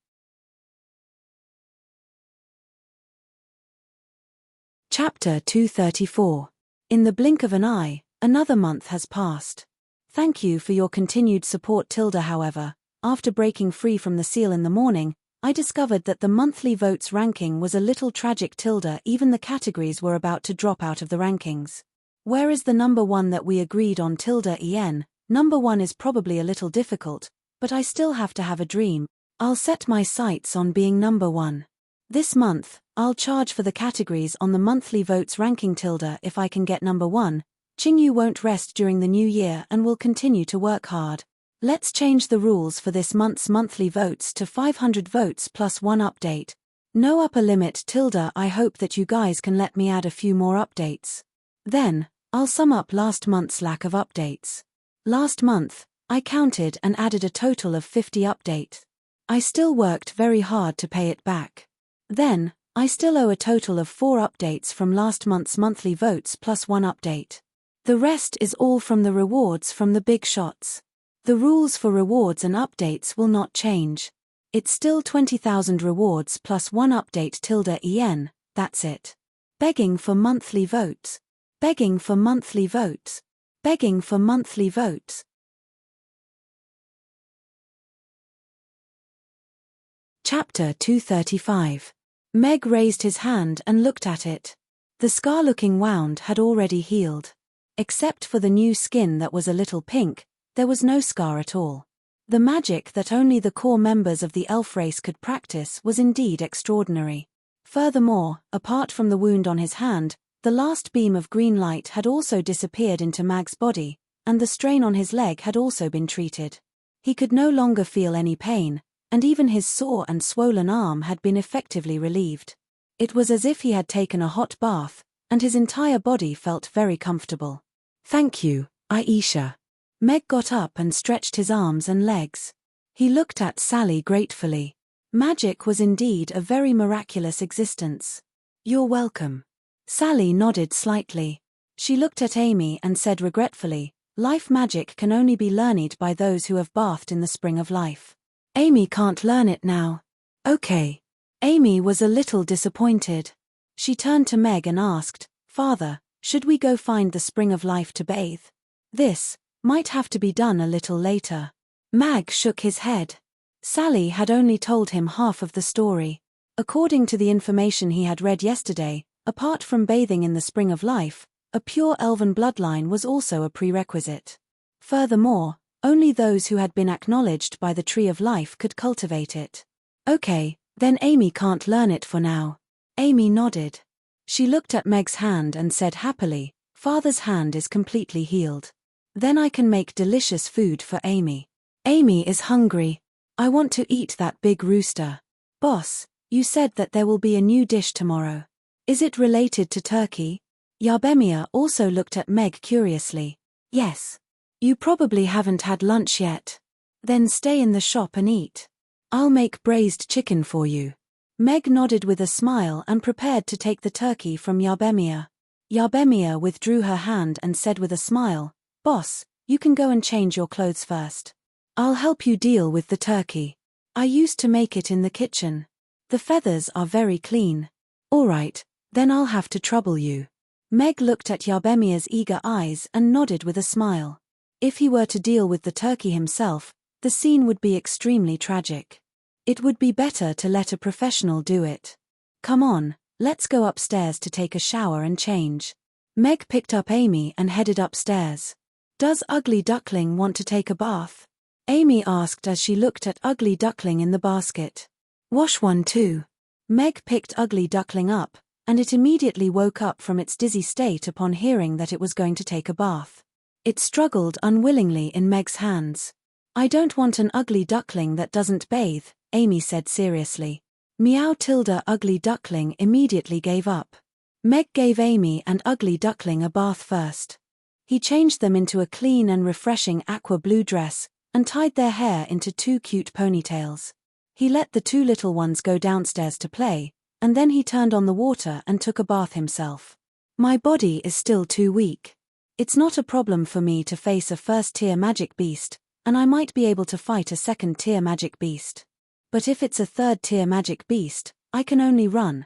Chapter 234. In the blink of an eye, another month has passed. Thank you for your continued support. However, after breaking free from the seal in the morning, I discovered that the monthly votes ranking was a little tragic. Even the categories were about to drop out of the rankings. Where is the number one that we agreed on? Number one is probably a little difficult, but I still have to have a dream. I'll set my sights on being number one. This month, I'll charge for the categories on the monthly votes ranking. If I can get number one, Qingyu won't rest during the new year and will continue to work hard. Let's change the rules for this month's monthly votes to 500 votes plus one update. No upper limit. I hope that you guys can let me add a few more updates. Then, I'll sum up last month's lack of updates. Last month, I counted and added a total of 50 updates. I still worked very hard to pay it back. Then, I still owe a total of 4 updates from last month's monthly votes plus one update. The rest is all from the rewards from the big shots. The rules for rewards and updates will not change. It's still 20,000 rewards plus one update. That's it. Begging for monthly votes. Begging for monthly votes. Begging for monthly votes. Chapter 235. Meg raised his hand and looked at it. The scar-looking wound had already healed. Except for the new skin that was a little pink, there was no scar at all. The magic that only the core members of the elf race could practice was indeed extraordinary. Furthermore, apart from the wound on his hand, the last beam of green light had also disappeared into Mag's body, and the strain on his leg had also been treated. He could no longer feel any pain, and even his sore and swollen arm had been effectively relieved. It was as if he had taken a hot bath, and his entire body felt very comfortable. Thank you, Aisha. Meg got up and stretched his arms and legs. He looked at Sally gratefully. Magic was indeed a very miraculous existence. You're welcome. Sally nodded slightly. She looked at Amy and said regretfully, life magic can only be learned by those who have bathed in the spring of life. Amy can't learn it now. Okay. Amy was a little disappointed. She turned to Meg and asked, Father, should we go find the spring of life to bathe? This might have to be done a little later. Mag shook his head. Sally had only told him half of the story. According to the information he had read yesterday, apart from bathing in the spring of life, a pure elven bloodline was also a prerequisite. Furthermore, only those who had been acknowledged by the tree of life could cultivate it. Okay, then Amy can't learn it for now. Amy nodded. She looked at Meg's hand and said happily, Father's hand is completely healed. Then I can make delicious food for Amy. Amy is hungry. I want to eat that big rooster. Boss, you said that there will be a new dish tomorrow. Is it related to turkey? Yarbemia also looked at Meg curiously. Yes. You probably haven't had lunch yet. Then stay in the shop and eat. I'll make braised chicken for you. Meg nodded with a smile and prepared to take the turkey from Yarbemia. Yarbemia withdrew her hand and said with a smile, Boss, you can go and change your clothes first. I'll help you deal with the turkey. I used to make it in the kitchen. The feathers are very clean. All right, then I'll have to trouble you. Meg looked at Yarbemia's eager eyes and nodded with a smile. If he were to deal with the turkey himself, the scene would be extremely tragic. It would be better to let a professional do it. Come on, let's go upstairs to take a shower and change. Meg picked up Amy and headed upstairs. Does Ugly Duckling want to take a bath? Amy asked as she looked at Ugly Duckling in the basket. Wash one too. Meg picked Ugly Duckling up, and it immediately woke up from its dizzy state upon hearing that it was going to take a bath. It struggled unwillingly in Meg's hands. I don't want an ugly duckling that doesn't bathe, Amy said seriously. Meow. Ugly Duckling immediately gave up. Meg gave Amy and Ugly Duckling a bath first. He changed them into a clean and refreshing aqua blue dress, and tied their hair into 2 cute ponytails. He let the 2 little ones go downstairs to play, and then he turned on the water and took a bath himself. My body is still too weak. It's not a problem for me to face a first-tier magic beast, and I might be able to fight a second-tier magic beast. But if it's a third-tier magic beast, I can only run,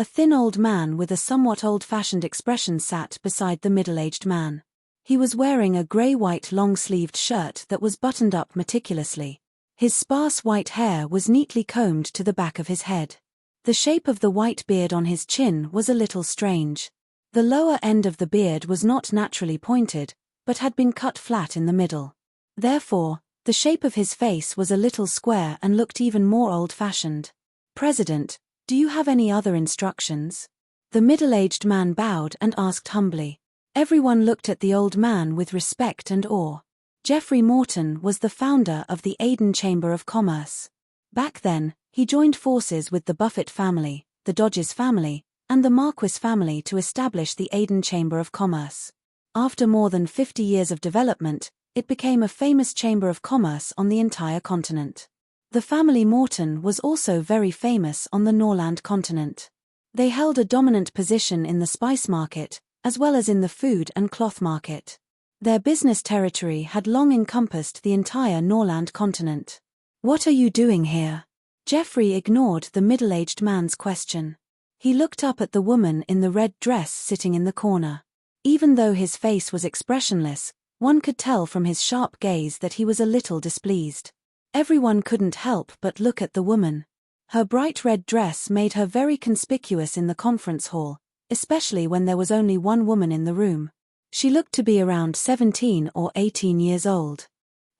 A thin old man with a somewhat old-fashioned expression sat beside the middle-aged man. He was wearing a grey-white long-sleeved shirt that was buttoned up meticulously. His sparse white hair was neatly combed to the back of his head. The shape of the white beard on his chin was a little strange. The lower end of the beard was not naturally pointed, but had been cut flat in the middle. Therefore, the shape of his face was a little square and looked even more old-fashioned. "President, do you have any other instructions?" The middle-aged man bowed and asked humbly. Everyone looked at the old man with respect and awe. Geoffrey Morton was the founder of the Aden Chamber of Commerce. Back then, he joined forces with the Buffett family, the Dodges family, and the Marquis family to establish the Aden Chamber of Commerce. After more than 50 years of development, it became a famous chamber of commerce on the entire continent. The family Morton was also very famous on the Norland continent. They held a dominant position in the spice market, as well as in the food and cloth market. Their business territory had long encompassed the entire Norland continent. "What are you doing here?" Geoffrey ignored the middle-aged man's question. He looked up at the woman in the red dress sitting in the corner. Even though his face was expressionless, one could tell from his sharp gaze that he was a little displeased. Everyone couldn't help but look at the woman. Her bright red dress made her very conspicuous in the conference hall, especially when there was only one woman in the room. She looked to be around 17 or 18 years old.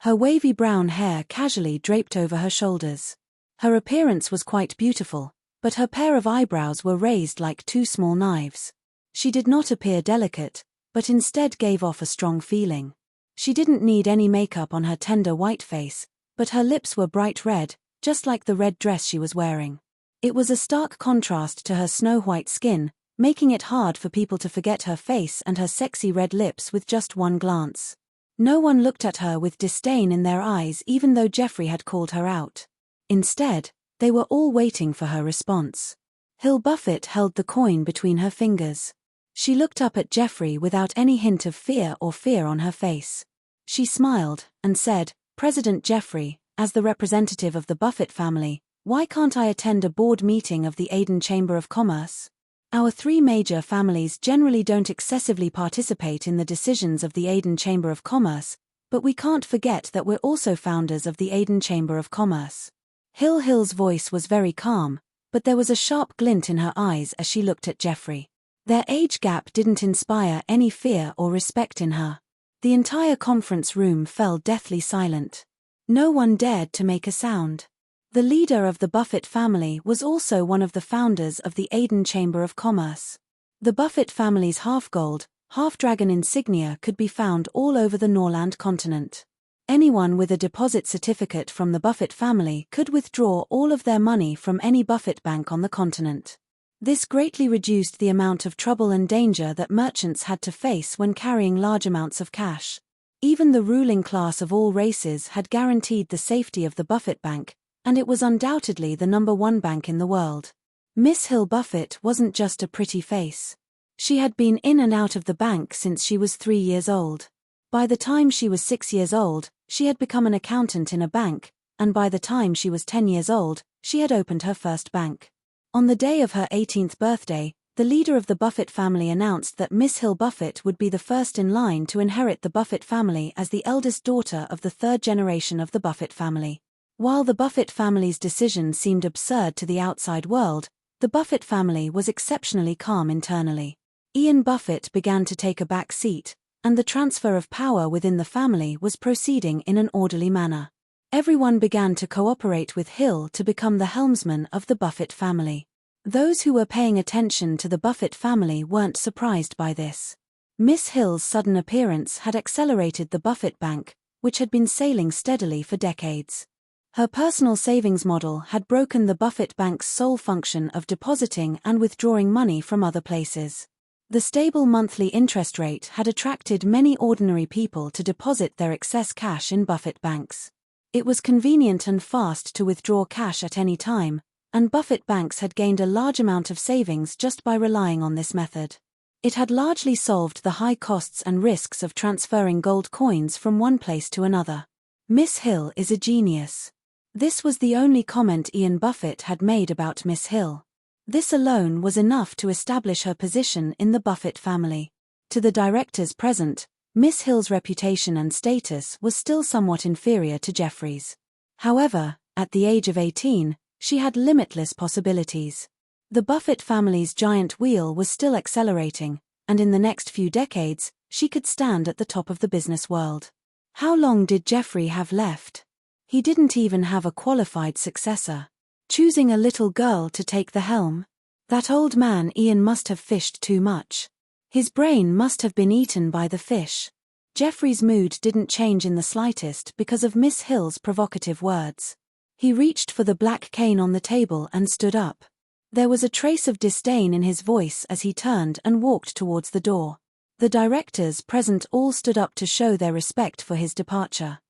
Her wavy brown hair casually draped over her shoulders. Her appearance was quite beautiful, but her pair of eyebrows were raised like two small knives. She did not appear delicate, but instead gave off a strong feeling. She didn't need any makeup on her tender white face, but her lips were bright red, just like the red dress she was wearing. It was a stark contrast to her snow-white skin, making it hard for people to forget her face and her sexy red lips with just one glance. No one looked at her with disdain in their eyes even though Geoffrey had called her out. Instead, they were all waiting for her response. Hill Buffett held the coin between her fingers. She looked up at Geoffrey without any hint of fear on her face. She smiled and said, "President Geoffrey, as the representative of the Buffett family, why can't I attend a board meeting of the Aden Chamber of Commerce? Our three major families generally don't excessively participate in the decisions of the Aden Chamber of Commerce, but we can't forget that we're also founders of the Aden Chamber of Commerce." Hill's voice was very calm, but there was a sharp glint in her eyes as she looked at Geoffrey. Their age gap didn't inspire any fear or respect in her. The entire conference room fell deathly silent. No one dared to make a sound. The leader of the Buffett family was also one of the founders of the Aden Chamber of Commerce. The Buffett family's half-gold, half-dragon insignia could be found all over the Norland continent. Anyone with a deposit certificate from the Buffett family could withdraw all of their money from any Buffett bank on the continent. This greatly reduced the amount of trouble and danger that merchants had to face when carrying large amounts of cash. Even the ruling class of all races had guaranteed the safety of the Buffett Bank, and it was undoubtedly the #1 bank in the world. Miss Hill Buffett wasn't just a pretty face. She had been in and out of the bank since she was 3 years old. By the time she was 6 years old, she had become an accountant in a bank, and by the time she was 10 years old, she had opened her first bank. On the day of her 18th birthday, the leader of the Buffett family announced that Miss Hill Buffett would be the first in line to inherit the Buffett family as the eldest daughter of the third generation of the Buffett family. While the Buffett family's decision seemed absurd to the outside world, the Buffett family was exceptionally calm internally. Ian Buffett began to take a back seat, and the transfer of power within the family was proceeding in an orderly manner. Everyone began to cooperate with Hill to become the helmsman of the Buffett family. Those who were paying attention to the Buffett family weren't surprised by this. Miss Hill's sudden appearance had accelerated the Buffett Bank, which had been sailing steadily for decades. Her personal savings model had broken the Buffett Bank's sole function of depositing and withdrawing money from other places. The stable monthly interest rate had attracted many ordinary people to deposit their excess cash in Buffett banks. It was convenient and fast to withdraw cash at any time, and Buffett banks had gained a large amount of savings just by relying on this method. It had largely solved the high costs and risks of transferring gold coins from one place to another. "Miss Hill is a genius." This was the only comment Ian Buffett had made about Miss Hill. This alone was enough to establish her position in the Buffett family. To the directors present, Miss Hill's reputation and status was still somewhat inferior to Jeffrey's. However, at the age of 18, she had limitless possibilities. The Buffett family's giant wheel was still accelerating, and in the next few decades, she could stand at the top of the business world. How long did Jeffrey have left? He didn't even have a qualified successor. Choosing a little girl to take the helm? That old man Ian must have fished too much. His brain must have been eaten by the fish. Jeffrey's mood didn't change in the slightest because of Miss Hill's provocative words. He reached for the black cane on the table and stood up. There was a trace of disdain in his voice as he turned and walked towards the door. The directors present all stood up to show their respect for his departure.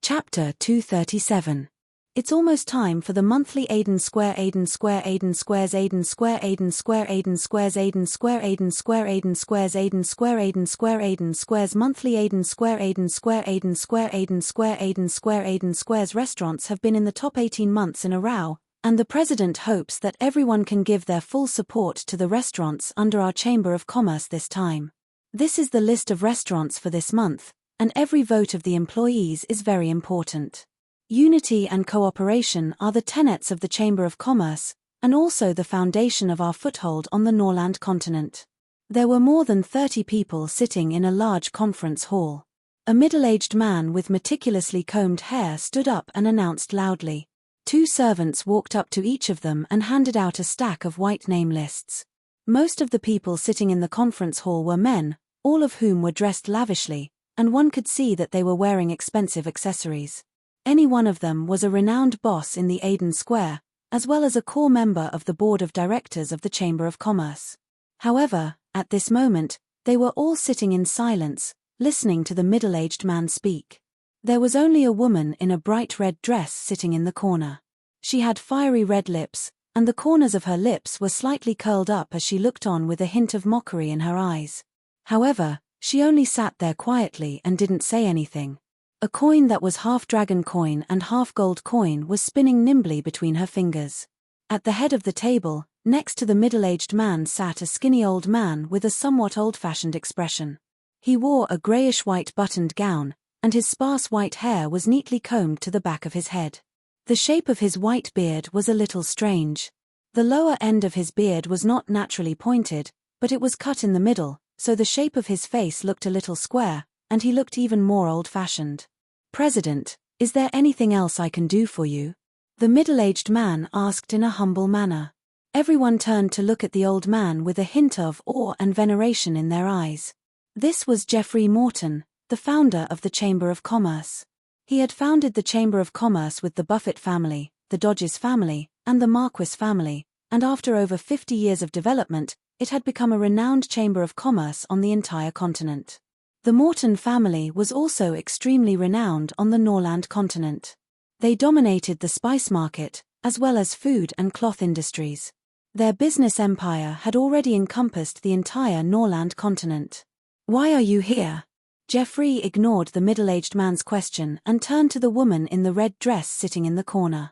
Chapter 237. It's almost time for the monthly Aiden Square Aiden Square Aiden Squares Aiden Square Aiden Square Aiden Squares Aiden Square Aiden Square Aiden Squares Aiden Square Aiden Square Aiden Squares Monthly Aiden Square Aiden Square Aiden Square Aiden Square Aiden Square Aiden Squares restaurants have been in the top 18 months in a row, and the president hopes that everyone can give their full support to the restaurants under our Chamber of Commerce this time. This is the list of restaurants for this month, and every vote of the employees is very important. Unity and cooperation are the tenets of the Chamber of Commerce, and also the foundation of our foothold on the Norland continent. There were more than 30 people sitting in a large conference hall. A middle-aged man with meticulously combed hair stood up and announced loudly. 2 servants walked up to each of them and handed out a stack of white name lists. Most of the people sitting in the conference hall were men, all of whom were dressed lavishly, and one could see that they were wearing expensive accessories. Any one of them was a renowned boss in the Aiden Square, as well as a core member of the board of directors of the Chamber of Commerce. However, at this moment, they were all sitting in silence, listening to the middle-aged man speak. There was only a woman in a bright red dress sitting in the corner. She had fiery red lips, and the corners of her lips were slightly curled up as she looked on with a hint of mockery in her eyes. However, she only sat there quietly and didn't say anything. A coin that was half dragon coin and half gold coin was spinning nimbly between her fingers. At the head of the table, next to the middle-aged man, sat a skinny old man with a somewhat old-fashioned expression. He wore a grayish-white buttoned gown, and his sparse white hair was neatly combed to the back of his head. The shape of his white beard was a little strange. The lower end of his beard was not naturally pointed, but it was cut in the middle, so the shape of his face looked a little square, and he looked even more old-fashioned. "President, is there anything else I can do for you?" the middle-aged man asked in a humble manner. Everyone turned to look at the old man with a hint of awe and veneration in their eyes. This was Geoffrey Morton, the founder of the Chamber of Commerce. He had founded the Chamber of Commerce with the Buffett family, the Dodges family, and the Marquis family, and after over 50 years of development, it had become a renowned Chamber of Commerce on the entire continent. The Morton family was also extremely renowned on the Norland continent. They dominated the spice market, as well as food and cloth industries. Their business empire had already encompassed the entire Norland continent. "Why are you here?" Geoffrey ignored the middle-aged man's question and turned to the woman in the red dress sitting in the corner.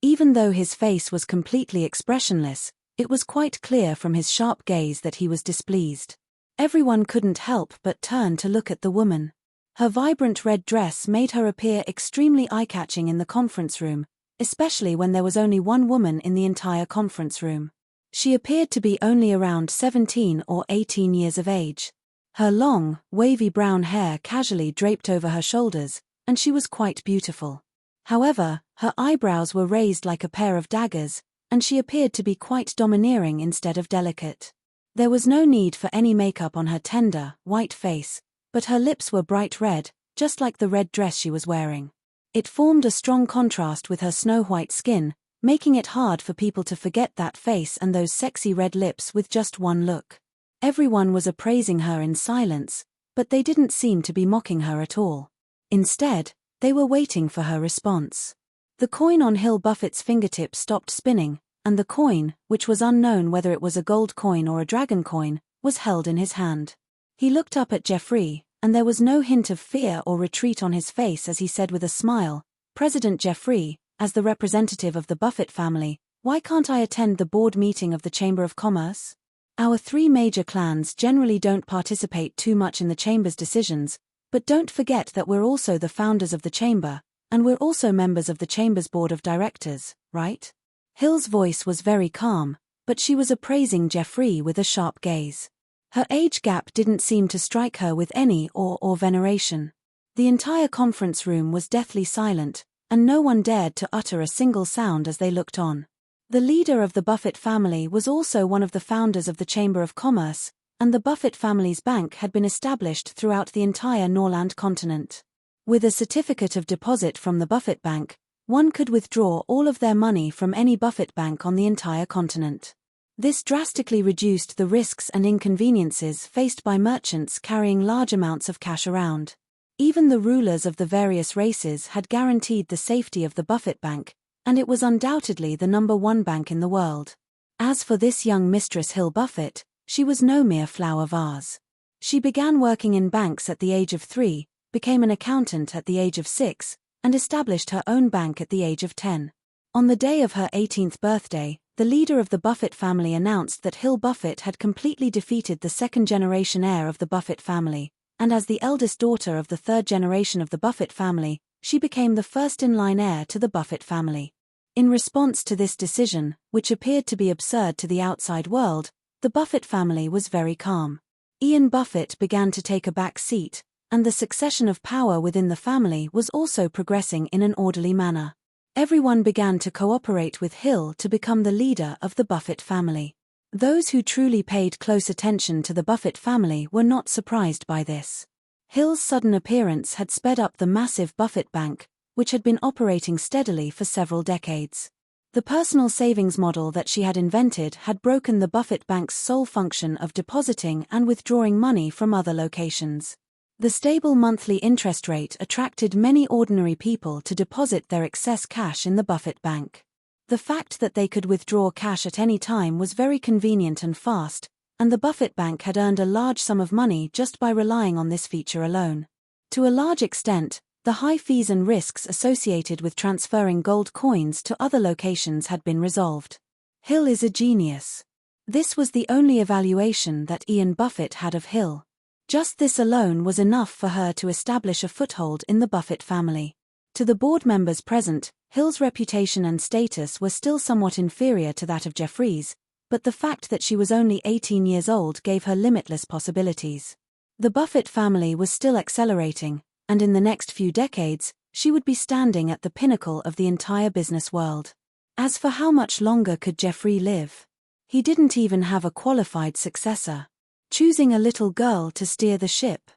Even though his face was completely expressionless, it was quite clear from his sharp gaze that he was displeased. Everyone couldn't help but turn to look at the woman. Her vibrant red dress made her appear extremely eye-catching in the conference room, especially when there was only one woman in the entire conference room. She appeared to be only around 17 or 18 years of age. Her long, wavy brown hair casually draped over her shoulders, and she was quite beautiful. However, her eyebrows were raised like a pair of daggers, and she appeared to be quite domineering instead of delicate. There was no need for any makeup on her tender, white face, but her lips were bright red, just like the red dress she was wearing. It formed a strong contrast with her snow-white skin, making it hard for people to forget that face and those sexy red lips with just one look. Everyone was appraising her in silence, but they didn't seem to be mocking her at all. Instead, they were waiting for her response. The coin on Hill Buffett's fingertip stopped spinning, and the coin, which was unknown whether it was a gold coin or a dragon coin, was held in his hand. He looked up at Geoffrey, and there was no hint of fear or retreat on his face as he said with a smile, President Jeffrey, as the representative of the Buffett family, why can't I attend the board meeting of the Chamber of Commerce? Our three major clans generally don't participate too much in the Chamber's decisions, but don't forget that we're also the founders of the Chamber, and we're also members of the Chamber's board of directors, right? Hill's voice was very calm, but she was appraising Jeffrey with a sharp gaze. Her age gap didn't seem to strike her with any awe or veneration. The entire conference room was deathly silent, and no one dared to utter a single sound as they looked on. The leader of the Buffett family was also one of the founders of the Chamber of Commerce, and the Buffett family's bank had been established throughout the entire Norland continent. With a certificate of deposit from the Buffett Bank, one could withdraw all of their money from any Buffett bank on the entire continent. This drastically reduced the risks and inconveniences faced by merchants carrying large amounts of cash around. Even the rulers of the various races had guaranteed the safety of the Buffett Bank, and it was undoubtedly the #1 bank in the world. As for this young Mistress Hill Buffett, she was no mere flower vase. She began working in banks at the age of 3, became an accountant at the age of 6, and established her own bank at the age of 10. On the day of her 18th birthday, the leader of the Buffett family announced that Hill Buffett had completely defeated the second-generation heir of the Buffett family, and as the eldest daughter of the third generation of the Buffett family, she became the first-in-line heir to the Buffett family. In response to this decision, which appeared to be absurd to the outside world, the Buffett family was very calm. Ian Buffett began to take a back seat, and the succession of power within the family was also progressing in an orderly manner. Everyone began to cooperate with Hill to become the leader of the Buffett family. Those who truly paid close attention to the Buffett family were not surprised by this. Hill's sudden appearance had sped up the massive Buffett Bank, which had been operating steadily for several decades. The personal savings model that she had invented had broken the Buffett Bank's sole function of depositing and withdrawing money from other locations. The stable monthly interest rate attracted many ordinary people to deposit their excess cash in the Buffett Bank. The fact that they could withdraw cash at any time was very convenient and fast, and the Buffett Bank had earned a large sum of money just by relying on this feature alone. To a large extent, the high fees and risks associated with transferring gold coins to other locations had been resolved. Hill is a genius. This was the only evaluation that Ian Buffett had of Hill. Just this alone was enough for her to establish a foothold in the Buffett family. To the board members present, Hill's reputation and status were still somewhat inferior to that of Jeffrey's, but the fact that she was only 18 years old gave her limitless possibilities. The Buffett family was still accelerating, and in the next few decades, she would be standing at the pinnacle of the entire business world. As for how much longer could Jeffrey live? He didn't even have a qualified successor. Choosing a little girl to steer the ship.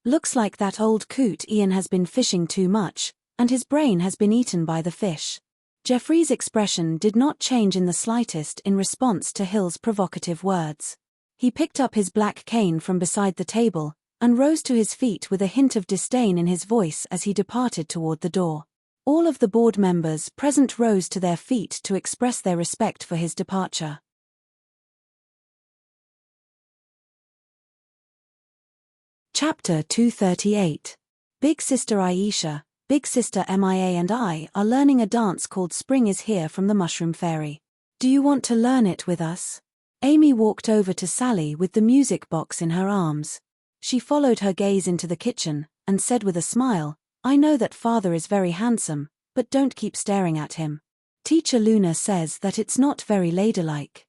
Looks like that old coot Ian has been fishing too much, and his brain has been eaten by the fish. Jeffrey's expression did not change in the slightest in response to Hill's provocative words. He picked up his black cane from beside the table, and rose to his feet with a hint of disdain in his voice as he departed toward the door. All of the board members present rose to their feet to express their respect for his departure. Chapter 238. Big Sister Aisha, Big Sister Mia and I are learning a dance called Spring is Here from the Mushroom Fairy. Do you want to learn it with us? Amy walked over to Sally with the music box in her arms. She followed her gaze into the kitchen, and said with a smile, I know that father is very handsome, but don't keep staring at him. Teacher Luna says that it's not very ladylike.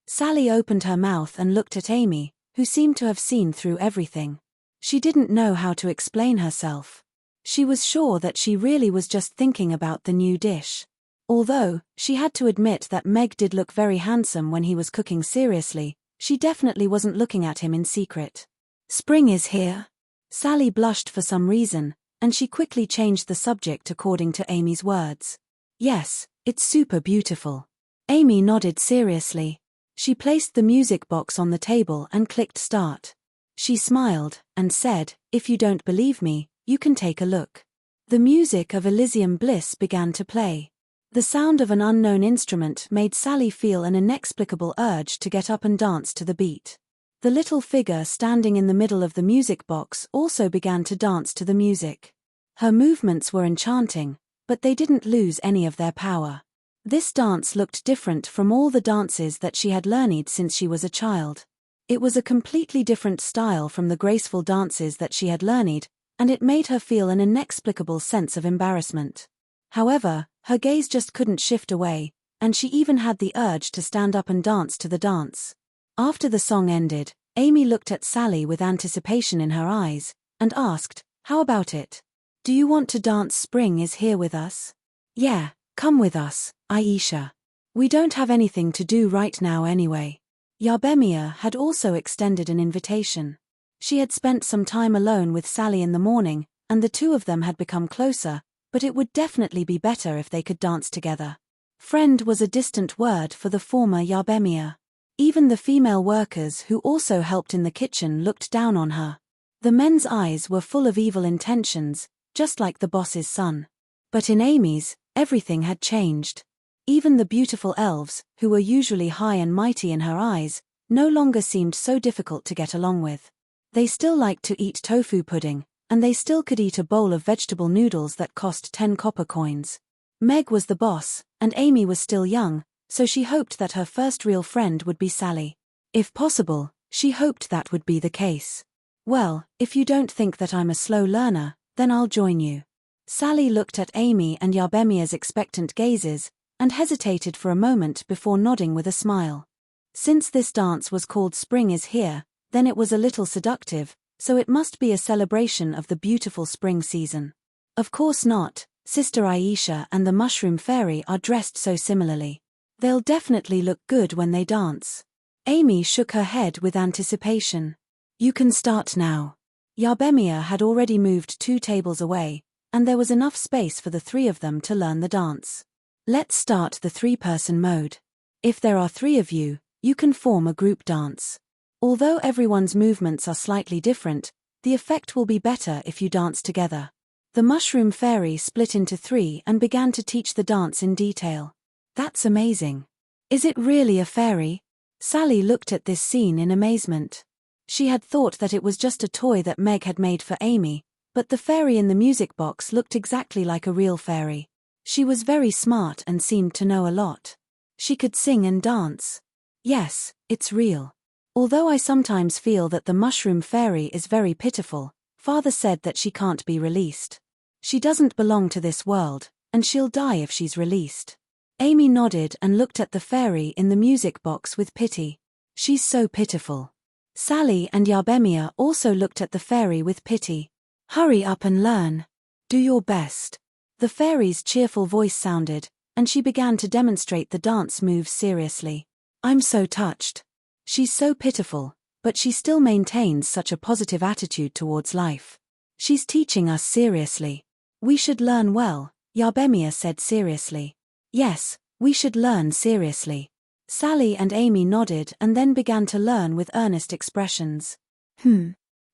Sally opened her mouth and looked at Amy, who seemed to have seen through everything. She didn't know how to explain herself. She was sure that she really was just thinking about the new dish. Although, she had to admit that Meg did look very handsome when he was cooking seriously, she definitely wasn't looking at him in secret. Spring is here. Sally blushed for some reason, and she quickly changed the subject according to Amy's words. Yes, it's super beautiful. Amy nodded seriously. She placed the music box on the table and clicked start. She smiled, and said, if you don't believe me, you can take a look. The music of Elysium Bliss began to play. The sound of an unknown instrument made Sally feel an inexplicable urge to get up and dance to the beat. The little figure standing in the middle of the music box also began to dance to the music. Her movements were enchanting, but they didn't lose any of their power. This dance looked different from all the dances that she had learned since she was a child. It was a completely different style from the graceful dances that she had learned, and it made her feel an inexplicable sense of embarrassment. However, her gaze just couldn't shift away, and she even had the urge to stand up and dance to the dance. After the song ended, Amy looked at Sally with anticipation in her eyes, and asked, "How about it? Do you want to dance Spring is Here with us?" "Yeah, come with us, Aisha. We don't have anything to do right now anyway." Yarbemia had also extended an invitation. She had spent some time alone with Sally in the morning, and the two of them had become closer, but it would definitely be better if they could dance together. Friend was a distant word for the former Yarbemia. Even the female workers who also helped in the kitchen looked down on her. The men's eyes were full of evil intentions, just like the boss's son. But in Amy's, everything had changed. Even the beautiful elves, who were usually high and mighty in her eyes, no longer seemed so difficult to get along with. They still liked to eat tofu pudding, and they still could eat a bowl of vegetable noodles that cost 10 copper coins. Meg was the boss, and Amy was still young, so she hoped that her first real friend would be Sally. If possible, she hoped that would be the case. "Well, if you don't think that I'm a slow learner, then I'll join you." Sally looked at Amy and Yarbemia's expectant gazes, and hesitated for a moment before nodding with a smile. Since this dance was called Spring is Here, then it was a little seductive, so it must be a celebration of the beautiful spring season. Of course not, Sister Aisha and the Mushroom Fairy are dressed so similarly. They'll definitely look good when they dance. Amy shook her head with anticipation. "You can start now." Yarbemia had already moved 2 tables away, and there was enough space for the 3 of them to learn the dance. Let's start the 3-person mode. If there are 3 of you, you can form a group dance. Although everyone's movements are slightly different, the effect will be better if you dance together. The Mushroom Fairy split into 3 and began to teach the dance in detail. "That's amazing. Is it really a fairy?" Sally looked at this scene in amazement. She had thought that it was just a toy that Meg had made for Amy, but the fairy in the music box looked exactly like a real fairy. She was very smart and seemed to know a lot. She could sing and dance. "Yes, it's real. Although I sometimes feel that the Mushroom Fairy is very pitiful, Father said that she can't be released. She doesn't belong to this world, and she'll die if she's released." Amy nodded and looked at the fairy in the music box with pity. "She's so pitiful." Sally and Yarbemia also looked at the fairy with pity. "Hurry up and learn. Do your best." The fairy's cheerful voice sounded, and she began to demonstrate the dance moves seriously. "I'm so touched. She's so pitiful, but she still maintains such a positive attitude towards life. She's teaching us seriously. We should learn well," Yarbemia said seriously. "Yes, we should learn seriously." Sally and Amy nodded and then began to learn with earnest expressions.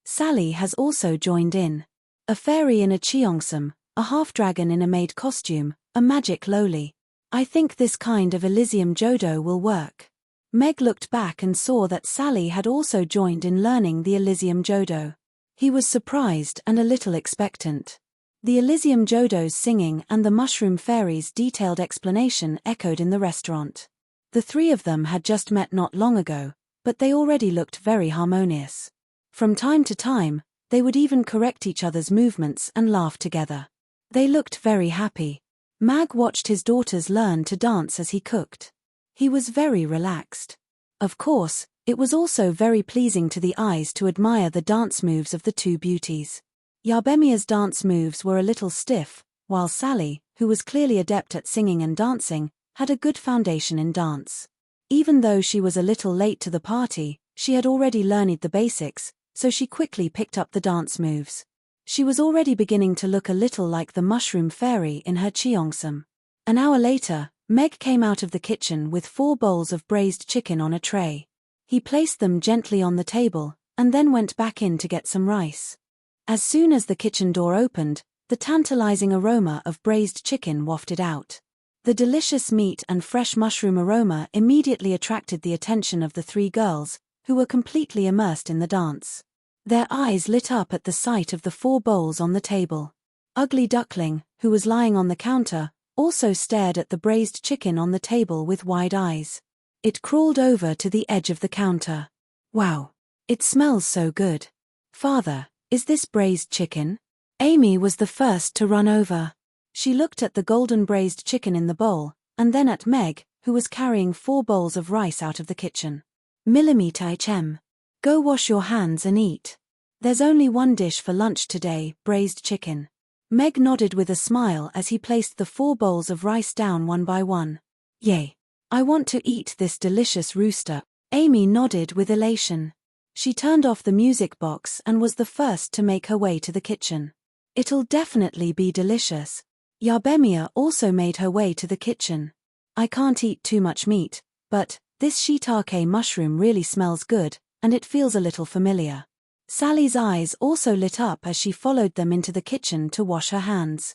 Sally has also joined in. A fairy in a cheongsam, a half-dragon in a maid costume, a magic loli. "I think this kind of Elysium Jodo will work." Meg looked back and saw that Sally had also joined in learning the Elysium Jodo. He was surprised and a little expectant. The Elysium Jodo's singing and the Mushroom Fairy's detailed explanation echoed in the restaurant. The 3 of them had just met not long ago, but they already looked very harmonious. From time to time, they would even correct each other's movements and laugh together. They looked very happy. Mag watched his daughters learn to dance as he cooked. He was very relaxed. Of course, it was also very pleasing to the eyes to admire the dance moves of the 2 beauties. Yarbemia's dance moves were a little stiff, while Sally, who was clearly adept at singing and dancing, had a good foundation in dance. Even though she was a little late to the party, she had already learned the basics, so she quickly picked up the dance moves. She was already beginning to look a little like the Mushroom Fairy in her cheongsam. An hour later, Meg came out of the kitchen with 4 bowls of braised chicken on a tray. He placed them gently on the table, and then went back in to get some rice. As soon as the kitchen door opened, the tantalizing aroma of braised chicken wafted out. The delicious meat and fresh mushroom aroma immediately attracted the attention of the 3 girls, who were completely immersed in the dance. Their eyes lit up at the sight of the 4 bowls on the table. Ugly Duckling, who was lying on the counter, also stared at the braised chicken on the table with wide eyes. It crawled over to the edge of the counter. Wow! It smells so good. Father, is this braised chicken? Amy was the first to run over. She looked at the golden braised chicken in the bowl, and then at Meg, who was carrying 4 bowls of rice out of the kitchen. Millimeter Chem. Go wash your hands and eat. There's only one dish for lunch today, braised chicken. Meg nodded with a smile as he placed the 4 bowls of rice down one by one. Yay! I want to eat this delicious rooster. Amy nodded with elation. She turned off the music box and was the first to make her way to the kitchen. It'll definitely be delicious. Yarbemia also made her way to the kitchen. I can't eat too much meat, but this shiitake mushroom really smells good, and it feels a little familiar. Sally's eyes also lit up as she followed them into the kitchen to wash her hands.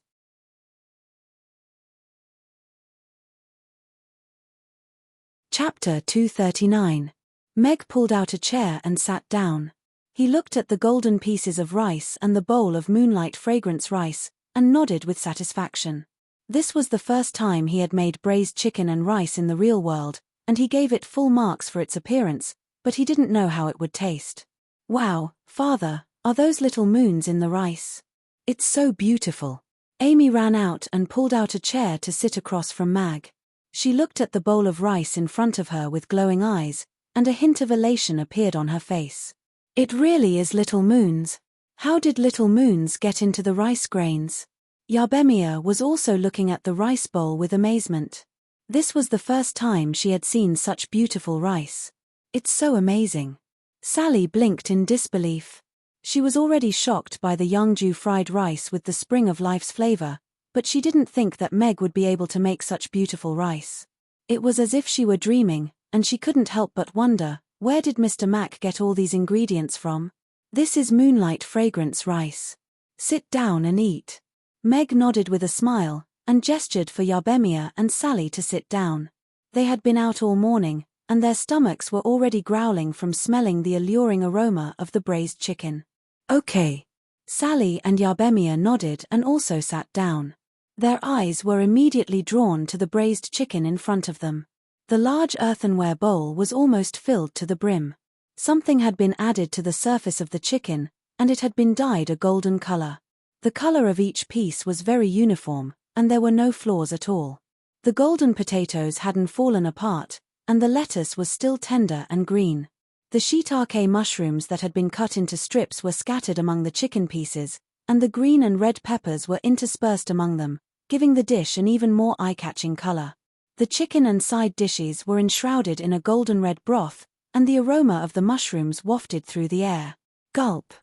Chapter 239. Meg pulled out a chair and sat down. He looked at the golden pieces of rice and the bowl of moonlight fragrance rice, and nodded with satisfaction. This was the first time he had made braised chicken and rice in the real world, and he gave it full marks for its appearance, but he didn't know how it would taste. Wow, Father, are those little moons in the rice? It's so beautiful. Amy ran out and pulled out a chair to sit across from Mag. She looked at the bowl of rice in front of her with glowing eyes, and a hint of elation appeared on her face. It really is little moons. How did little moons get into the rice grains? Yarbemia was also looking at the rice bowl with amazement. This was the first time she had seen such beautiful rice. It's so amazing. Sally blinked in disbelief. She was already shocked by the Yeongju fried rice with the spring of life's flavor, but she didn't think that Meg would be able to make such beautiful rice. It was as if she were dreaming, and she couldn't help but wonder, where did Mr. Mac get all these ingredients from? This is moonlight fragrance rice. Sit down and eat. Meg nodded with a smile, and gestured for Yarbemia and Sally to sit down. They had been out all morning, and their stomachs were already growling from smelling the alluring aroma of the braised chicken. Okay. Sally and Yarbemia nodded and also sat down. Their eyes were immediately drawn to the braised chicken in front of them. The large earthenware bowl was almost filled to the brim. Something had been added to the surface of the chicken, and it had been dyed a golden color. The color of each piece was very uniform, and there were no flaws at all. The golden potatoes hadn't fallen apart, and the lettuce was still tender and green. The shiitake mushrooms that had been cut into strips were scattered among the chicken pieces, and the green and red peppers were interspersed among them, giving the dish an even more eye-catching color. The chicken and side dishes were enshrouded in a golden red broth, and the aroma of the mushrooms wafted through the air. Gulp.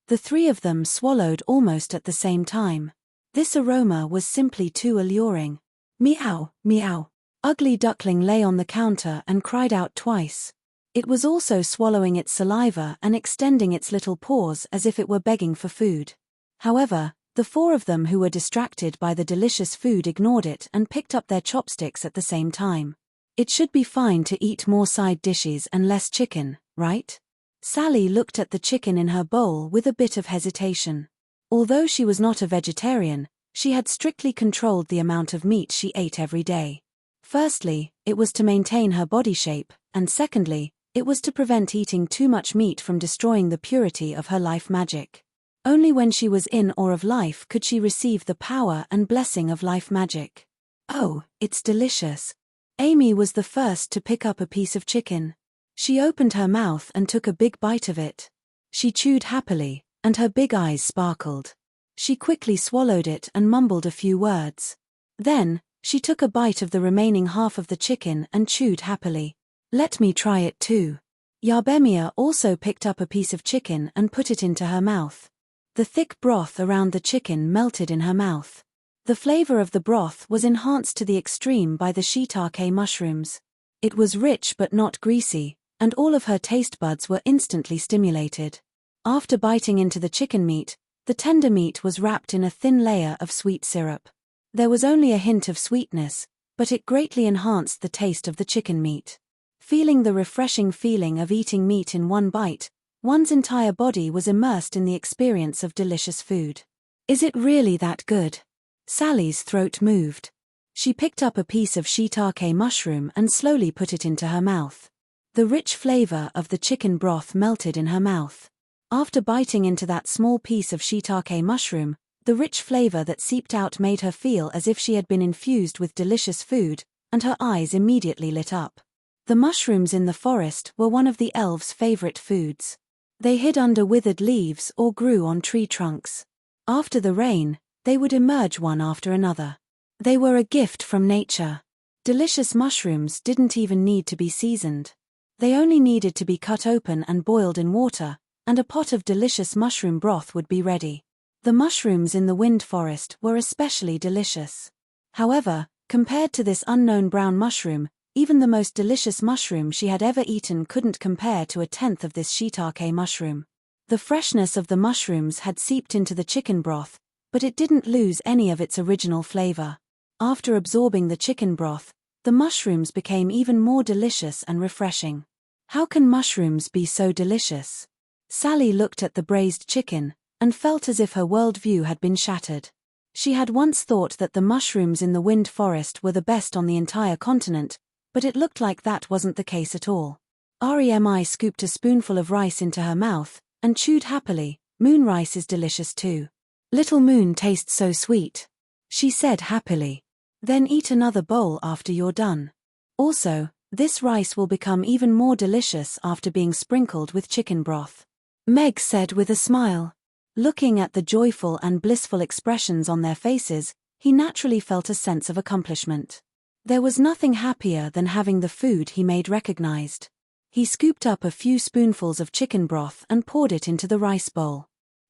The 3 of them swallowed almost at the same time. This aroma was simply too alluring. Meow, meow. Ugly Duckling lay on the counter and cried out twice. It was also swallowing its saliva and extending its little paws as if it were begging for food. However, the 4 of them who were distracted by the delicious food ignored it and picked up their chopsticks at the same time. It should be fine to eat more side dishes and less chicken, right? Sally looked at the chicken in her bowl with a bit of hesitation. Although she was not a vegetarian, she had strictly controlled the amount of meat she ate every day. Firstly, it was to maintain her body shape, and secondly, it was to prevent eating too much meat from destroying the purity of her life magic. Only when she was in awe of life could she receive the power and blessing of life magic. Oh, it's delicious. Amy was the first to pick up a piece of chicken. She opened her mouth and took a big bite of it. She chewed happily, and her big eyes sparkled. She quickly swallowed it and mumbled a few words. Then, she took a bite of the remaining half of the chicken and chewed happily. Let me try it too. Yarbemia also picked up a piece of chicken and put it into her mouth. The thick broth around the chicken melted in her mouth. The flavor of the broth was enhanced to the extreme by the shiitake mushrooms. It was rich but not greasy, and all of her taste buds were instantly stimulated. After biting into the chicken meat, the tender meat was wrapped in a thin layer of sweet syrup. There was only a hint of sweetness, but it greatly enhanced the taste of the chicken meat. Feeling the refreshing feeling of eating meat in one bite, one's entire body was immersed in the experience of delicious food. Is it really that good? Sally's throat moved. She picked up a piece of shiitake mushroom and slowly put it into her mouth. The rich flavor of the chicken broth melted in her mouth. After biting into that small piece of shiitake mushroom, the rich flavor that seeped out made her feel as if she had been infused with delicious food, and her eyes immediately lit up. The mushrooms in the forest were one of the elves' favorite foods. They hid under withered leaves or grew on tree trunks. After the rain, they would emerge one after another. They were a gift from nature. Delicious mushrooms didn't even need to be seasoned. They only needed to be cut open and boiled in water, and a pot of delicious mushroom broth would be ready. The mushrooms in the wind forest were especially delicious. However, compared to this unknown brown mushroom, even the most delicious mushroom she had ever eaten couldn't compare to a tenth of this shiitake mushroom. The freshness of the mushrooms had seeped into the chicken broth, but it didn't lose any of its original flavor. After absorbing the chicken broth, the mushrooms became even more delicious and refreshing. How can mushrooms be so delicious? Sally looked at the braised chicken, and felt as if her worldview had been shattered. She had once thought that the mushrooms in the wind forest were the best on the entire continent, but it looked like that wasn't the case at all. Remi scooped a spoonful of rice into her mouth, and chewed happily. Moon rice is delicious too. Little Moon tastes so sweet, she said happily. Then eat another bowl after you're done. Also, this rice will become even more delicious after being sprinkled with chicken broth, Meg said with a smile. Looking at the joyful and blissful expressions on their faces, he naturally felt a sense of accomplishment. There was nothing happier than having the food he made recognized. He scooped up a few spoonfuls of chicken broth and poured it into the rice bowl.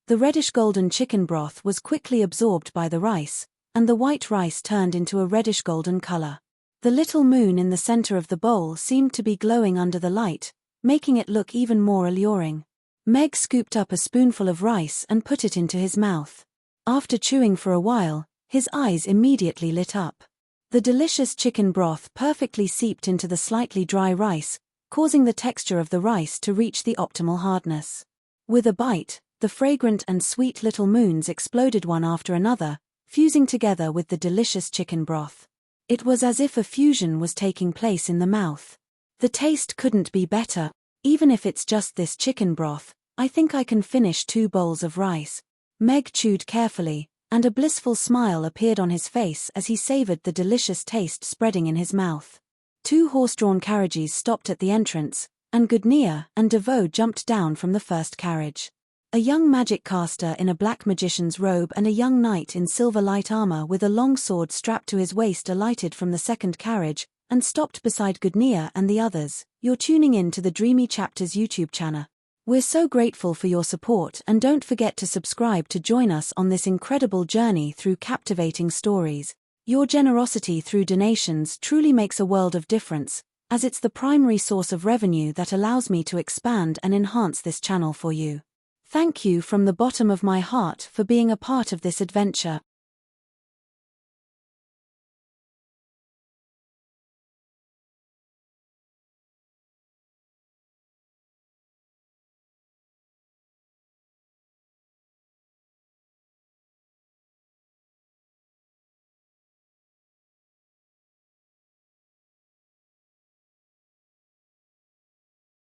The reddish-golden chicken broth was quickly absorbed by the rice, and the white rice turned into a reddish-golden color. The little moon in the center of the bowl seemed to be glowing under the light, making it look even more alluring. Meg scooped up a spoonful of rice and put it into his mouth. After chewing for a while, his eyes immediately lit up. The delicious chicken broth perfectly seeped into the slightly dry rice, causing the texture of the rice to reach the optimal hardness. With a bite, the fragrant and sweet little moons exploded one after another, fusing together with the delicious chicken broth. It was as if a fusion was taking place in the mouth. The taste couldn't be better. Even if it's just this chicken broth, I think I can finish 2 bowls of rice. Meg chewed carefully, and a blissful smile appeared on his face as he savored the delicious taste spreading in his mouth. 2 horse-drawn carriages stopped at the entrance, and Gudnia and Devoe jumped down from the first carriage. A young magic caster in a black magician's robe and a young knight in silver light armor with a long sword strapped to his waist alighted from the second carriage, and stopped beside Gudnia and the others. You're tuning in to the Dreamy Chapters YouTube channel. We're so grateful for your support, and don't forget to subscribe to join us on this incredible journey through captivating stories. Your generosity through donations truly makes a world of difference, as it's the primary source of revenue that allows me to expand and enhance this channel for you. Thank you from the bottom of my heart for being a part of this adventure.